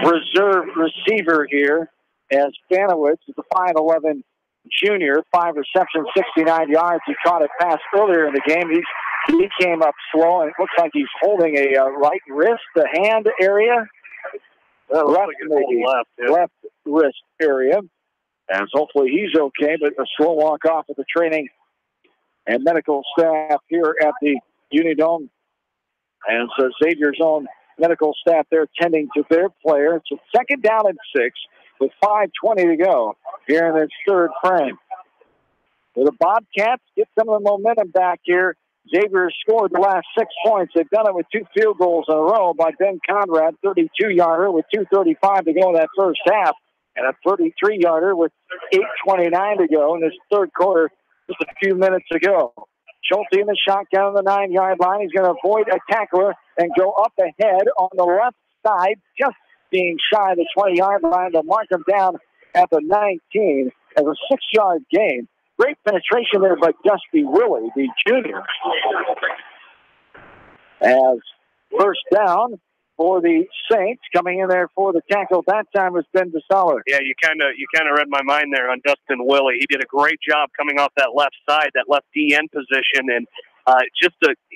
S1: reserve receiver here, as Banowitz is a 5'11" junior, 5 receptions, 69 yards. He caught a pass earlier in the game. He came up slow, and it looks like he's holding a right wrist, the hand area. Left wrist area, as hopefully he's okay, but a slow walk off at the training and medical staff here at the Unidome. And so Xavier's own medical staff there tending to their player. It's a 2nd down and 6 with 5:20 to go here in this third frame. So the Bobcats get some of the momentum back here. Xavier scored the last 6 points. They've done it with 2 field goals in a row by Ben Conrad, 32-yarder with 2:35 to go in that first half, and a 33-yarder with 8:29 to go in this third quarter just a few minutes ago. Schulte in the shotgun on the 9-yard line. He's going to avoid a tackler and go up ahead on the left side, just being shy of the 20-yard line. They'll mark him down at the 19 as a 6-yard gain. Great penetration there by Dusty Willie, the junior. As first down for the Saints, coming in there for the tackle that time was Ben DeSaller.
S2: Yeah, you kind of read my mind there on Dustin Willie. He did a great job coming off that left side, that left DN position, and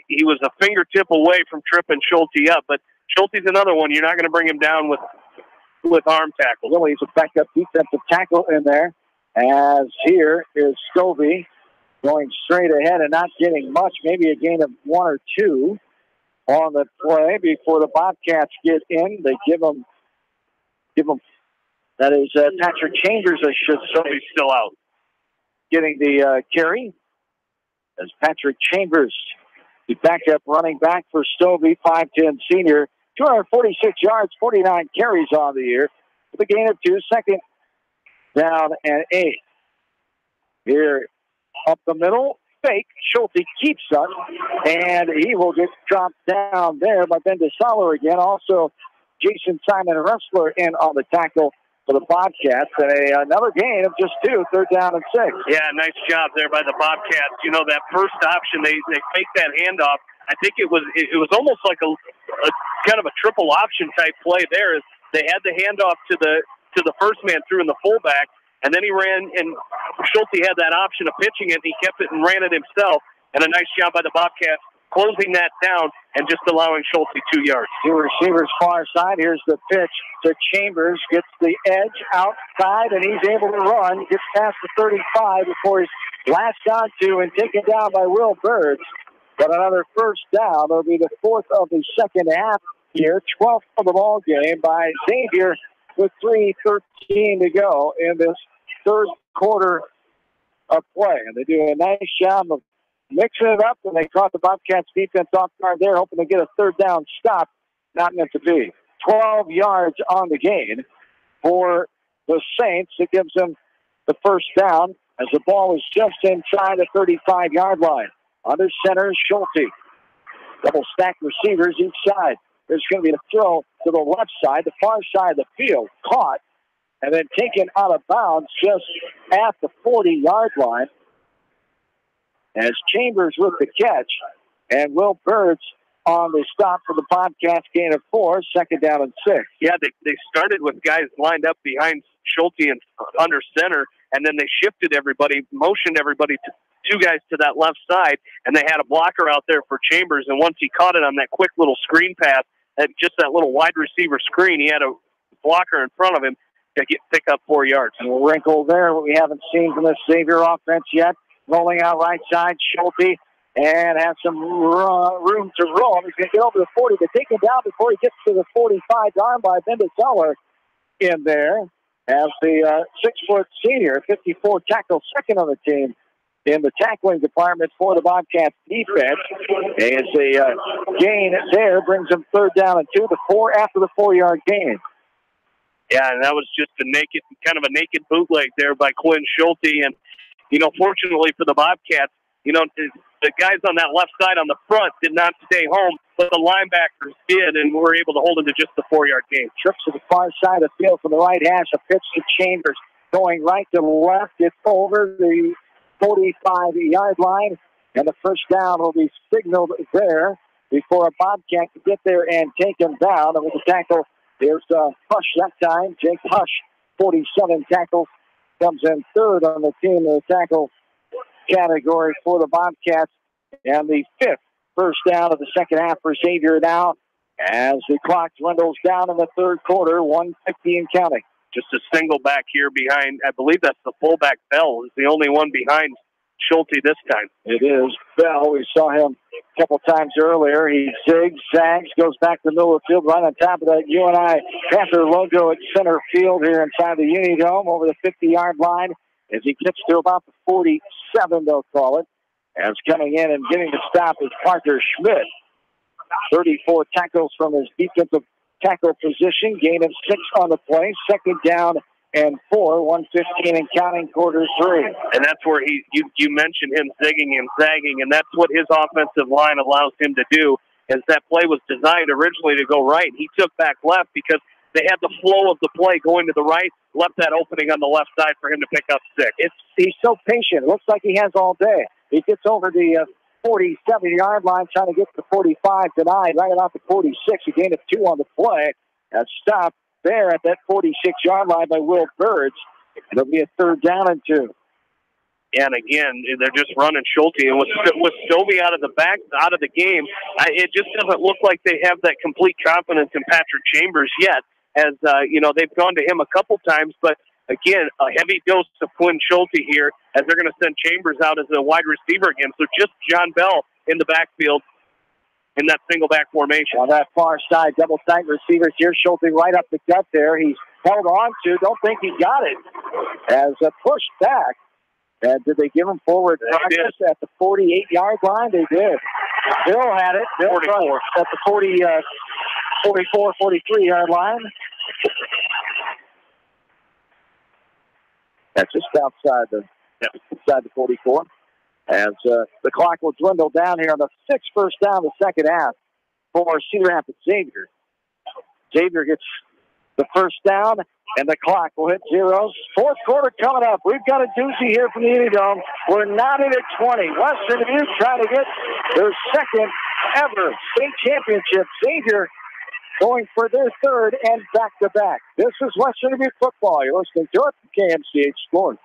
S2: he was a fingertip away from tripping Schulte up. But Schulte's another one. You're not going to bring him down with arm tackle.
S1: Willie's a backup defensive tackle in there. As here is Stovey going straight ahead and not getting much, maybe a gain of 1 or 2 on the play before the Bobcats get in. They give them. That is Patrick Chambers, I should say.
S2: He's still out.
S1: Getting the carry as Patrick Chambers, the backup running back for Stovey, 5'10" senior, 246 yards, 49 carries on the year with a gain of 2. 2nd down and 8. Here up the middle. Fake. Schulte keeps up, and he will get dropped down there by Ben DeSaller again. Also, Jason Simon Ressler in on the tackle for the Bobcats. And another gain of just 2, 3rd down and 6.
S2: Yeah, nice job there by the Bobcats. You know, that first option, they faked that handoff. I think it was almost like a kind of a triple option type play there. They had the handoff to the first man through in the fullback, and then he ran, and Schulte had that option of pitching it, and he kept it and ran it himself. And a nice job by the Bobcats closing that down and just allowing Schulte 2 yards.
S1: 2 receivers far side. Here's the pitch to Chambers. Gets the edge outside, and he's able to run. Gets past the 35 before he's lashed onto and taken down by Will Birds. But another first down. It'll be the 4th of the second half here. 12th of the ball game by Xavier with 3:13 to go in this third quarter of play. And they do a nice job of mixing it up, and they caught the Bobcats defense off guard there, hoping to get a 3rd down stop. Not meant to be. 12 yards on the gain for the Saints. It gives them the first down as the ball is just inside the 35-yard line. Under center is Schulte. Double stack receivers each side. There's going to be a throw to the left side, the far side of the field. Caught and then taken out of bounds just at the 40-yard line. As Chambers with the catch, and Will Birds on the stop for the Bobcats, gain of 4, 2nd down and 6.
S2: Yeah, they started with guys lined up behind Schulte and under center, and then they shifted everybody, motioned everybody to 2 guys to that left side, and they had a blocker out there for Chambers, and once he caught it on that quick little screen pass, just that little wide receiver screen, he had a blocker in front of him to pick up 4 yards.
S1: And a wrinkle there, what we haven't seen from this Xavier offense yet. Rolling out right side, Schulte, and has some room to roam. He's going to get over the 40, but take him down before he gets to the 45-yard line. Ben DeSaller in there as the 6-foot senior, 54 tackle, 2nd on the team in the tackling department for the Bobcats defense. As a gain there brings them 3rd down and 2, the 4 after the 4-yard gain.
S2: Yeah, and that was just a naked bootleg there by Quinn Schulte. And, you know, fortunately for the Bobcats, you know, the guys on that left side on the front did not stay home, but the linebackers did, and were able to hold him to just the 4-yard gain.
S1: Trips to the far side of the field from the right hash, a pitch to Chambers. Going right to left, it's over the 45-yard line, and the first down will be signaled there before a Bobcat can get there and take him down. And with the tackle, there's Hush that time. Jake Hush, 47 tackles, comes in 3rd on the team in the tackle category for the Bobcats. And the 5th first down of the second half for Xavier now as the clock dwindles down in the 3rd quarter, 1:50 and counting.
S2: Just a single back here behind, I believe that's the fullback Bell, is the only one behind Schulte this time.
S1: It is Bell. We saw him a couple times earlier. He zigzags, goes back to the middle of the field, right on top of that UNI Panther logo at center field here inside the Unidome over the 50-yard line as he gets to about the 47, they'll call it. As coming in and getting the stop is Parker Schmidt. 34 tackles from his defensive tackle position, gain of 6 on the play, second down and 4, 1:15 and counting, quarter 3.
S2: And that's where you mentioned him zigging and zagging, and that's what his offensive line allows him to do, as that play was designed originally to go right. He took back left because they had the flow of the play going to the right, left that opening on the left side for him to pick up 6.
S1: He's so patient. It looks like he has all day. He gets over the 47-yard line, trying to get to 45, denied, right about the 46. A gain of 2 on the play. A stop there at that 46-yard line by Will Birds. It'll be a third down and 2.
S2: And again, they're just running Schulte. And with Stovey out of the game, it just doesn't look like they have that complete confidence in Patrick Chambers yet. As they've gone to him a couple times, but again, a heavy dose of Quinn Schulte here, as they're going to send Chambers out as a wide receiver again. So just John Bell in the backfield in that single back formation.
S1: On that far side, double tight receivers here. Schulte right up the gut there. He's held on to. Don't think he got it. As a push back. And did they give him forward progress at the 48-yard line? They did. Bill had it. Bill 44. At the 44, 43-yard line. That's just outside the 44. As the clock will dwindle down here on the 6th first down, the second half for Cedar Rapids Xavier. Xavier gets the first down, and the clock will hit zeros. Fourth quarter coming up. We've got a doozy here from the Unidome. We're not in at 20. Western Dubuque trying to get their second ever state championship. Xavier going for their third and back-to-back. This is Western Dubuque football. You're listening to it from KMCH Sports.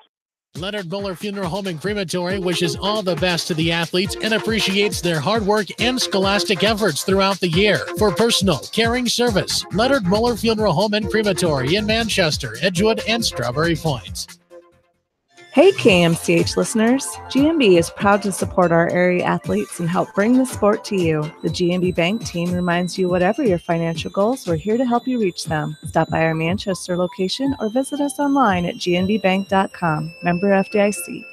S5: Leonard Muller Funeral Home and Crematory wishes all the best to the athletes and appreciates their hard work and scholastic efforts throughout the year. For personal, caring service, Leonard Muller Funeral Home and Crematory in Manchester, Edgewood, and Strawberry Point.
S20: Hey KMCH listeners, GMB is proud to support our area athletes and help bring the sport to you. The GMB Bank team reminds you whatever your financial goals, we're here to help you reach them. Stop by our Manchester location or visit us online at gnbbank.com. Member FDIC.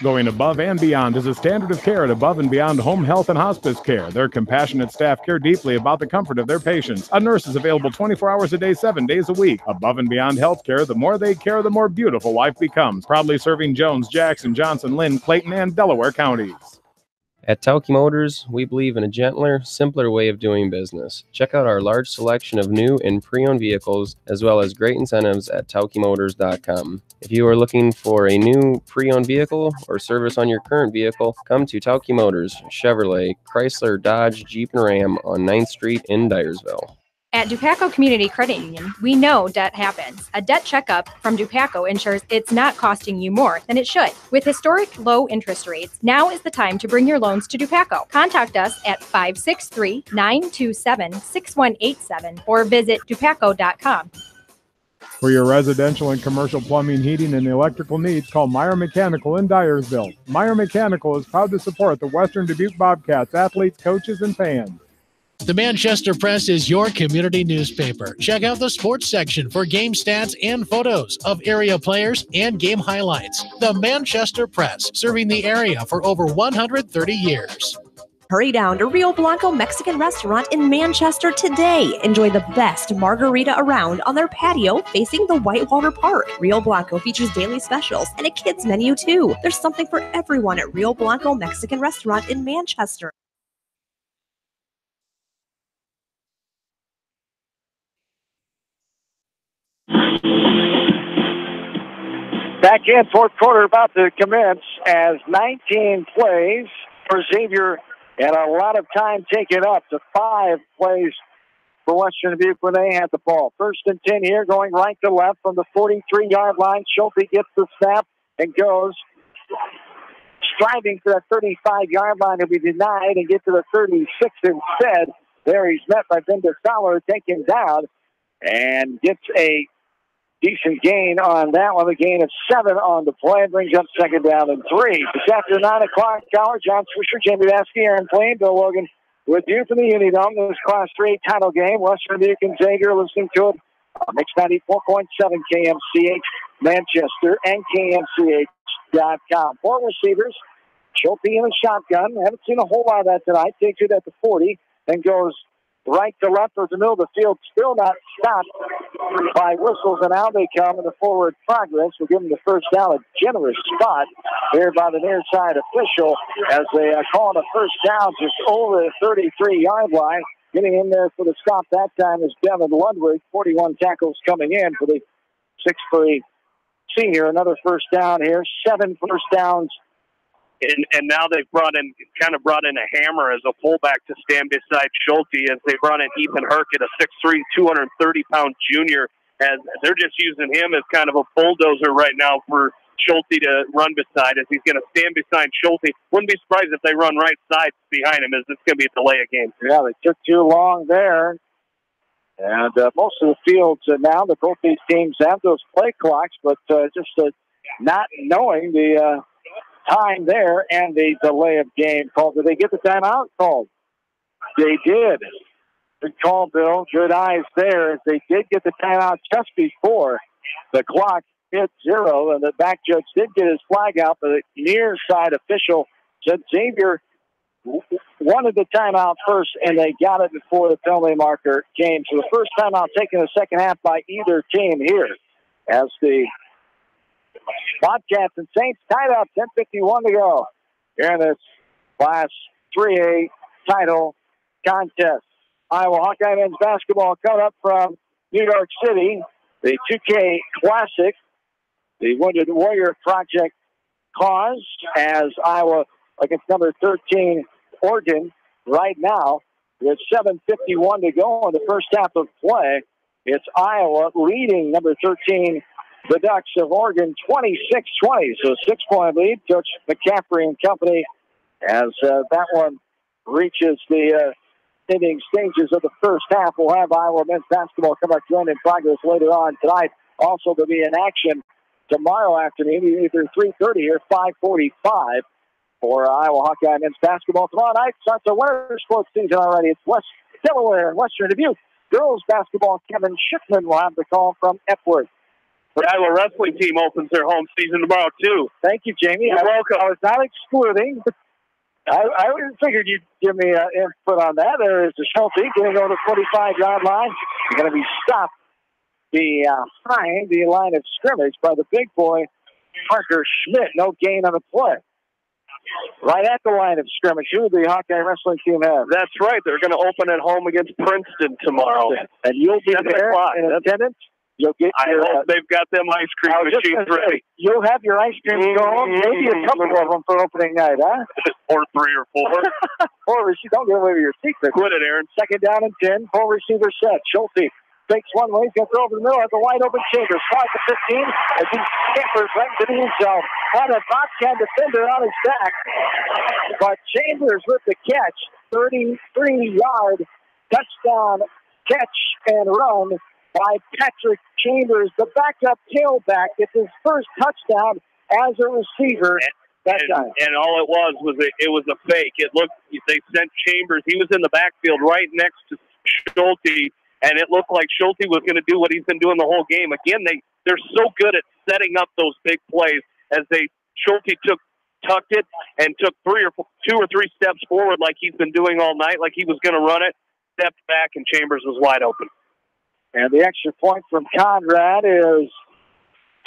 S6: Going above and beyond is a standard of care at Above and Beyond Home Health and Hospice Care. Their compassionate staff care deeply about the comfort of their patients. A nurse is available 24 hours a day, 7 days a week. Above and Beyond Healthcare, the more they care, the more beautiful life becomes. Proudly serving Jones, Jackson, Johnson, Lynn, Clayton, and Delaware counties.
S21: At Tauke Motors, we believe in a gentler, simpler way of doing business. Check out our large selection of new and pre-owned vehicles, as well as great incentives at taukemotors.com. If you are looking for a new pre-owned vehicle or service on your current vehicle, come to Tauke Motors, Chevrolet, Chrysler, Dodge, Jeep, and Ram on 9th Street in Dyersville.
S22: At Dubuque Community Credit Union, we know debt happens. A debt checkup from Dubuque ensures it's not costing you more than it should. With historic low interest rates, now is the time to bring your loans to Dubuque. Contact us at 563-927-6187 or visit dubuque.com.
S6: For your residential and commercial plumbing, heating, and electrical needs, call Meyer Mechanical in Dyersville. Meyer Mechanical is proud to support the Western Dubuque Bobcats, athletes, coaches, and fans.
S5: The Manchester Press is your community newspaper. Check out the sports section for game stats and photos of area players and game highlights. The Manchester Press, serving the area for over 130 years.
S23: Hurry down to Rio Blanco Mexican Restaurant in Manchester today. Enjoy the best margarita around on their patio facing the Whitewater Park. Rio Blanco features daily specials and a kids menu too. There's something for everyone at Rio Blanco Mexican Restaurant in Manchester.
S1: Back in, fourth quarter about to commence as 19 plays for Xavier and a lot of time taken up to 5 plays for Western Dubuque when they had the ball. First and 10 here, going right to left from the 43-yard line. Schulte gets the snap and goes striving for that 35-yard line to be denied and get to the 36 instead. There he's met by Bender Fowler, taken down, and gets a decent gain on that one. A gain of 7 on the play. Brings up second down and 3. It's after 9 o'clock hour. John Swisher, Jamie Vasky, Aaron Plain, Bill Logan with you from the Unidome. This Class 3 title game. Western Dubuque and Xavier listening to it. Mix 94.7 KMCH, Manchester, and KMCH.com. 4 receivers. Schulte in a shotgun. Haven't seen a whole lot of that tonight. Takes it at the 40 and goes right to left towards the middle of the field. Still not stopped by whistles, and now they come in the forward progress. We'll give them the first down, a generous spot here by the near side official as they call it a first down just over the 33-yard line. Getting in there for the stop that time is Devin Ludwig. 41 tackles coming in for the 6'3" senior. Another first down here. 7 first downs.
S2: And now they've brought in a hammer as a fullback to stand beside Schulte, as they brought in Ethan Herkett, a 6'3", 230-pound junior, as they're just using him as kind of a bulldozer right now for Schulte to run beside, as he's going to stand beside Schulte. Wouldn't be surprised if they run right side behind him, as it's going to be a delay of game.
S1: Yeah, they took too long there. And most of the fields now, that both these teams have those play clocks, but just not knowing the time there and the delay of game called. Did they get the timeout called? They did. Good call, Bill. Good eyes there. They did get the timeout just before the clock hit 0, and the back judge did get his flag out, but the near side official said Xavier wanted the timeout first, and they got it before the penalty marker came. So the first timeout taken in the second half by either team here as the Bobcats and Saints tied up, 10:51 to go here in this Class 3A title contest. Iowa Hawkeye men's basketball coming up from New York City. The 2K Classic, the Wounded Warrior Project cause, as Iowa against number 13 Oregon right now with 7:51 to go in the first half of play. It's Iowa leading number 13 the Ducks of Oregon 26-20. So 6-point lead. Coach McCaffrey and company as that one reaches the ending stages of the first half. We'll have Iowa men's basketball come up joined in progress later on tonight. Also to be in action tomorrow afternoon, either 3:30 or 5:45 for Iowa Hawkeye men's basketball. Tomorrow night starts a winter sports season already. It's West Delaware and Western Dubuque. Girls basketball, Kevin Schiffman will have the call from Epworth.
S2: The Iowa wrestling team opens their home season tomorrow, too.
S1: Thank you, Jamie.
S2: You're welcome.
S1: I was not excluding. I figured you'd give me input on that. There is the Schulte getting over the 45-yard line. He's going to be stopped behind the line of scrimmage by the big boy, Parker Schmidt. No gain on the play. Right at the line of scrimmage. Who the Hawkeye wrestling team have?
S2: That's right. They're going to open at home against Princeton tomorrow.
S1: And you'll be there in attendance? You'll get your,
S2: I hope they've got them ice cream machines ready.
S1: You'll have your ice cream going, maybe a couple of them for opening night, huh?
S2: Or 3 or 4.
S1: 4 receivers. Don't give away your secret.
S2: Quit it, Aaron.
S1: Second down and 10. 4 receiver set. Schulte fakes one way. He's going to throw over the middle at the wide open Chambers. Caught at the 15 as he scampers right into the end zone. Had a Bobcat defender on his back. But Chambers with the catch. 33-yard touchdown catch and run by Patrick Chambers, the backup tailback. It's his first touchdown as a receiver that time.
S2: And all it was a fake. It looked, they sent Chambers. He was in the backfield right next to Schulte, and it looked like Schulte was going to do what he's been doing the whole game. Again, they're so good at setting up those big plays as Schulte tucked it and took 2 or 3 steps forward like he's been doing all night, like he was going to run it, stepped back, and Chambers was wide open.
S1: And the extra point from Conrad is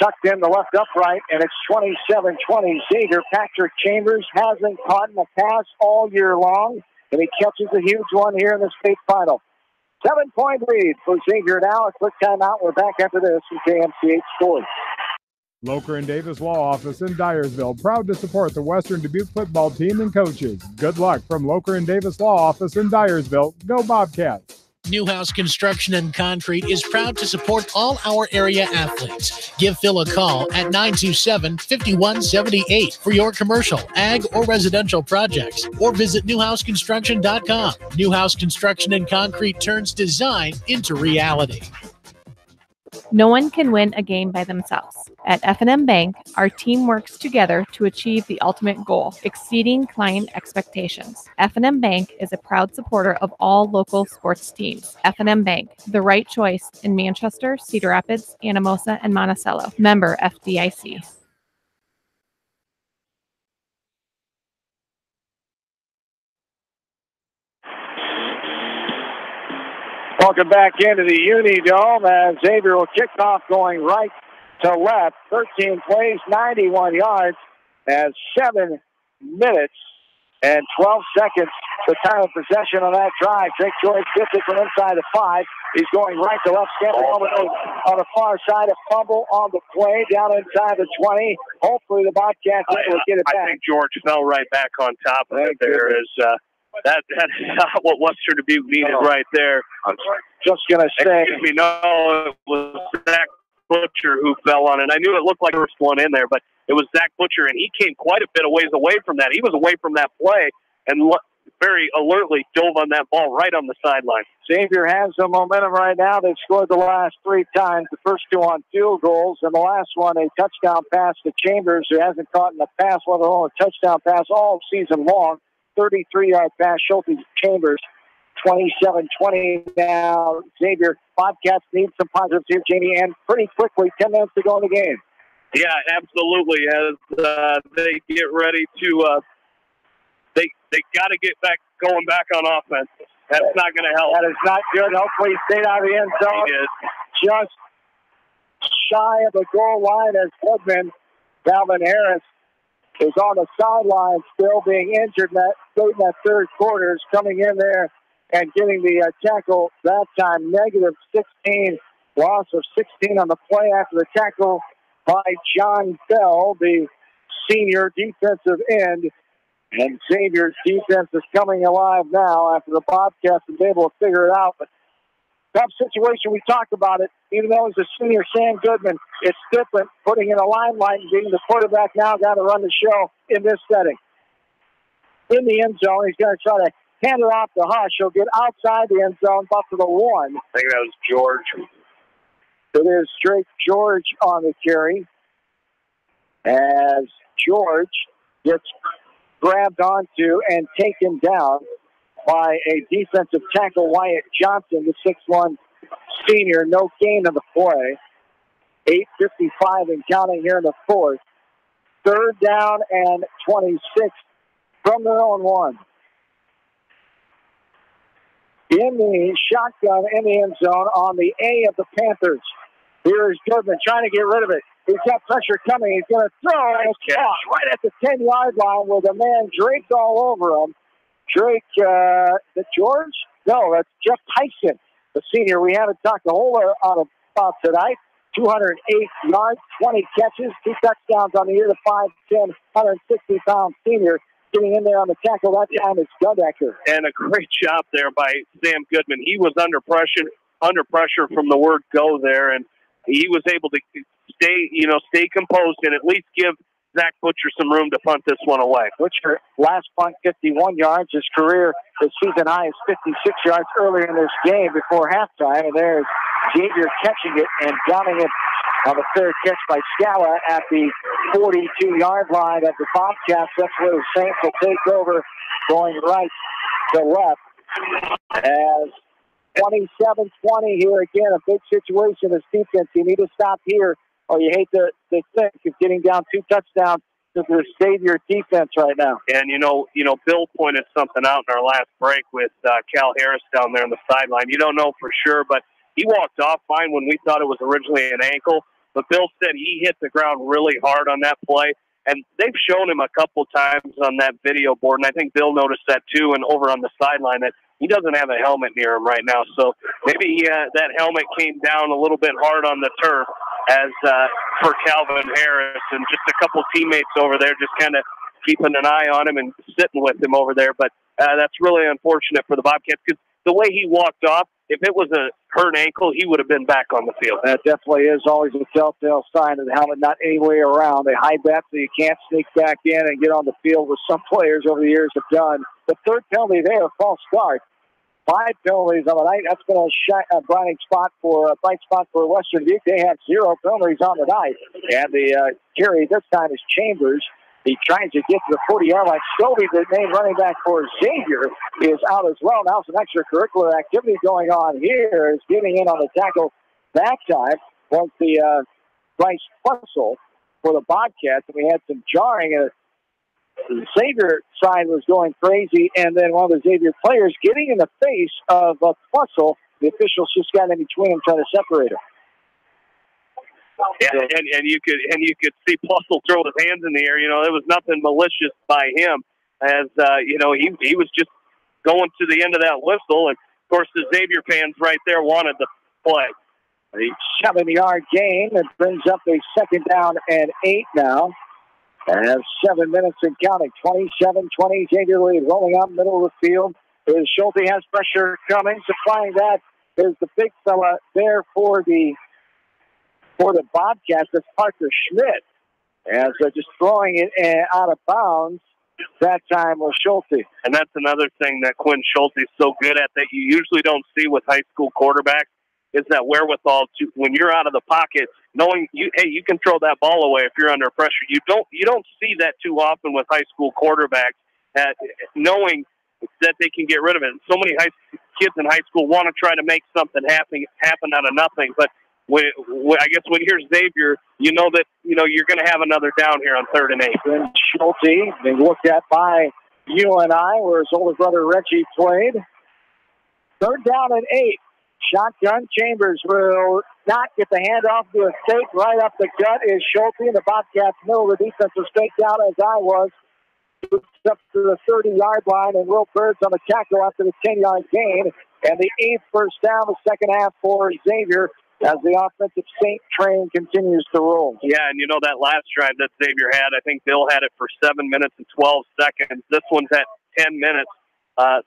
S1: tucked in the left upright, and it's 27-20 Xavier. Patrick Chambers hasn't caught a pass all year long, and he catches a huge one here in the state final. 7-point lead for Xavier now. A quick timeout. We're back after this from KMCH Sports.
S6: Locher and Davis Law Office in Dyersville, proud to support the Western Dubuque football team and coaches. Good luck from Locher and Davis Law Office in Dyersville. Go Bobcats!
S5: Newhouse Construction and Concrete is proud to support all our area athletes. Give Phil a call at 927-5178 for your commercial, ag, or residential projects, or visit newhouseconstruction.com. Newhouse Construction and Concrete turns design into reality.
S4: No one can win a game by themselves. At F&M Bank, our team works together to achieve the ultimate goal, exceeding client expectations. F&M Bank is a proud supporter of all local sports teams. F&M Bank, the right choice in Manchester, Cedar Rapids, Anamosa, and Monticello. Member FDIC.
S1: Welcome back into the Unidome as Xavier will kick off going right to left. 13 plays, 91 yards, as 7 minutes and 12 seconds the time of possession on that drive. Drake George gets it from inside the 5. He's going right to left, scampering over on the far side. A fumble on the play down inside the 20. Hopefully the Bobcats will get it back.
S2: I think George fell right back on top of it. There is that is not what Western Dubuque needed right there.
S1: I'm just going to say.
S2: Excuse me, no, it was Zach Butcher who fell on it. I knew it looked like there was one in there, but it was Zach Butcher, and he came quite a bit of ways away from that. He was away from that play and very alertly dove on that ball right on the sideline.
S1: Xavier has the momentum right now. They've scored the last 3 times, the first 2 on field goals, and the last one a touchdown pass to Chambers, who hasn't caught in a pass, let alone a touchdown pass all season long. 33-yard pass, Schulte Chambers, 27-20 now. Xavier, Bobcats need some positives here, Jamie, and pretty quickly, 10 minutes to go in the game.
S2: Yeah, absolutely. As they get ready to, they got to get going back on offense. That's not going to help.
S1: That is not good. Hopefully, he stayed out of the end zone. Just shy of the goal line as Goodman, Calvin Harris, is on the sideline still being injured in that third quarter, is coming in there and getting the tackle that time. Negative 16, loss of 16 on the play after the tackle by John Bell, the senior defensive end. And Xavier's defense is coming alive now after the Bobcats have been able to figure it out. But tough situation, we talked about it. Even though he's a senior, Sam Goodman, it's different. Putting in a limelight and being the quarterback now, got to run the show in this setting. In the end zone, he's going to try to hand it off to Hush. He'll get outside the end zone, up to the 1.
S2: I think that was George.
S1: It is Drake George on the carry as George gets grabbed onto and taken down by a defensive tackle, Wyatt Johnson, the 6'1 senior. No gain on the play. 8:55 and counting here in the fourth. 3rd down and 26 from their own 1. In the shotgun in the end zone on the A of the Panthers. Here is Goodman trying to get rid of it. He's got pressure coming. He's going to throw, and it's caught right at the 10-yard line with a man draped all over him. Drake, the George? No, that's Jeff Tyson, the senior. We haven't talked a whole lot about tonight. 208 yards, 20 catches, 2 touchdowns on the year. The 5'10", 160-pound senior getting in there on the tackle. That time is Goodacre.
S2: And a great job there by Sam Goodman. He was under pressure from the word go there, and he was able to stay composed and at least give Zach Butcher some room to punt this one away.
S1: Butcher, last punt, 51 yards. His season high is 56 yards earlier in this game before halftime. And there's Xavier catching it and downing it on the third catch by Scala at the 42-yard line of the Bobcats. That's where the Saints will take over, going right to left. As 27-20 here again, a big situation as defense. You need to stop here, or you hate to think of getting down 2 touchdowns to the Xavier defense right now.
S2: And you know, Bill pointed something out in our last break with Cal Harris down there on the sideline. You don't know for sure, but he walked off fine when we thought it was originally an ankle. But Bill said he hit the ground really hard on that play. And they've shown him a couple times on that video board, and I think Bill noticed that too, and over on the sideline, that he doesn't have a helmet near him right now. So maybe that helmet came down a little bit hard on the turf as for Calvin Harris, and just a couple teammates over there just kind of keeping an eye on him and sitting with him over there. But that's really unfortunate for the Bobcats, because the way he walked off, if it was a hurt ankle, he would have been back on the field.
S1: That definitely is always a telltale sign of the helmet not any way around. They hide that so you can't sneak back in and get on the field, with some players over the years have done. The third penalty there, false start. 5 penalties on the night. That's been a bright spot for Western Dubuque. They have 0 penalties on the night. And the carry this time is Chambers. He tries to get to the 40-yard line. Schulte, the main running back for Xavier, is out as well. Now some extracurricular activity going on here. Is getting in on the tackle that time was the Bryce Fussell for the Bobcats. And we had some jarring. The Xavier side was going crazy, and then one of the Xavier players getting in the face of Fussell. The officials just got in between them trying to separate him.
S2: Yeah, and you could see Fussell throw his hands in the air. You know, there was nothing malicious by him, as you know, he was just going to the end of that whistle, and of course the Xavier fans right there wanted the play.
S1: A 7-yard gain that brings up a 2nd down and 8 now. And 7 minutes and counting. 27-20. Xavier lead rolling up middle of the field. Schulte has pressure coming. Supplying that is the big fella there for the Bobcats. That's Parker Schmidt. As just throwing it out of bounds. That time was Schulte.
S2: And that's another thing that Quinn Schulte is so good at that you usually don't see with high school quarterbacks, is that wherewithal to, when you're out of the pocket, knowing you can throw that ball away if you're under pressure. You don't see that too often with high school quarterbacks, knowing that they can get rid of it. So many kids in high school want to try to make something happen out of nothing. But I guess when you're Xavier, you know that you're going to have another down here on 3rd and 8.
S1: Then Schulte, being looked at by UNI, where his older brother Reggie played. 3rd down and 8. Shotgun. Chambers will not get the handoff to a fake. Right up the gut is Schulte, and the Bobcats middle of the defensive stake down as I was. Up to the 30-yard line, and Will Bird's on the tackle after the 10-yard gain. And the 8th first down, the second half for Xavier, as the offensive Saint train continues to roll.
S2: Yeah, and that last drive that Xavier had, I think Bill had it for 7 minutes and 12 seconds. This one's at 10 minutes,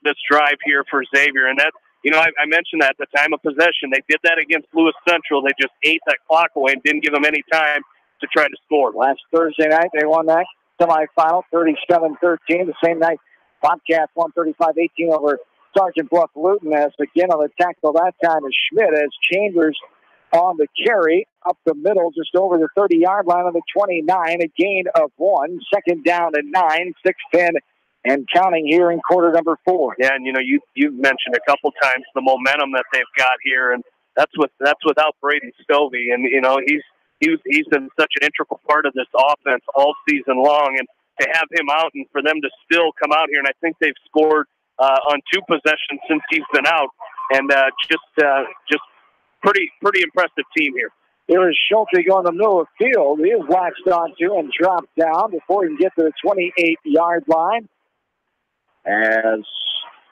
S2: this drive here for Xavier. And that, I mentioned that at the time of possession. They did that against Lewis Central. They just ate that clock away and didn't give them any time to try to score.
S1: Last Thursday night, they won that semifinal 37-13. The same night, Bobcats won 35-18 over Sergeant Bluff Luton. As again on the tackle that time is Schmidt, as Chambers on the carry up the middle, just over the 30-yard line on the 29, a gain of 1. 2nd down and 9, 6-10. And counting here in quarter number 4.
S2: Yeah, and you've mentioned a couple times the momentum that they've got here, and that's without Brady Stovey, and he's been such an integral part of this offense all season long, and to have him out and for them to still come out here, and I think they've scored on 2 possessions since he's been out, and just pretty impressive team here.
S1: Here is Schulte going to the middle of the field. He is latched onto and dropped down before he can get to the 28-yard line. As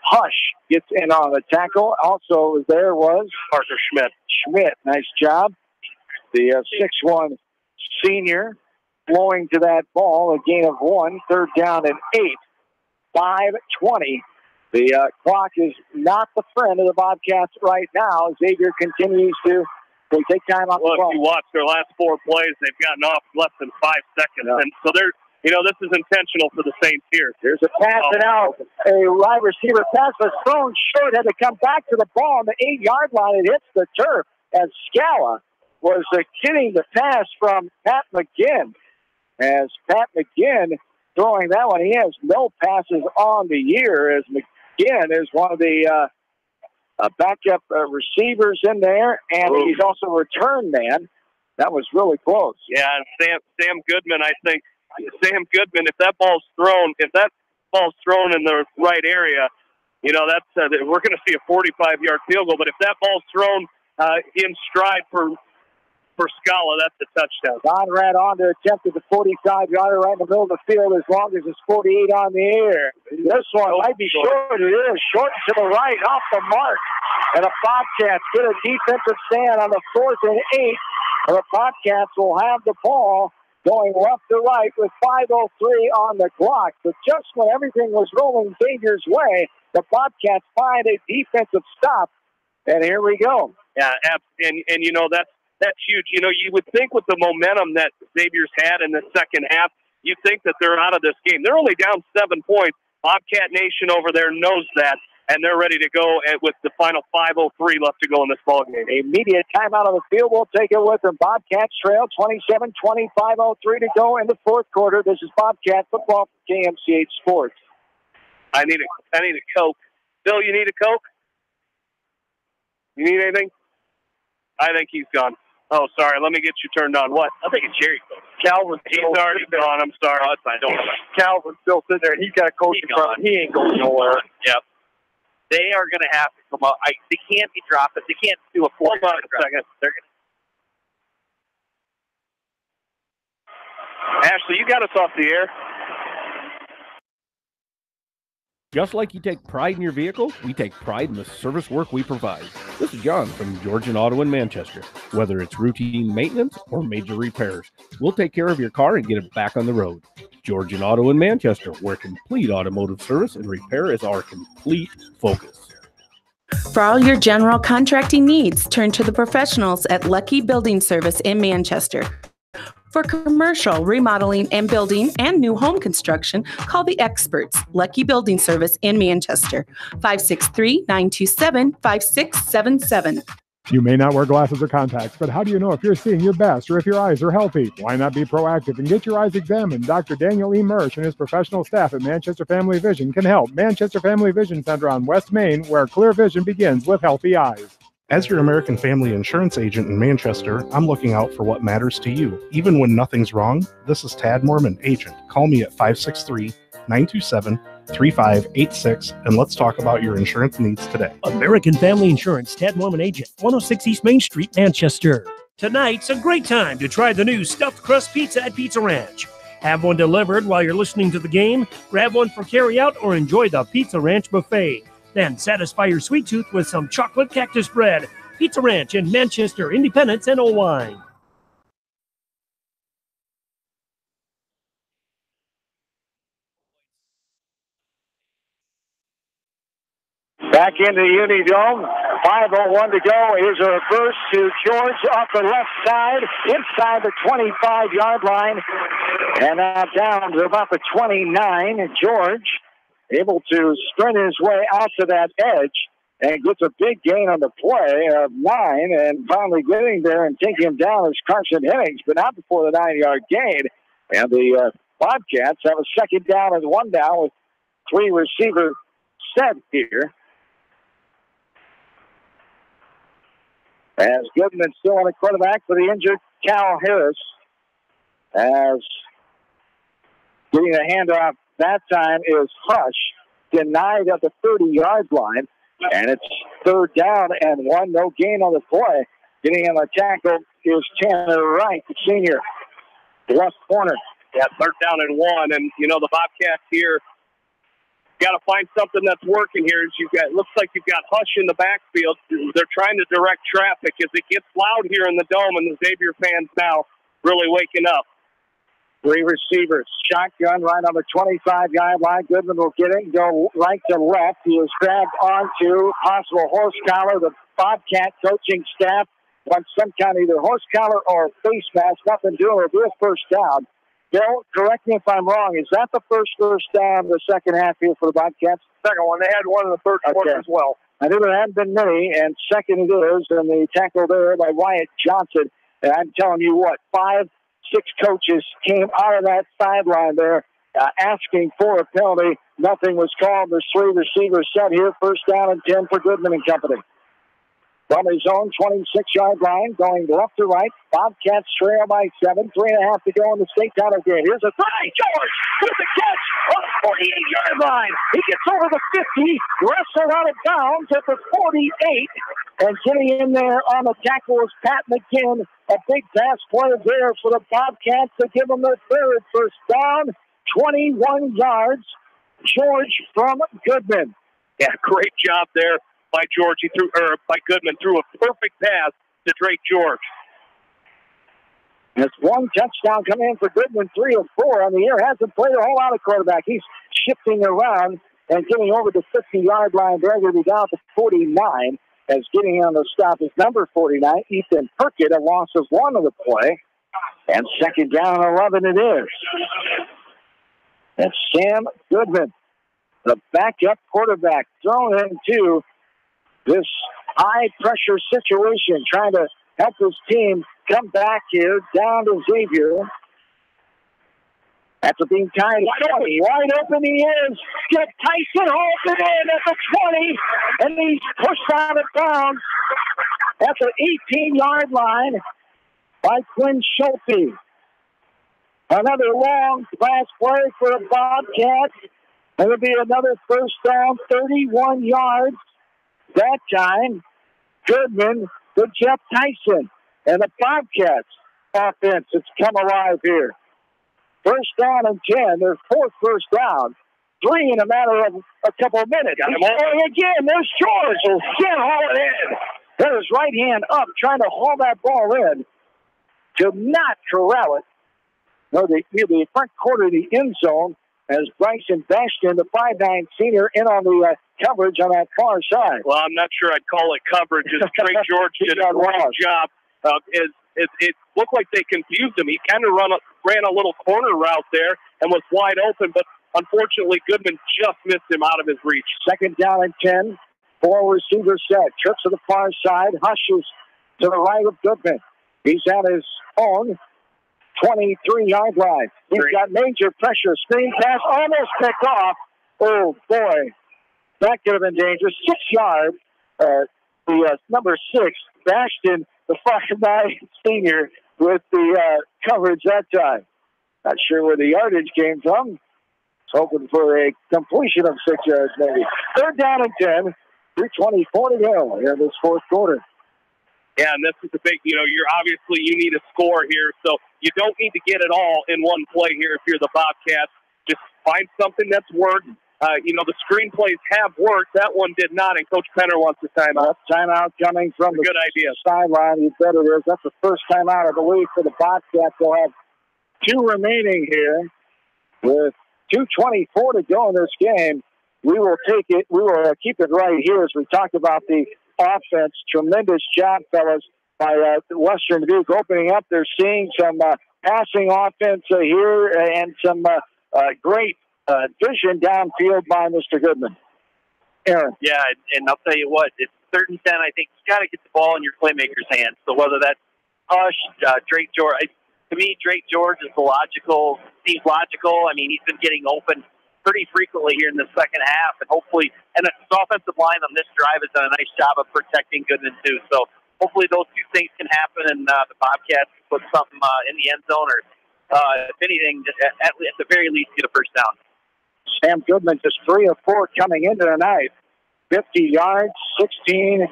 S1: Hush gets in on the tackle. Also there was
S2: Parker
S1: Schmidt, nice job. The 6'1" senior flowing to that ball, a gain of 1, 3rd down and 8. 5:20. The clock is not the friend of the Bobcats right now. Xavier continues to take time off the ball.
S2: If you watch their last 4 plays, they've gotten off less than 5 seconds. Yeah. And so they're, this is intentional for the Saints here.
S1: There's a pass and out. A wide receiver pass was thrown short. Had to come back to the ball on the 8-yard line. It hits the turf as Scala was getting the pass from Pat McGinn. As Pat McGinn throwing that one, he has no passes on the year, as McGinn is one of the backup receivers in there, and he's also a return man. That was really close.
S2: Yeah, and Sam Goodman, I think, if that ball's thrown in the right area, that's we're going to see a 45-yard field goal. But if that ball's thrown in stride for Scala, that's a touchdown.
S1: Conrad on to attempt at the 45-yarder right in the middle of the field, as long as it's 48 on the air. This one might be short. It is short to the right, off the mark. And the Bobcats get a defensive stand on the 4th and 8. And the Bobcats will have the ball going left to right with 5:03 on the clock. But just when everything was rolling Xavier's way, the Bobcats find a defensive stop. And here we go.
S2: Yeah, and that's huge. You would think with the momentum that Xavier's had in the second half, you'd think that they're out of this game. They're only down 7 points. Bobcat Nation over there knows that. and they're ready to go with the final 5:03 left to go in this ball game.
S1: Immediate timeout of the field. We'll take it with them. Bobcats trail 27-20, 5:03 to go in the fourth quarter. This is Bobcat football for KMCH Sports.
S2: I need a Coke. Bill, you need a Coke? You need anything? I think he's gone. Oh, sorry. Let me get you turned on. What?
S9: I think it's Jerry.
S2: Calvin's already gone. I'm sorry.
S9: Oh, that's fine. Don't worry.
S3: Calvin's still sitting there. He's got a coach in front. He ain't going nowhere.
S9: Yep. They are going to have to come out. They can't be dropping. They can't do a
S2: Hold on a second.
S9: They're
S2: going Ashley, you got us off the air.
S8: Just like you take pride in your vehicle, we take pride in the service work we provide. This is John from Georgian Auto in Manchester. Whether it's routine maintenance or major repairs, we'll take care of your car and get it back on the road. Georgian Auto in Manchester, where complete automotive service and repair is our complete focus.
S7: For all your general contracting needs, turn to the professionals at Lucky Building Service in Manchester. For commercial, remodeling and building and new home construction, call the experts, Lucky Building Service in Manchester, 563-927-5677.
S6: You may not wear glasses or contacts, but how do you know if you're seeing your best or if your eyes are healthy? Why not be proactive and get your eyes examined? Dr. Daniel E. Mersch and his professional staff at Manchester Family Vision can help. Manchester Family Vision Center on West Main, where clear vision begins with healthy eyes.
S11: As your American Family Insurance agent in Manchester, I'm looking out for what matters to you. Even when nothing's wrong, this is Tad Mormon, agent. Call me at 563-927-3586, and let's talk about your insurance needs today.
S10: American Family Insurance, Tad Mormon agent, 106 East Main Street, Manchester. Tonight's a great time to try the new stuffed crust pizza at Pizza Ranch. Have one delivered while you're listening to the game, grab one for carryout, or enjoy the Pizza Ranch buffet. Then satisfy your sweet tooth with some chocolate cactus bread. Pizza Ranch in Manchester, Independence, and Owine.
S1: Back into Unidome. 5:01 to go. Here's a reverse to George off the left side, inside the 25-yard line. And now down to about the 29. And George able to sprint his way out to that edge and gets a big gain on the play of 9. And finally getting there and taking him down is Carson Hennings, but not before the 9-yard gain. And the Bobcats have a second down and 1 down with 3 receivers set here. As Goodman still on the quarterback for the injured Cal Harris. As getting a handoff that time is Hush, denied at the 30-yard line. And it's 3rd down and 1, no gain on the play. Getting on the tackle is Tanner Wright, the senior, left corner.
S2: Yeah, 3rd down and 1. And, you know, the Bobcats here got to find something that's working here. It looks like you've got Hush in the backfield. They're trying to direct traffic as it gets loud here in the dome, and the Xavier fans now really waking up.
S1: 3 receivers. Shotgun right on the 25-yard line. Goodman will get it, go right to left. He is grabbed onto possible horse collar. The Bobcat coaching staff wants some kind of either horse collar or face mask. Nothing doing. It'll be a 1st down. Bill, correct me if I'm wrong. Is that the first down of the second half here for the Bobcats?
S3: Second one. They had one in the third quarter as well.
S1: I knew there hadn't been many, and second it is, and the tackle there by Wyatt Johnson. And I'm telling you what, 5, 6 coaches came out of that sideline there asking for a penalty. Nothing was called. There's 3 receivers set here. 1st down and 10 for Goodman and company. From his own 26-yard line, going left to right. Bobcats trail by 7. 3.5 to go in the state title game. Here's a try. George with the catch on the 48-yard line. He gets over the 50, wrestled out of bounds at the 48. And getting in there on the tackle is Pat McGinn. A big pass play there for the Bobcats to give them their 3rd first down. 21 yards. George from Goodman.
S2: Yeah, great job there by George. By Goodman threw a perfect pass to Drake George.
S1: That's 1 touchdown coming in for Goodman, 3 of 4 on the year. Hasn't played a whole lot of quarterback. He's shifting around and getting over the 50-yard line. They're going to be down to 49. As getting on the stop is number 49, Ethan Perkett, a loss of 1 of the play. And 2nd down and 11 it is. That's Sam Goodman. the backup quarterback thrown into this high-pressure situation, trying to help his team come back here down to Xavier. After being tied wide open he is. Skip Tyson holds it in at the 20, and he's pushed out of bounds at the 18-yard line by Quinn Schulte. Another long pass play for the Bobcats. It'll be another first down, 31 yards. That time, Goodman to Jeff Tyson. And the Bobcats offense has come alive here. First down and 10. Their fourth first down. 3 in a matter of a couple of minutes. He's going again. There's George. He'll still haul it in. Got his right hand up, trying to haul that ball in. To not corral it. No, the front quarter of the end zone as Bryson Bastion, the 5'9" senior, in on the coverage on that far side.
S2: Well, I'm not sure I'd call it coverage. As Trey George did a great job. It looked like they confused him. He kind of ran a little corner route there and was wide open, but unfortunately Goodman just missed him out of his reach.
S1: Second down and 10. 4 receiver set. Trips to the far side. Hushes to the right of Goodman. He's at his own 23-yard line. He's got major pressure. Screen pass almost picked off. Oh, boy. That could have been dangerous. 6 yards. The number 6, Bastion, the 5'9" senior, with the coverage that time. Not sure where the yardage came from. Hoping for a completion of 6 yards, maybe. Third down and 10. 3:24 to go here in this fourth quarter.
S2: Yeah, and this is the big, you need a score here, so you don't need to get it all in one play here if you're the Bobcats. Just find something that's worked. The screenplays have worked. That one did not, and Coach Penner wants a timeout.
S1: Timeout coming from the
S2: good idea.
S1: Sideline. You bet it is. That's the first timeout of the week for the Bobcats. They'll have 2 remaining here with 2:24 to go in this game. We will take it. We will keep it right here as we talk about the offense. Tremendous job, fellas, by Western Dubuque opening up. They're seeing some passing offense here and some great vision downfield by Mr. Goodman. Aaron.
S9: Yeah, and I'll tell you what, it's 3rd and 10. I think you got to get the ball in your playmaker's hands. So whether that's Hush, Drake George, to me, Drake George is seems logical. I mean, he's been getting open pretty frequently here in the second half, and hopefully, and the offensive line on this drive has done a nice job of protecting Goodman too. So hopefully those 2 things can happen, and the Bobcats can put something in the end zone, or if anything, at the very least, get a first down.
S1: Sam Goodman just 3 of 4 coming into the night. 50 yards, 16.7,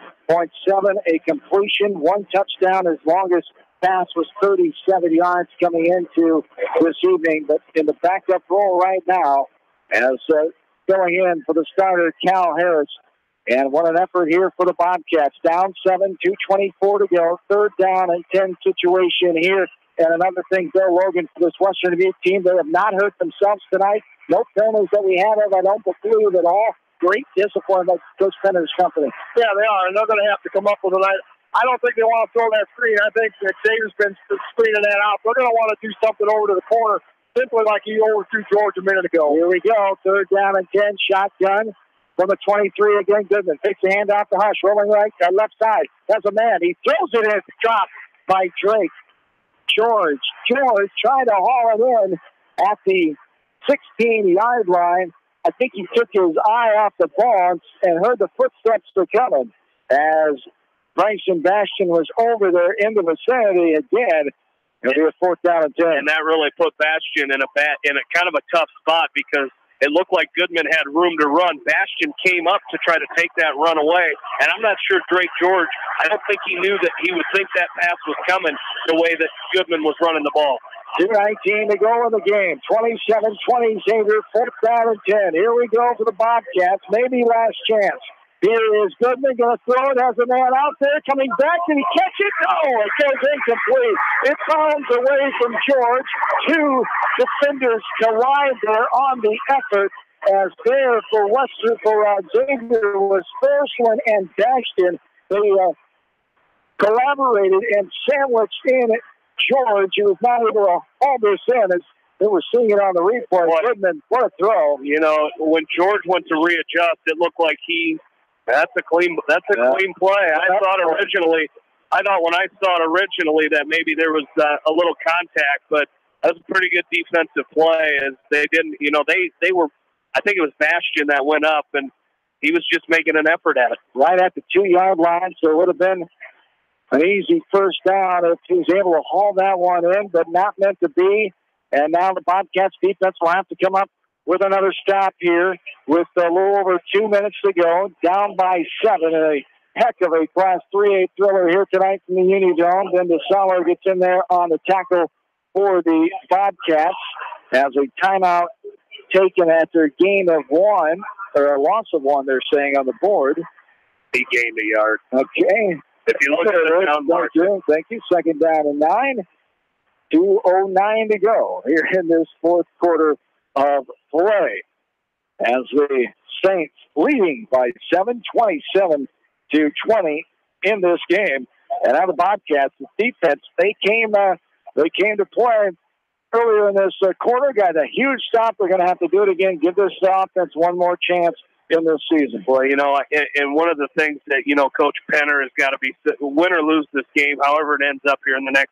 S1: a completion, 1 touchdown. His longest pass was 37 yards coming into this evening, but in the backup role right now, as going in for the starter, Cal Harris. And what an effort here for the Bobcats. Down 7, 2:24 to go. 3rd down and 10 situation here. And another thing, Bill Logan, for this Western Dubuque team, they have not hurt themselves tonight. No penalties that we have, I don't believe at all. Great discipline by Coach Penner's company.
S3: Yeah, they are, and they're going to have to come up with it. I don't think they want to throw that screen. I think that Xavier's been screening that out. They're going to want to do something over to the corner, simply like he overthrew George a minute ago.
S1: Here we go. 3rd down and 10. Shotgun from the 23 again. Goodman takes the hand off the Hush. Rolling right, left side. Has a man. He throws it in. It's dropped by Drake. George tried to haul it in at the 16-yard line. I think he took his eye off the ball and heard the footsteps were coming as Bryson Bastion was over there in the vicinity again. It'll be a 4th down and 10.
S2: And that really put Bastion in a kind of a tough spot because it looked like Goodman had room to run. Bastion came up to try to take that run away, and I'm not sure Drake George, I don't think he knew that he would think that pass was coming the way that Goodman was running the ball.
S1: 2:19 to go in the game. 27-20 Xavier, 4th down and 10. Here we go for the Bobcats. Maybe last chance. Here is Goodman going to throw it. Has a man out there coming back. Did he catch it? No, it goes incomplete. It bounds away from George. 2 defenders collide there on the effort. As there for Xavier was Forsland and Bastion. They collaborated and sandwiched in George, who was not able to haul this in as They were seeing it on the replay. Goodman, what a throw.
S2: You know, when George went to readjust, it looked like that's a clean play. I thought when I saw it originally that maybe there was a little contact, but that was a pretty good defensive play as they didn't, they were, I think it was Bastion that went up and he was just making an effort at it.
S1: Right at the 2-yard line, so it would have been an easy first down if he was able to haul that one in, but not meant to be. And now the Bobcats defense will have to come up with another stop here with a little over 2 minutes to go, down by 7. A heck of a Class 3A thriller here tonight from the Unidome. Then DeSaller gets in there on the tackle for the Bobcats as a timeout taken at their gain of 1, or a loss of 1, they're saying on the board.
S2: He gained a yard.
S1: Okay.
S2: If you look at the down mark.
S1: Thank you. Second down and 9. 2:09 to go here in this fourth quarter of play. As the Saints leading by 7, 27-20 in this game. And now the Bobcats, the defense, they came to play earlier in this quarter. Got a huge stop. They're going to have to do it again. Give this offense one more chance in this season.
S2: Well, and one of the things that, Coach Penner has got to be, win or lose this game, however it ends up here in the next,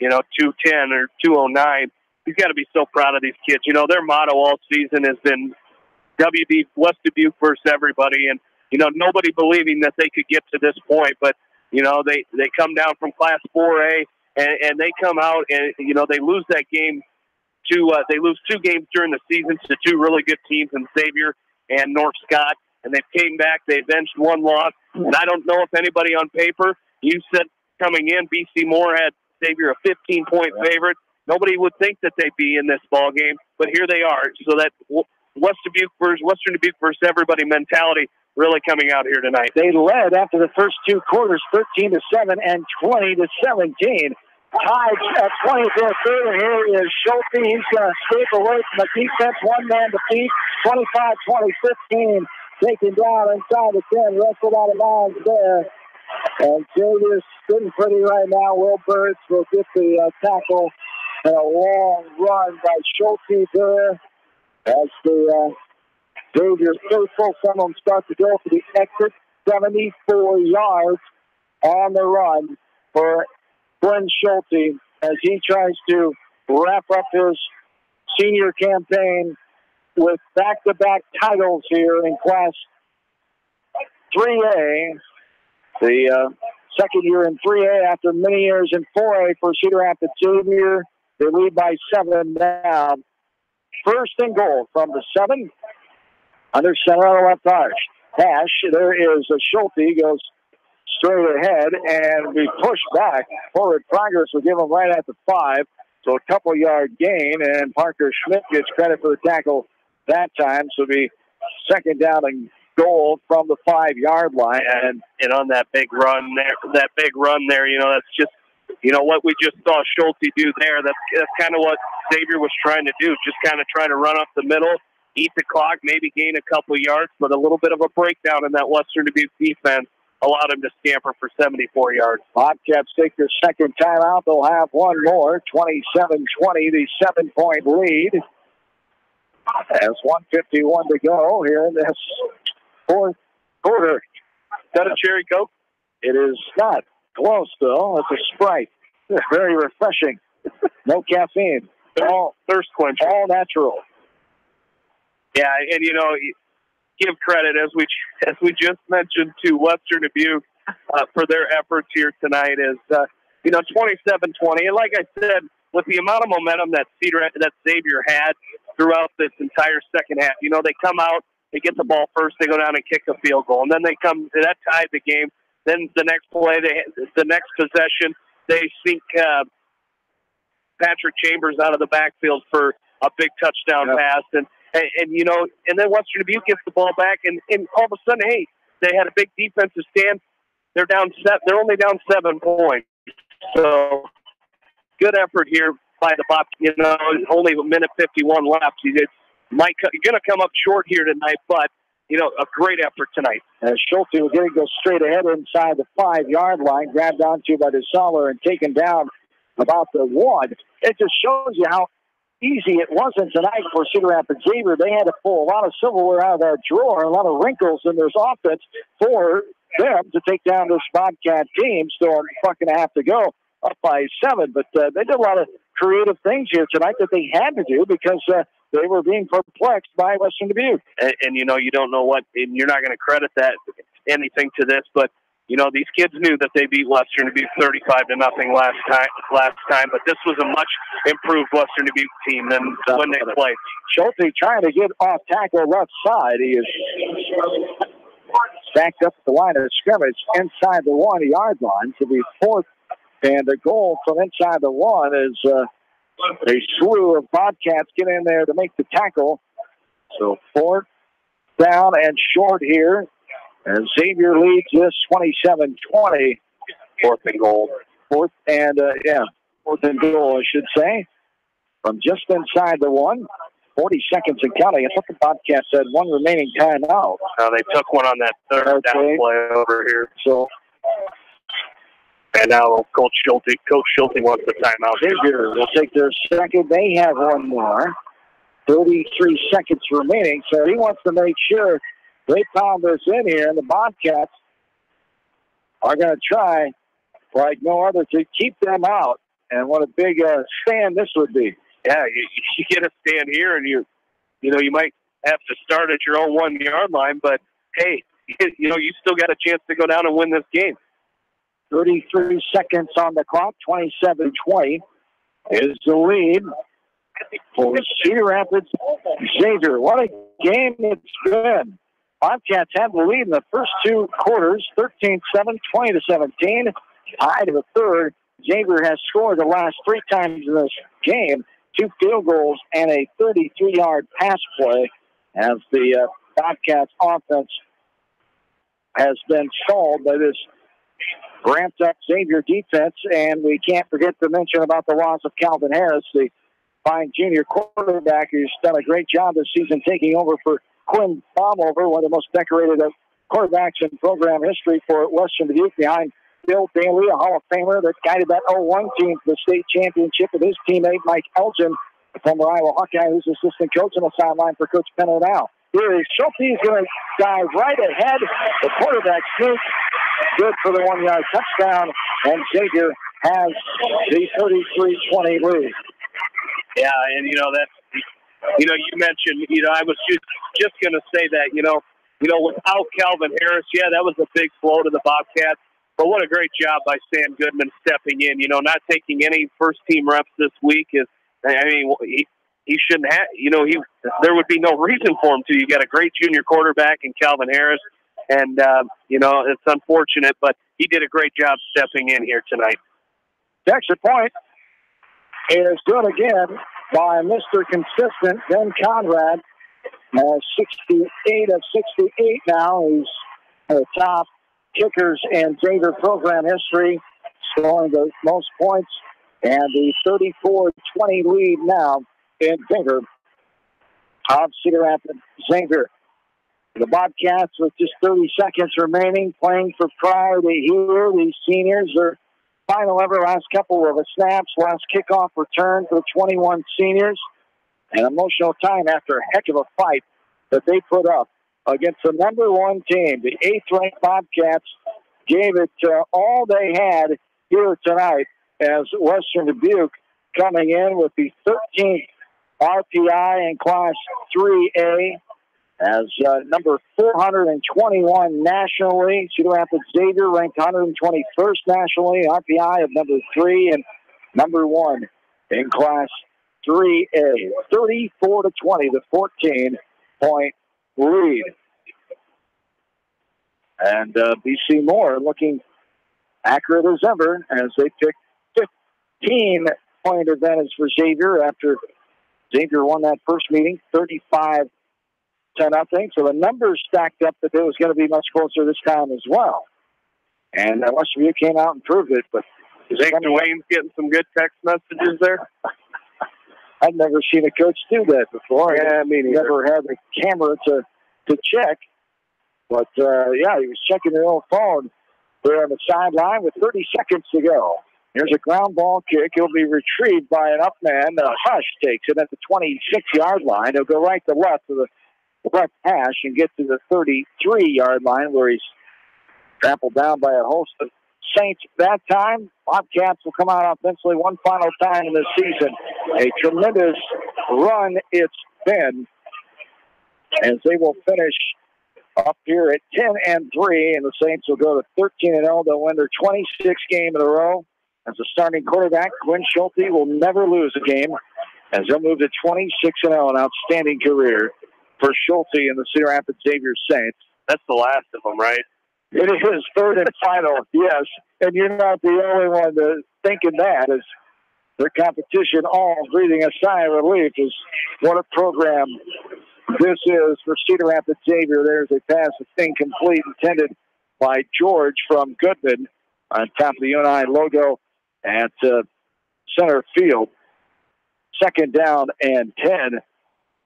S2: 2:10 or 2:09, he's got to be so proud of these kids. Their motto all season has been WD, West Dubuque versus everybody. And, nobody believing that they could get to this point. But, they come down from Class 4A and they come out and, they lose that game they lose 2 games during the season to 2 really good teams in Xavier and North Scott. And they came back, they avenged 1 loss. And I don't know if anybody on paper, you said coming in, BC Moore had Xavier a 15-point favorite. Nobody would think that they'd be in this ball game, but here they are. So that Western Dubuque versus everybody mentality really coming out here tonight.
S1: They led after the first 2 quarters, 13-7 and 20-17. Tied at 24-3, and here is Schulte. He's going to escape away from the defense. One-man defeat, 25-20-15. Taken down inside the 10, wrestled out of bounds there. And Xavier's sitting pretty right now. Will Burns will get the tackle and a long run by Schulte there as the Xavier's faithful. Some of them start to go for the exit. 74 yards on the run for Glenn Schulte as he tries to wrap up his senior campaign with back-to-back titles here in Class 3A. The second year in 3A after many years in 4A for Cedar Rapids Xavier. They lead by 7 now. First and goal from the 7. Under center on the left hash. There is a Schulte, goes straight ahead and be pushed back. Forward progress will give him right at the 5. So a couple-yard gain, and Parker Schmidt gets credit for the tackle that time. So it'll be second down and goal from the 5-yard line.
S2: And on that big run there, that's just, what we just saw Schulte do there. That's kind of what Xavier was trying to do, just kind of try to run up the middle, eat the clock, maybe gain a couple yards, but a little bit of a breakdown in that Western Dubuque defense allowed him to scamper for 74 yards.
S1: Bobcats take their second timeout. They'll have one more, 27-20, the 7-point lead. There's 1:51 to go here in this fourth quarter.
S2: Is that a cherry Coke?
S1: It is not. Close, though. It's a Sprite. Very refreshing. No caffeine. All
S2: thirst quencher.
S1: All natural.
S2: Yeah, and give credit as we just mentioned to Western Dubuque for their efforts here tonight. Is 27-20, and like I said, with the amount of momentum that Xavier had throughout this entire second half, they come out, they get the ball first, they go down and kick a field goal, and then that tied the game. Then the next play, the next possession, they sneak Patrick Chambers out of the backfield for a big touchdown pass, and then Western Dubuque gets the ball back, and all of a sudden, hey, they had a big defensive stand. They're they're only down 7 points. So good effort here by the Bobcats. Only a minute 51 left. You're going to come up short here tonight, but a great effort tonight.
S1: Schulte will go straight ahead inside the 5-yard line, grabbed onto by DeSaller and taken down about the 1. It just shows you how easy it wasn't tonight for Cedar Rapids Xavier. They had to pull a lot of silverware out of that drawer, a lot of wrinkles in this offense for them to take down this Bobcat team. Still a buck and a half to go, up by 7. But they did a lot of creative things here tonight that they had to do because they were being perplexed by Western Dubuque.
S2: And you know, you don't know what, and you're not going to credit that anything to this, but you know, these kids knew that they beat Western Dubuque 35-0 last time, but this was a much improved Western Dubuque team than when they played.
S1: Schulte trying to get off tackle left side. He is backed up the line of scrimmage inside the 1-yard line to be 4th, and the goal from inside the 1 is a slew of Bobcats get in there to make the tackle. So 4th down and short here. And Xavier leads this 27-20.
S2: 4th and goal.
S1: 4th and goal, I should say. From just inside the 1. 40 seconds and counting. I thought the Bobcats had 1 remaining timeout.
S2: They took one on that 3rd down play over here.
S1: So,
S2: and now Coach Schulte wants the timeout.
S1: Xavier will take their second. They have 1 more. 33 seconds remaining. So he wants to make sure they pound this in here, and the Bobcats are going to try like no other to keep them out. And what a big stand this would be.
S2: Yeah, you get a stand here, and you might have to start at your own 1-yard line, but hey, you still got a chance to go down and win this game.
S1: 33 seconds on the clock. 27-20 is the lead for Cedar Rapids Xavier. What a game it's been. Bobcats had the lead in the first 2 quarters, 13-7, 20-17. Tied to the 3rd. Xavier has scored the last 3 times in this game, 2 field goals and a 33-yard pass play, as the Bobcats offense has been stalled by this ramped-up Xavier defense. And we can't forget to mention about the loss of Calvin Harris, the fine junior quarterback who's done a great job this season taking over for Quinn Baumhover, one of the most decorated quarterbacks in program history for Western Dubuque, behind Bill Bailey, a Hall of Famer that guided that 0-1 team to the state championship with his teammate Mike Elgin, the former Iowa Hawkeye, who's assistant coach on the sideline for Coach Penno now. Here is Schulte. He's going to dive right ahead. The quarterback sneak, good for the 1-yard touchdown, and Xavier has the 33-20 lead.
S2: Yeah, and you mentioned, I was just going to say that, without Calvin Harris, that was a big blow to the Bobcats. But what a great job by Sam Goodman stepping in, not taking any first-team reps this week. He shouldn't have, there would be no reason for him to. You got a great junior quarterback in Calvin Harris, and, it's unfortunate, but he did a great job stepping in here tonight.
S1: The extra point is good again by Mr. Consistent, Ben Conrad. 68 of 68 now. He's the top kickers in Xavier program history, scoring the most points, and the 34-20 lead now in favor of Cedar Rapids Xavier. The Bobcats, with just 30 seconds remaining, playing for pride here. These seniors are final ever last couple of snaps, last kickoff return for the 21 seniors. An emotional time after a heck of a fight that they put up against the number 1 team. The 8th-ranked Bobcats gave it all they had here tonight, as Western Dubuque coming in with the 13th RPI in Class 3A, as number 421 nationally. Cedar Rapids Xavier ranked 121st nationally, RPI of number 3 and number 1 in Class 3A. 34-20, the 14-point lead. And BC Moore looking accurate as ever as they pick 15-point advantage for Xavier after Xavier won that first meeting, 35-0. So the numbers stacked up that it was going to be much closer this time as well. And Western Dubuque came out and proved it. But
S2: Jake Dwayne's getting some good text messages there.
S1: I've never seen a coach do that before. Yeah, I mean, he never had the camera to check. But, he was checking the old phone there on the sideline with 30 seconds to go. Here's a ground ball kick. It'll be retrieved by an up man. Hush takes it at the 26-yard line. He'll go right to left to the left hash and get to the 33-yard line where he's trampled down by a host of Saints. That time, Bobcats will come out offensively one final time in the season. A tremendous run it's been as they will finish up here at 10-3, and the Saints will go to 13-0. They'll win their 26th game in a row. As a starting quarterback, Quinn Schulte will never lose a game as they'll move to 26-0, an outstanding career for Schulte and the Cedar Rapids Xavier Saints.
S2: That's the last of them, right?
S1: It is third and final, yes. And you're not the only one thinking that, as their competition all breathing a sigh of relief. Is what a program this is for Cedar Rapids Xavier. There's a pass that's incomplete, intended by George from Goodman on top of the UNI logo at center field. Second down and 10.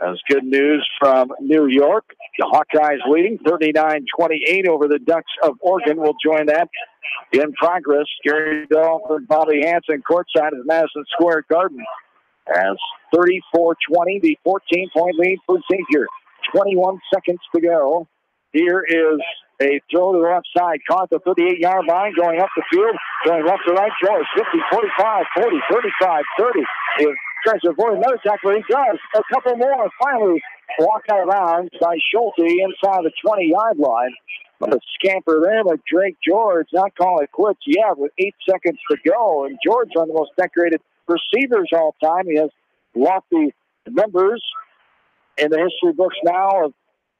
S1: That's good news from New York. The Hawkeyes leading 39-28 over the Ducks of Oregon. Will join that in progress. Gary Dolphin, Bobby Hansen courtside at Madison Square Garden as 34-20, the 14-point lead for Xavier. 21 seconds to go. Here is a throw to the left side, caught the 38-yard line, going up the field, going left to right. George, 50, 45, 40, 35, 30. He tries to avoid another tackle. He does. A couple more. Finally, walked out of bounds by Schulte inside the 20-yard line. But a scamper there, but Drake George not calling it quits yet with 8 seconds to go. And George, one of the most decorated receivers all time. He has lofty numbers in the history books now of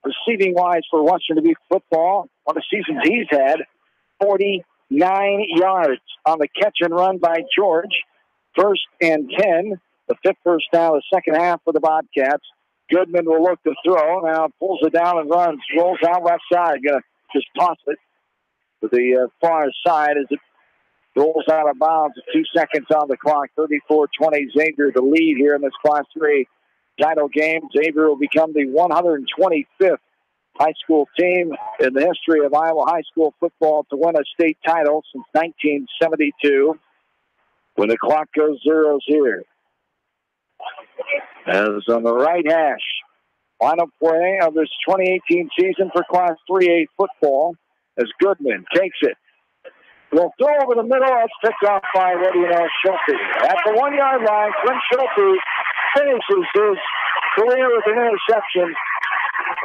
S1: receiving-wise for Western Dubuque football. On the seasons he's had, 49 yards on the catch and run by George. First and 10, the fifth first down, the second half for the Bobcats. Goodman will look to throw. Now pulls it down and runs. Rolls out left side. Going to just toss it to the far side as it rolls out of bounds. 2 seconds on the clock. 34-20 Xavier the lead here in this Class 3 title game. Xavier will become the 125th high school team in the history of Iowa high school football to win a state title since 1972. When the clock goes zeros here. As on the right hash, final play of this 2018 season for Class 3A football as Goodman takes it. Will throw over the middle. That's picked off by Schulte. At the 1 yard line, Quinn Schulte finishes his career with an interception.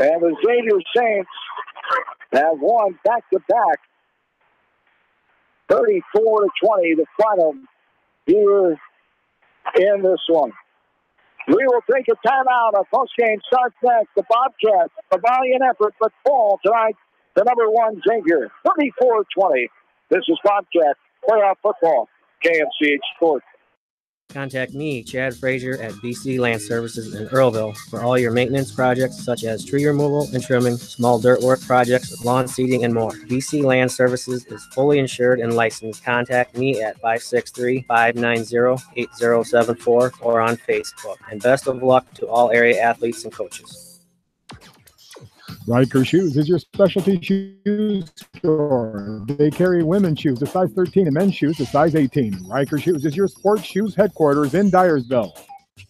S1: And the Xavier Saints have won back-to-back 34-20, the final here in this one. We will take a timeout. Our postgame starts next. The Bobcats, a valiant effort, but fall tonight. The number one Xavier, 34-20. This is Bobcat playoff football, KMCH Sports.
S12: Contact me, Chad Frazier, at BC Land Services in Earlville for all your maintenance projects such as tree removal and trimming, small dirt work projects, lawn seeding, and more. BC Land Services is fully insured and licensed. Contact me at 563-590-8074 or on Facebook. And best of luck to all area athletes and coaches.
S6: Riker Shoes is your specialty shoes store. They carry women's shoes a size 13 and men's shoes a size 18. Riker Shoes is your sports shoes headquarters in Dyersville.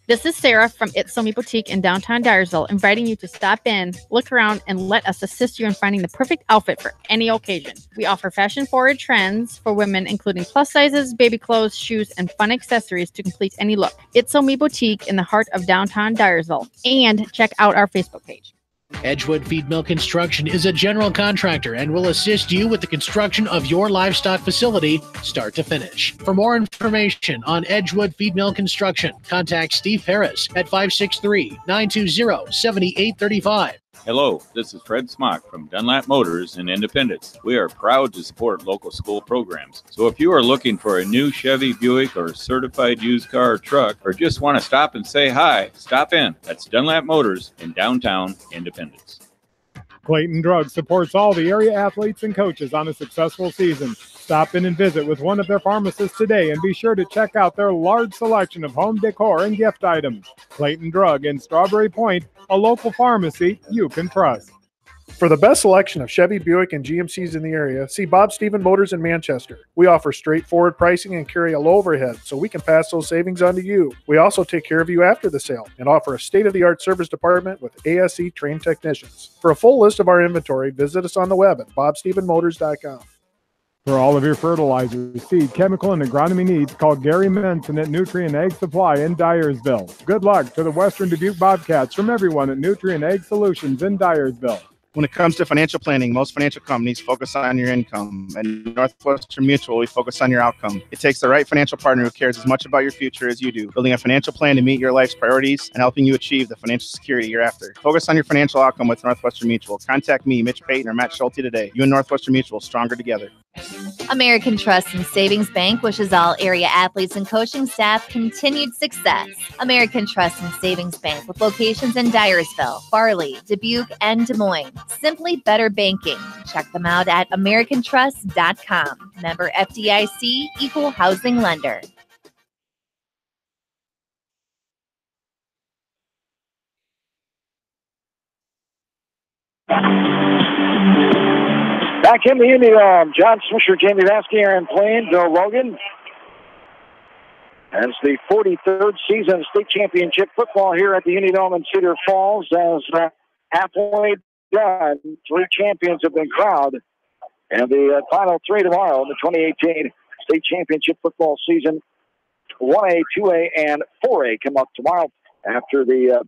S4: This is Sarah from It's So Me Boutique in downtown Dyersville, inviting you to stop in, look around, and let us assist you in finding the perfect outfit for any occasion. We offer fashion-forward trends for women, including plus sizes, baby clothes, shoes, and fun accessories to complete any look. It's So Me Boutique in the heart of downtown Dyersville. And check out our Facebook page.
S5: Edgewood Feed Mill Construction is a general contractor and will assist you with the construction of your livestock facility start to finish. For more information on Edgewood Feed Mill Construction, contact Steve Harris at 563-920-7835.
S13: Hello, this is Fred Smock from Dunlap Motors in Independence. We are proud to support local school programs. So if you are looking for a new Chevy, Buick, or certified used car or truck, or just want to stop and say hi, stop in. That's Dunlap Motors in downtown Independence.
S6: Clayton Drug supports all the area athletes and coaches on a successful season. Stop in and visit with one of their pharmacists today and be sure to check out their large selection of home decor and gift items. Clayton Drug in Strawberry Point, a local pharmacy you can trust.
S14: For the best selection of Chevy, Buick, and GMCs in the area, see Bob Stephen Motors in Manchester. We offer straightforward pricing and carry a low overhead, so we can pass those savings on to you. We also take care of you after the sale and offer a state-of-the-art service department with ASE trained technicians. For a full list of our inventory, visit us on the web at bobstephenmotors.com.
S6: For all of your fertilizer, seed, chemical, and agronomy needs, call Gary Menson at Nutrient Ag Supply in Dyersville. Good luck to the Western Dubuque Bobcats from everyone at Nutrient Ag Solutions in Dyersville.
S15: When it comes to financial planning, most financial companies focus on your income. At Northwestern Mutual, we focus on your outcome. It takes the right financial partner who cares as much about your future as you do, building a financial plan to meet your life's priorities and helping you achieve the financial security you're after. Focus on your financial outcome with Northwestern Mutual. Contact me, Mitch Payton, or Matt Schulte today. You and Northwestern Mutual, stronger together.
S17: American Trust and Savings Bank wishes all area athletes and coaching staff continued success. American Trust and Savings Bank with locations in Dyersville, Farley, Dubuque, and Des Moines. Simply better banking. Check them out at americantrust.com. Member FDIC, equal housing lender.
S1: Back in the Indian, John Swisher, Jamie Vasky, Aaron Plain, Bill Logan. As the 43rd season of state championship football here at the Unidome in Cedar Falls, as halfway done, 3 champions have been crowned. And the final 3 tomorrow, the 2018 state championship football season, 1A, 2A, and 4A come up tomorrow after the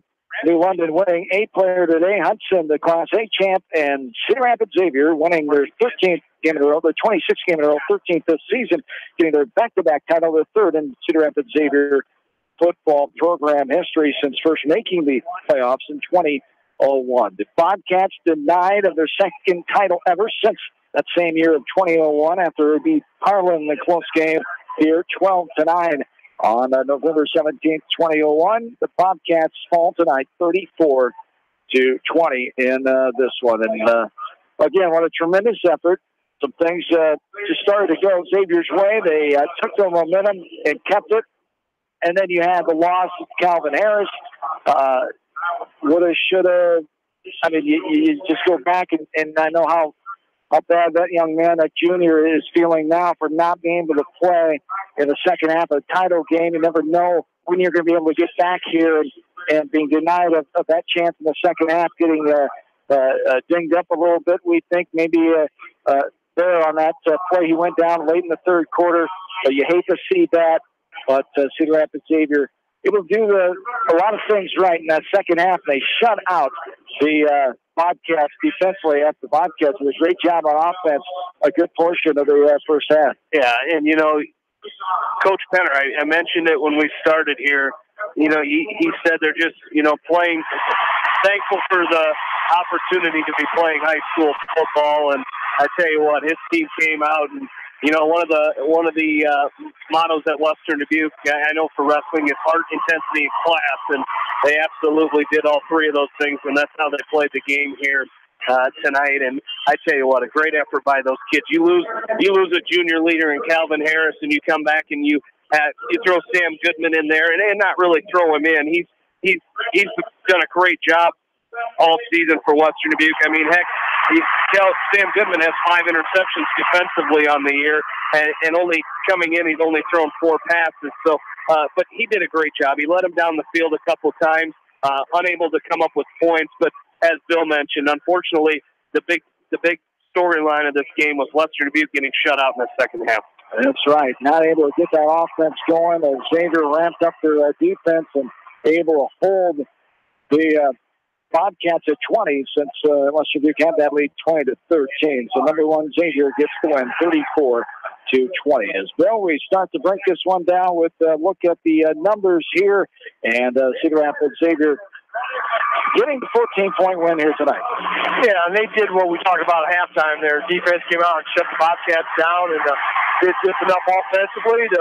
S1: New London winning 8th player today, Hudson, the Class A champ, and Cedar Rapids Xavier winning their 13th game in a row, their 26th game in a row, 13th this season, getting their back-to-back title, their 3rd in Cedar Rapids Xavier football program history since first making the playoffs in 2001. The Bobcats denied of their 2nd title ever since that same year of 2001 after they beat Harlan in the close game here 12-9. On November 17th, 2001, the Bobcats fall tonight 34-20 in this one. And again, what a tremendous effort. Some things just started to go Xavier's way. They took their momentum and kept it. And then you had the loss of Calvin Harris. Woulda, shoulda. I mean, you just go back, and I know how bad that young man, that junior, is feeling now for not being able to play in the second half of the title game. You never know when you're going to be able to get back here and being denied of that chance in the second half, getting dinged up a little bit. We think maybe there on that play he went down late in the 3rd quarter. You hate to see that, but Cedar Rapids Xavier able to do a lot of things right in that second half. They shut out the Bobcats defensively after the Bobcats did a great job on offense a good portion of the first half.
S2: Yeah, and, you know, Coach Penner, I mentioned it when we started here. You know, he said they're just, you know, playing, thankful for the opportunity to be playing high school football. And I tell you what, his team came out and, you know, one of the mottos at Western Dubuque, I know for wrestling, is heart, intensity, and class, and they absolutely did all 3 of those things, and that's how they played the game here tonight. And I tell you what, a great effort by those kids. You lose a junior leader in Calvin Harris, and you come back and you throw Sam Goodman in there, and not really throw him in. He's done a great job all season for Western Dubuque. I mean, heck, Sam Goodman has 5 interceptions defensively on the year, and only coming in, he's only thrown 4 passes. So, but he did a great job. He led him down the field a couple times, unable to come up with points. But as Bill mentioned, unfortunately, the big storyline of this game was Western Dubuque getting shut out in the second half.
S1: That's right. Not able to get that offense going as Xavier ramped up their defense and able to hold the Bobcats at 20 since Western Dubuque had that lead 20-13. So number 1, Xavier gets the win 34-20. As Bill, we start to break this one down with a look at the numbers here, and Cedar Rapids Xavier getting the 14-point win here tonight.
S3: Yeah, and they did what we talked about at halftime. Their defense came out and shut the Bobcats down, and did just enough offensively to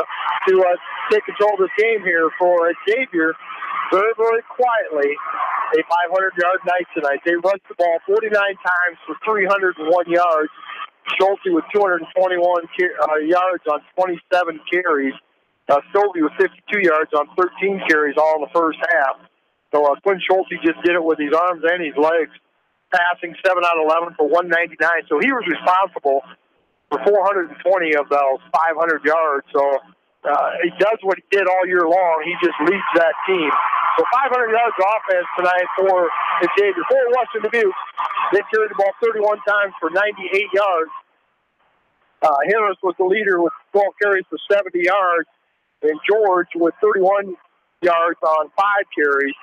S3: take control of this game here for Xavier. Very, very quietly, a 500-yard night tonight. They rushed the ball 49 times for 301 yards. Schulte with 221 yards on 27 carries. Stovey with 52 yards on 13 carries all in the first half. So Quinn Schulte just did it with his arms and his legs. passing, 7 out of 11 for 199. So he was responsible for 420 of those 500 yards. So he does what he did all year long. He just leads that team. So 500 yards of offense tonight for Xavier. For Western Dubuque, they carried the ball 31 times for 98 yards. Harris was the leader with 12 carries for 70 yards, and George with 31 yards on 5 carries.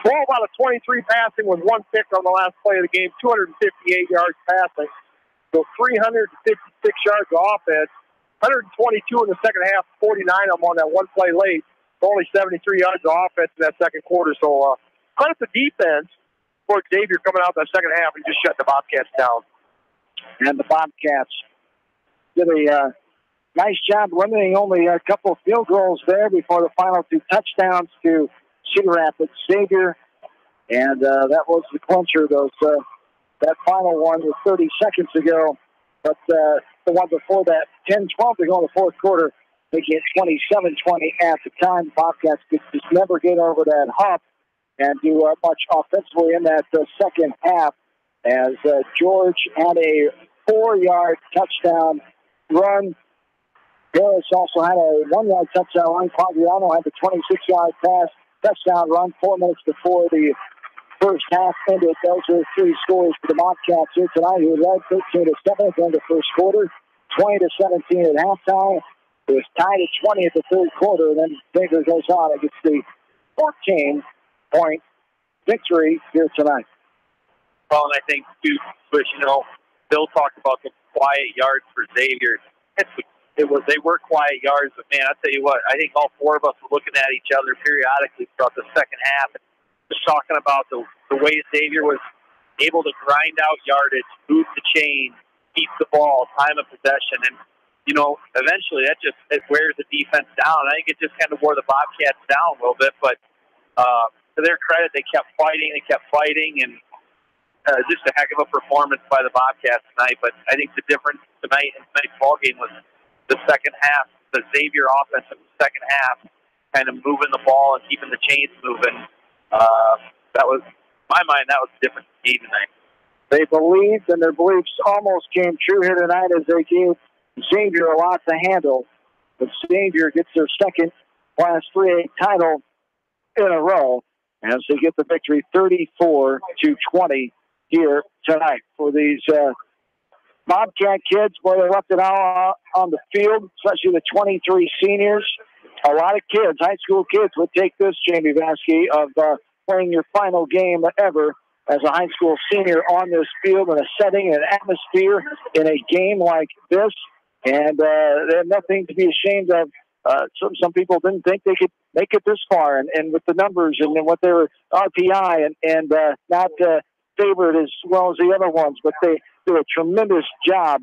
S3: 12 out of 23 passing with 1 pick on the last play of the game, 258 yards passing. So 356 yards of offense, 122 in the second half, 49 of them on that one play late. Only 73 yards of offense in that second quarter. So credit the defense for Xavier coming out in that second half and just shut the Bobcats down.
S1: And the Bobcats did a nice job limiting only a couple of field goals there before the final 2 touchdowns to Cedar Rapids Xavier. And that was the clincher. That final one was 30 seconds ago. But the one before that, 10-12 to go in the fourth quarter, making it 27-20 at the time. Bobcats could just never get over that hump and do much offensively in that second half as George had a 4-yard touchdown run. Harris also had a 1-yard touchdown run. Quadriano had the 26-yard touchdown run 4 minutes before the first half ended. Those are 3 scores for the Bobcats here tonight, who led 13-7 at the end of the first quarter, 20-17 at halftime. It was tied at 20 at the third quarter, and then Xavier goes on and gets the 14-point victory here tonight.
S9: Well, and I think, too, Bush, Bill talked about the quiet yards for Xavier. They were quiet yards, but, man, I'll tell you what, I think all 4 of us were looking at each other periodically throughout the second half, just talking about the way Xavier was able to grind out yardage, move the chain, keep the ball, time of possession, and eventually it wears the defense down. I think it just kind of wore the Bobcats down a little bit, but to their credit, they kept fighting, and just a heck of a performance by the Bobcats tonight. But I think the difference tonight in tonight's ballgame was the second half, the Xavier offense in the second half, kind of moving the ball and keeping the chains moving. That was, in my mind, that was the difference in the game tonight.
S1: They believed, and their beliefs almost came true here tonight as they gave Xavier a lot to handle. But Xavier gets their second Class 3A title in a row as they get the victory 34-20 here tonight. For these Bobcat kids, boy, they left it all on the field, especially the 23 seniors. A lot of kids, high school kids, would take this, Jamie Vasky, of playing your final game ever as a high school senior on this field in a setting, an atmosphere, in a game like this. And they have nothing to be ashamed of. Some people didn't think they could make it this far, and with the numbers and what they were RPI and not favored as well as the other ones, but they did a tremendous job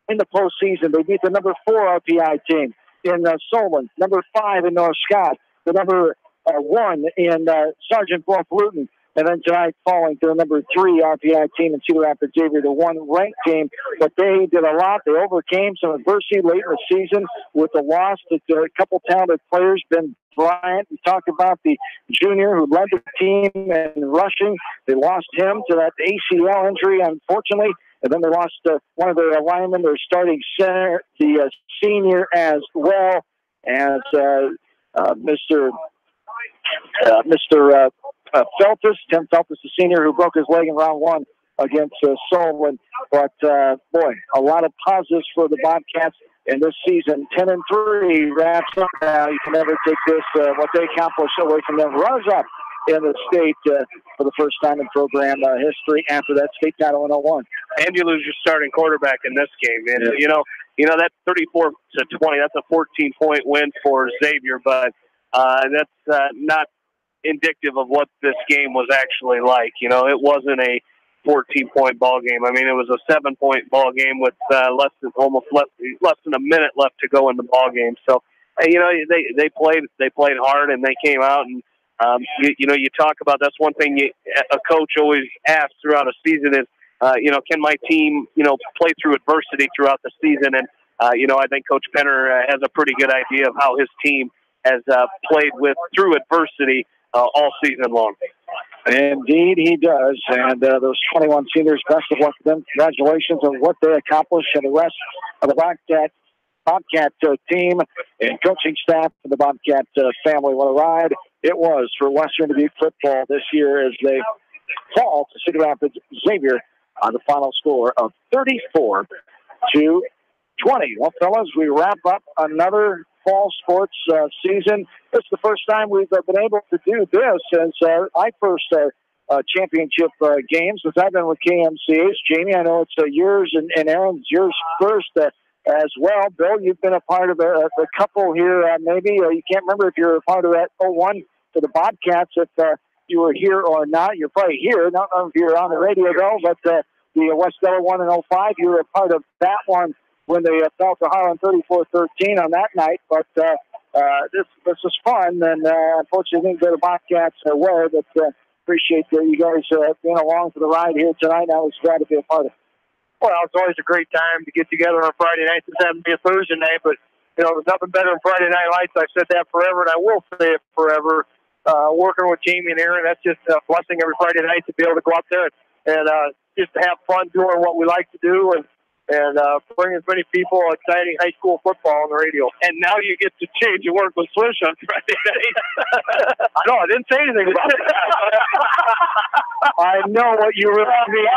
S1: in the postseason. They beat the number 4 RPI team in Solon, number 5 in North Scott, the number 1 in Sergeant Bluff Luton, and then tonight falling to the number 3 RPI team in Cedar Rapids Xavier, the 1 ranked team. But they did a lot. They overcame some adversity late in the season with the loss to a couple talented players. Ben Bryant, we talked about the junior who led the team in rushing. They lost him to that ACL injury, unfortunately. And then they lost one of their linemen, their starting center, the senior as well, as Mr. Feltus, Tim Feltus, the senior who broke his leg in round 1 against Solon. But, boy, a lot of positives for the Bobcats in this season. 10-3 wraps up now. You can never take this, what they accomplished, away from them. Runners-up in the state for the first time in program history after that state title in 01.
S2: And you lose your starting quarterback in this game. And, that 34-20, that's a 14-point win for Xavier, but that's not indicative of what this game was actually like. It wasn't a 14-point ball game. I mean, it was a 7-point ball game with less than a minute left to go in the ball game. So, they played hard and they came out and you talk about, that's one thing a coach always asks throughout a season is, can my team, play through adversity throughout the season? And, I think Coach Penner has a pretty good idea of how his team has played through adversity all season long.
S1: Indeed, he does. And those 21 seniors, best of luck to them. Congratulations on what they accomplished, and the rest of the Bobcat team and coaching staff and the Bobcat family. What a ride it was for Western Dubuque football this year as they fall to Cedar Rapids Xavier on the final score of 34-20. Well, fellas, we wrap up another fall sports season. It's the first time we've been able to do this since my first championship games, since I've been with KMCH. Jamie, I know it's yours, and Aaron's yours first as well. Bill, you've been a part of a couple here. Maybe you can't remember if you're a part of that 01 for the Bobcats, if you were here or not. You're probably here. Not know if you're on the radio, though, but the West Delaware 1 in 05, you were a part of that one when they fell to Harlan 34-13 on that night. But this is fun, and unfortunately didn't go to Bobcats' way, but appreciate you guys being along for the ride here tonight. I was glad to be a part of it.
S3: Well, it's always a great time to get together on Friday night. This happens to be a Thursday night, but, you know, there's nothing better than Friday Night Lights. I've said that forever, and I will say it forever. Working with Jamie and Aaron, that's just a blessing every Friday night to be able to go out there and just to have fun doing what we like to do and bring as many people exciting high school football on the radio.
S2: And now you get to change and work with Swish on Friday night.
S3: I know, I didn't say anything about it. I know what you really mean.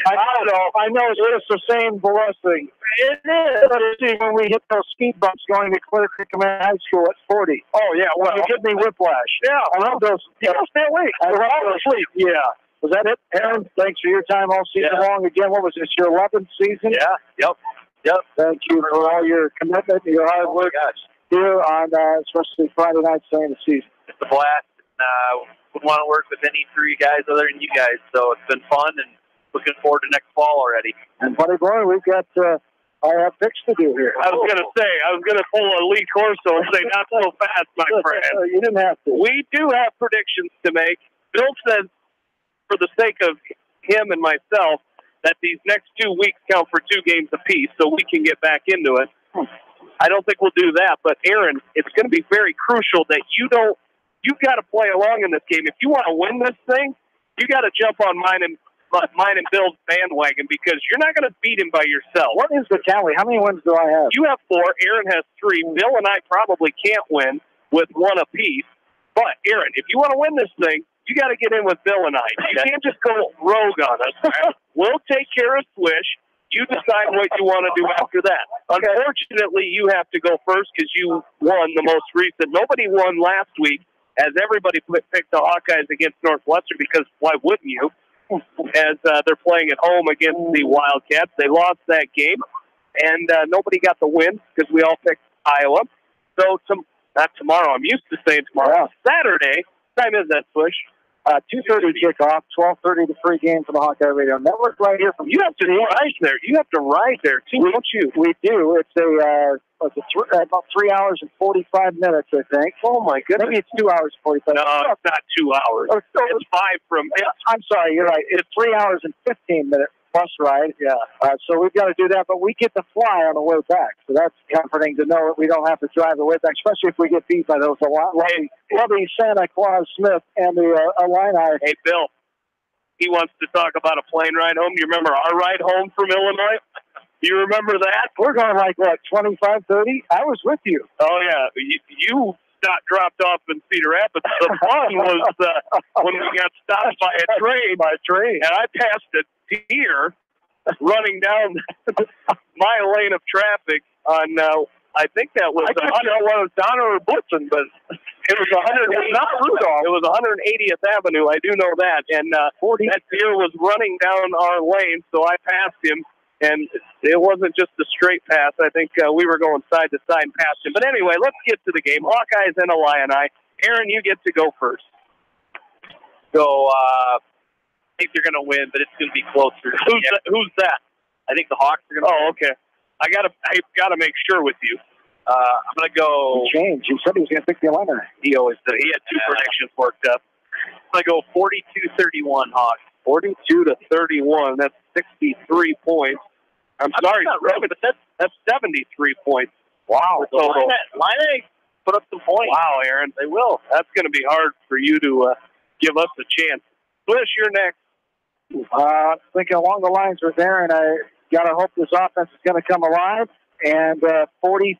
S3: I know it's just the same for us thing. It is. But see, when we hit those speed bumps going to Clear Creek Command High School at 40. Oh, yeah. Well, you give me whiplash. Yeah. I love those. You don't stay awake. I fall asleep. Yeah. Was that it, Aaron? Thanks for your time all season long. Again, what was this, your 11th season?
S9: Yeah. Yep.
S3: Thank you for all your commitment and your hard work here on, especially Friday night during the season.
S9: It's a blast. Would want to work with any three guys other than you guys, so it's been fun and looking forward to next fall already.
S3: And buddy boy, we've got our picks to do here.
S2: I was going to pull a Lee Corso and say, not so fast, my friend.
S3: You didn't have to.
S2: We do have predictions to make. Bill says, for the sake of him and myself, that these next 2 weeks count for 2 games apiece, so we can get back into it. I don't think we'll do that, but Aaron, it's going to be very crucial that you've got to play along in this game. If you want to win this thing, you got to jump on mine and Bill's bandwagon, because you're not going to beat him by yourself.
S3: What is the tally? How many wins do I have?
S2: You have 4. Aaron has 3. Bill and I probably can't win with 1 apiece. But Aaron, if you want to win this thing, you got to get in with Bill and I. You can't just go rogue on us. We'll take care of Swish. You decide what you want to do after that. Unfortunately, you have to go first because you won the most recent. Nobody won last week, as everybody picked the Hawkeyes against Northwestern, because why wouldn't you? As they're playing at home against the Wildcats. They lost that game, and nobody got the win because we all picked Iowa. So, not tomorrow. I'm used to saying tomorrow. Saturday. What time is that, Swish?
S3: 2:30 kickoff, 12:30 the free game for the Hawkeye Radio Network right here from.
S2: You have to ride there. You have to ride there too, don't you?
S3: We do. It's about 3 hours and 45 minutes, I think.
S2: Oh my goodness!
S3: Maybe it's 2 hours and 45.
S2: No, it's not 2 hours. It's 5 from.
S3: I'm sorry, you're right. It's 3 hours and 15 minutes bus ride.
S2: Yeah.
S3: So we've got to do that, but we get to fly on the way back. So that's comforting to know that we don't have to drive the way back, especially if we get beat by those lovely Santa Claus Smith and the Illini.
S2: Hey, Bill, he wants to talk about a plane ride home. Do you remember our ride home from Illinois? You remember that?
S3: We're going like, what, 25, 30? I was with you.
S2: Oh, yeah. You got dropped off in Cedar Rapids. The fun was when we got stopped by a train. And I passed a deer running down my lane of traffic on, I think that was...
S3: I don't know whether it was Donner or Blitzen, but
S2: it was not Rudolph. It was 180th Avenue. I do know that. And that deer was running down our lane, so I passed him. And it wasn't just a straight pass. I think we were going side to side and past him. But anyway, let's get to the game. Hawkeyes and Illini. Aaron, you get to go first.
S9: So, I think they're going to win, but it's going to be closer.
S2: Who's that?
S9: I think the Hawks are going to win.
S2: Oh, okay. I gotta make sure with you.
S9: I'm going to go...
S3: Change. He said he was going to pick the Illini.
S9: He always did. He had 2 predictions worked up. I'm going to go 42-31 Hawks.
S2: 42-31. That's 63 points. I'm sorry, but that's 73 points.
S9: Wow. So Illini put up some points.
S2: Wow, Aaron.
S9: They will.
S2: That's going to be hard for you to give us a chance. Bush, you're next.
S1: Thinking along the lines with Aaron, I got to hope this offense is going to come alive. And 45-20,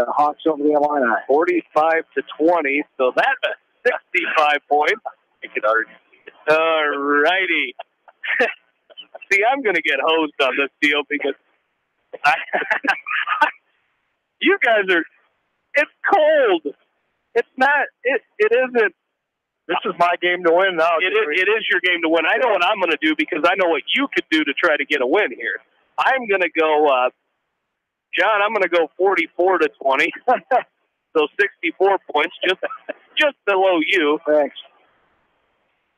S1: Hawks over the Illini.
S2: 45-20, so that's 65 points. All righty. See, I'm going to get hosed on this deal because you guys are, it's cold. It's not, it isn't.
S3: This is my game to win now.
S2: It is your game to win. I know what I'm going to do because I know what you could do to try to get a win here. I'm going to go, John, I'm going to go 44-20. So 64 points, just below you.
S1: Thanks.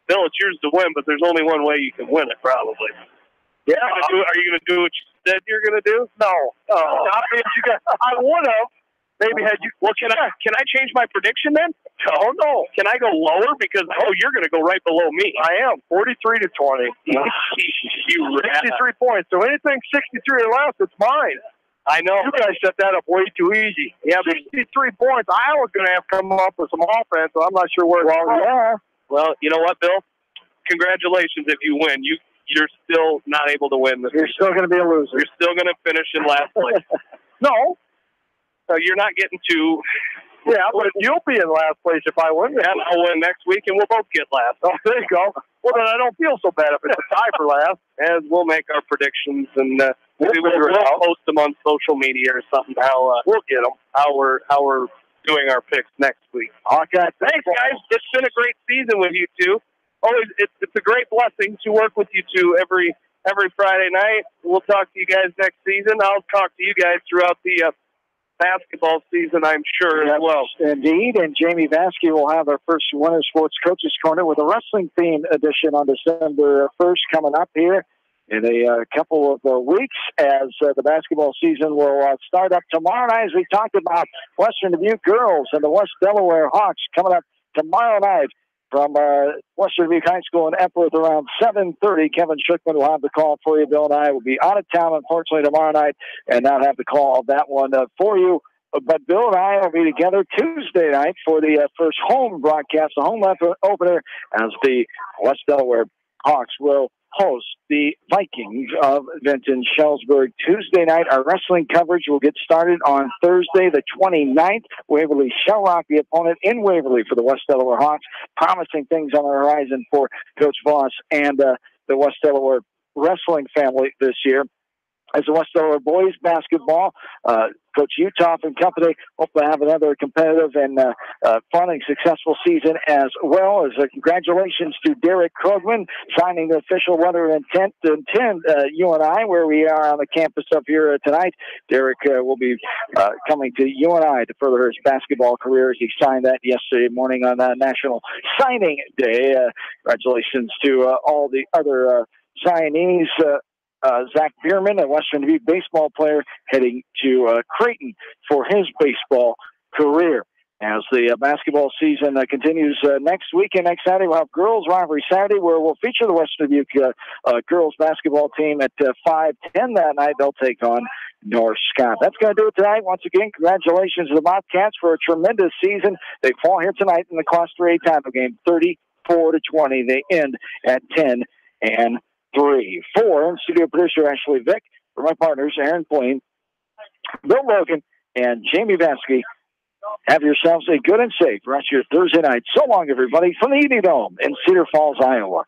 S2: Bill, it's yours to win, but there's only one way you can win it, probably.
S3: Yeah.
S2: Are you going to do what you said you're going to do?
S3: No. I would have. Maybe had you.
S2: Well, can I change my prediction then?
S3: Oh, no.
S2: Can I go lower? Because, you're going to go right below me.
S3: I am. 43-20.
S2: You
S3: 63 points. So anything 63 or less, it's mine.
S2: I know.
S3: You guys set that up way too easy. Yeah, 63 points. I was going to have to come up with some offense, so I'm not sure where it's going.
S1: Yeah.
S2: Well, you know what, Bill? Congratulations if you win. You're still not able to win this.
S1: You're still going to be a loser.
S2: You're still going to finish in last place.
S3: No.
S2: You're not getting to.
S3: Yeah, but you'll be in last place if I win.
S2: Yeah, I'll win next week, and we'll both get last.
S3: Oh, there you go. Well, then I don't feel so bad if it's a tie for last.
S2: As we'll make our predictions, and we'll post them on social media or something.
S3: We'll get them.
S2: How we're doing our picks next week.
S1: Okay.
S2: Thanks, guys. It's been a great season with you two. Always, it's a great blessing to work with you two every Friday night. We'll talk to you guys next season. I'll talk to you guys throughout the basketball season, I'm sure, as well.
S1: Indeed, and Jamie Vasky will have our first Winter Sports Coaches Corner with a wrestling-themed edition on December 1st coming up here in a couple of weeks as the basketball season will start up tomorrow night. As we talked about Western Dubuque girls and the West Delaware Hawks coming up tomorrow night from Western Dubuque High School in Epworth around 7:30. Kevin Schulte will have the call for you. Bill and I will be out of town, unfortunately, tomorrow night and not have the call of that one for you. But Bill and I will be together Tuesday night for the first home broadcast, the home opener, as the West Delaware Hawks will host the Vikings of Vinton Shellsburg. Tuesday night, our wrestling coverage will get started on Thursday, the 29th. Waverly Shell Rock, the opponent in Waverly for the West Delaware Hawks. Promising things on the horizon for Coach Voss and the West Delaware wrestling family this year. As the West Delaware boys basketball, Coach Uthoff and company hope to have another competitive and fun and successful season, as well as congratulations to Derek Krogman signing the official letter of intent to attend UNI, where we are on the campus up here tonight. Derek will be coming to UNI to further his basketball career. He signed that yesterday morning on National Signing Day. Congratulations to all the other signees. Zach Bierman, a Western Dubuque baseball player, heading to Creighton for his baseball career. As the basketball season continues next weekend, next Saturday, we'll have Girls Rivalry Saturday, where we'll feature the Western Dubuque girls basketball team at 5:10 that night. They'll take on North Scott. That's going to do it tonight. Once again, congratulations to the Bobcats for a tremendous season. They fall here tonight in the Class 3A title game, 34-20. They end at 10-3. For studio producer Ashley Vick, for my partners Aaron Blaine, Bill Logan, and Jamie Vasky, have yourselves a good and safe rest of your Thursday night. So long, everybody, from the Eating Dome in Cedar Falls, Iowa.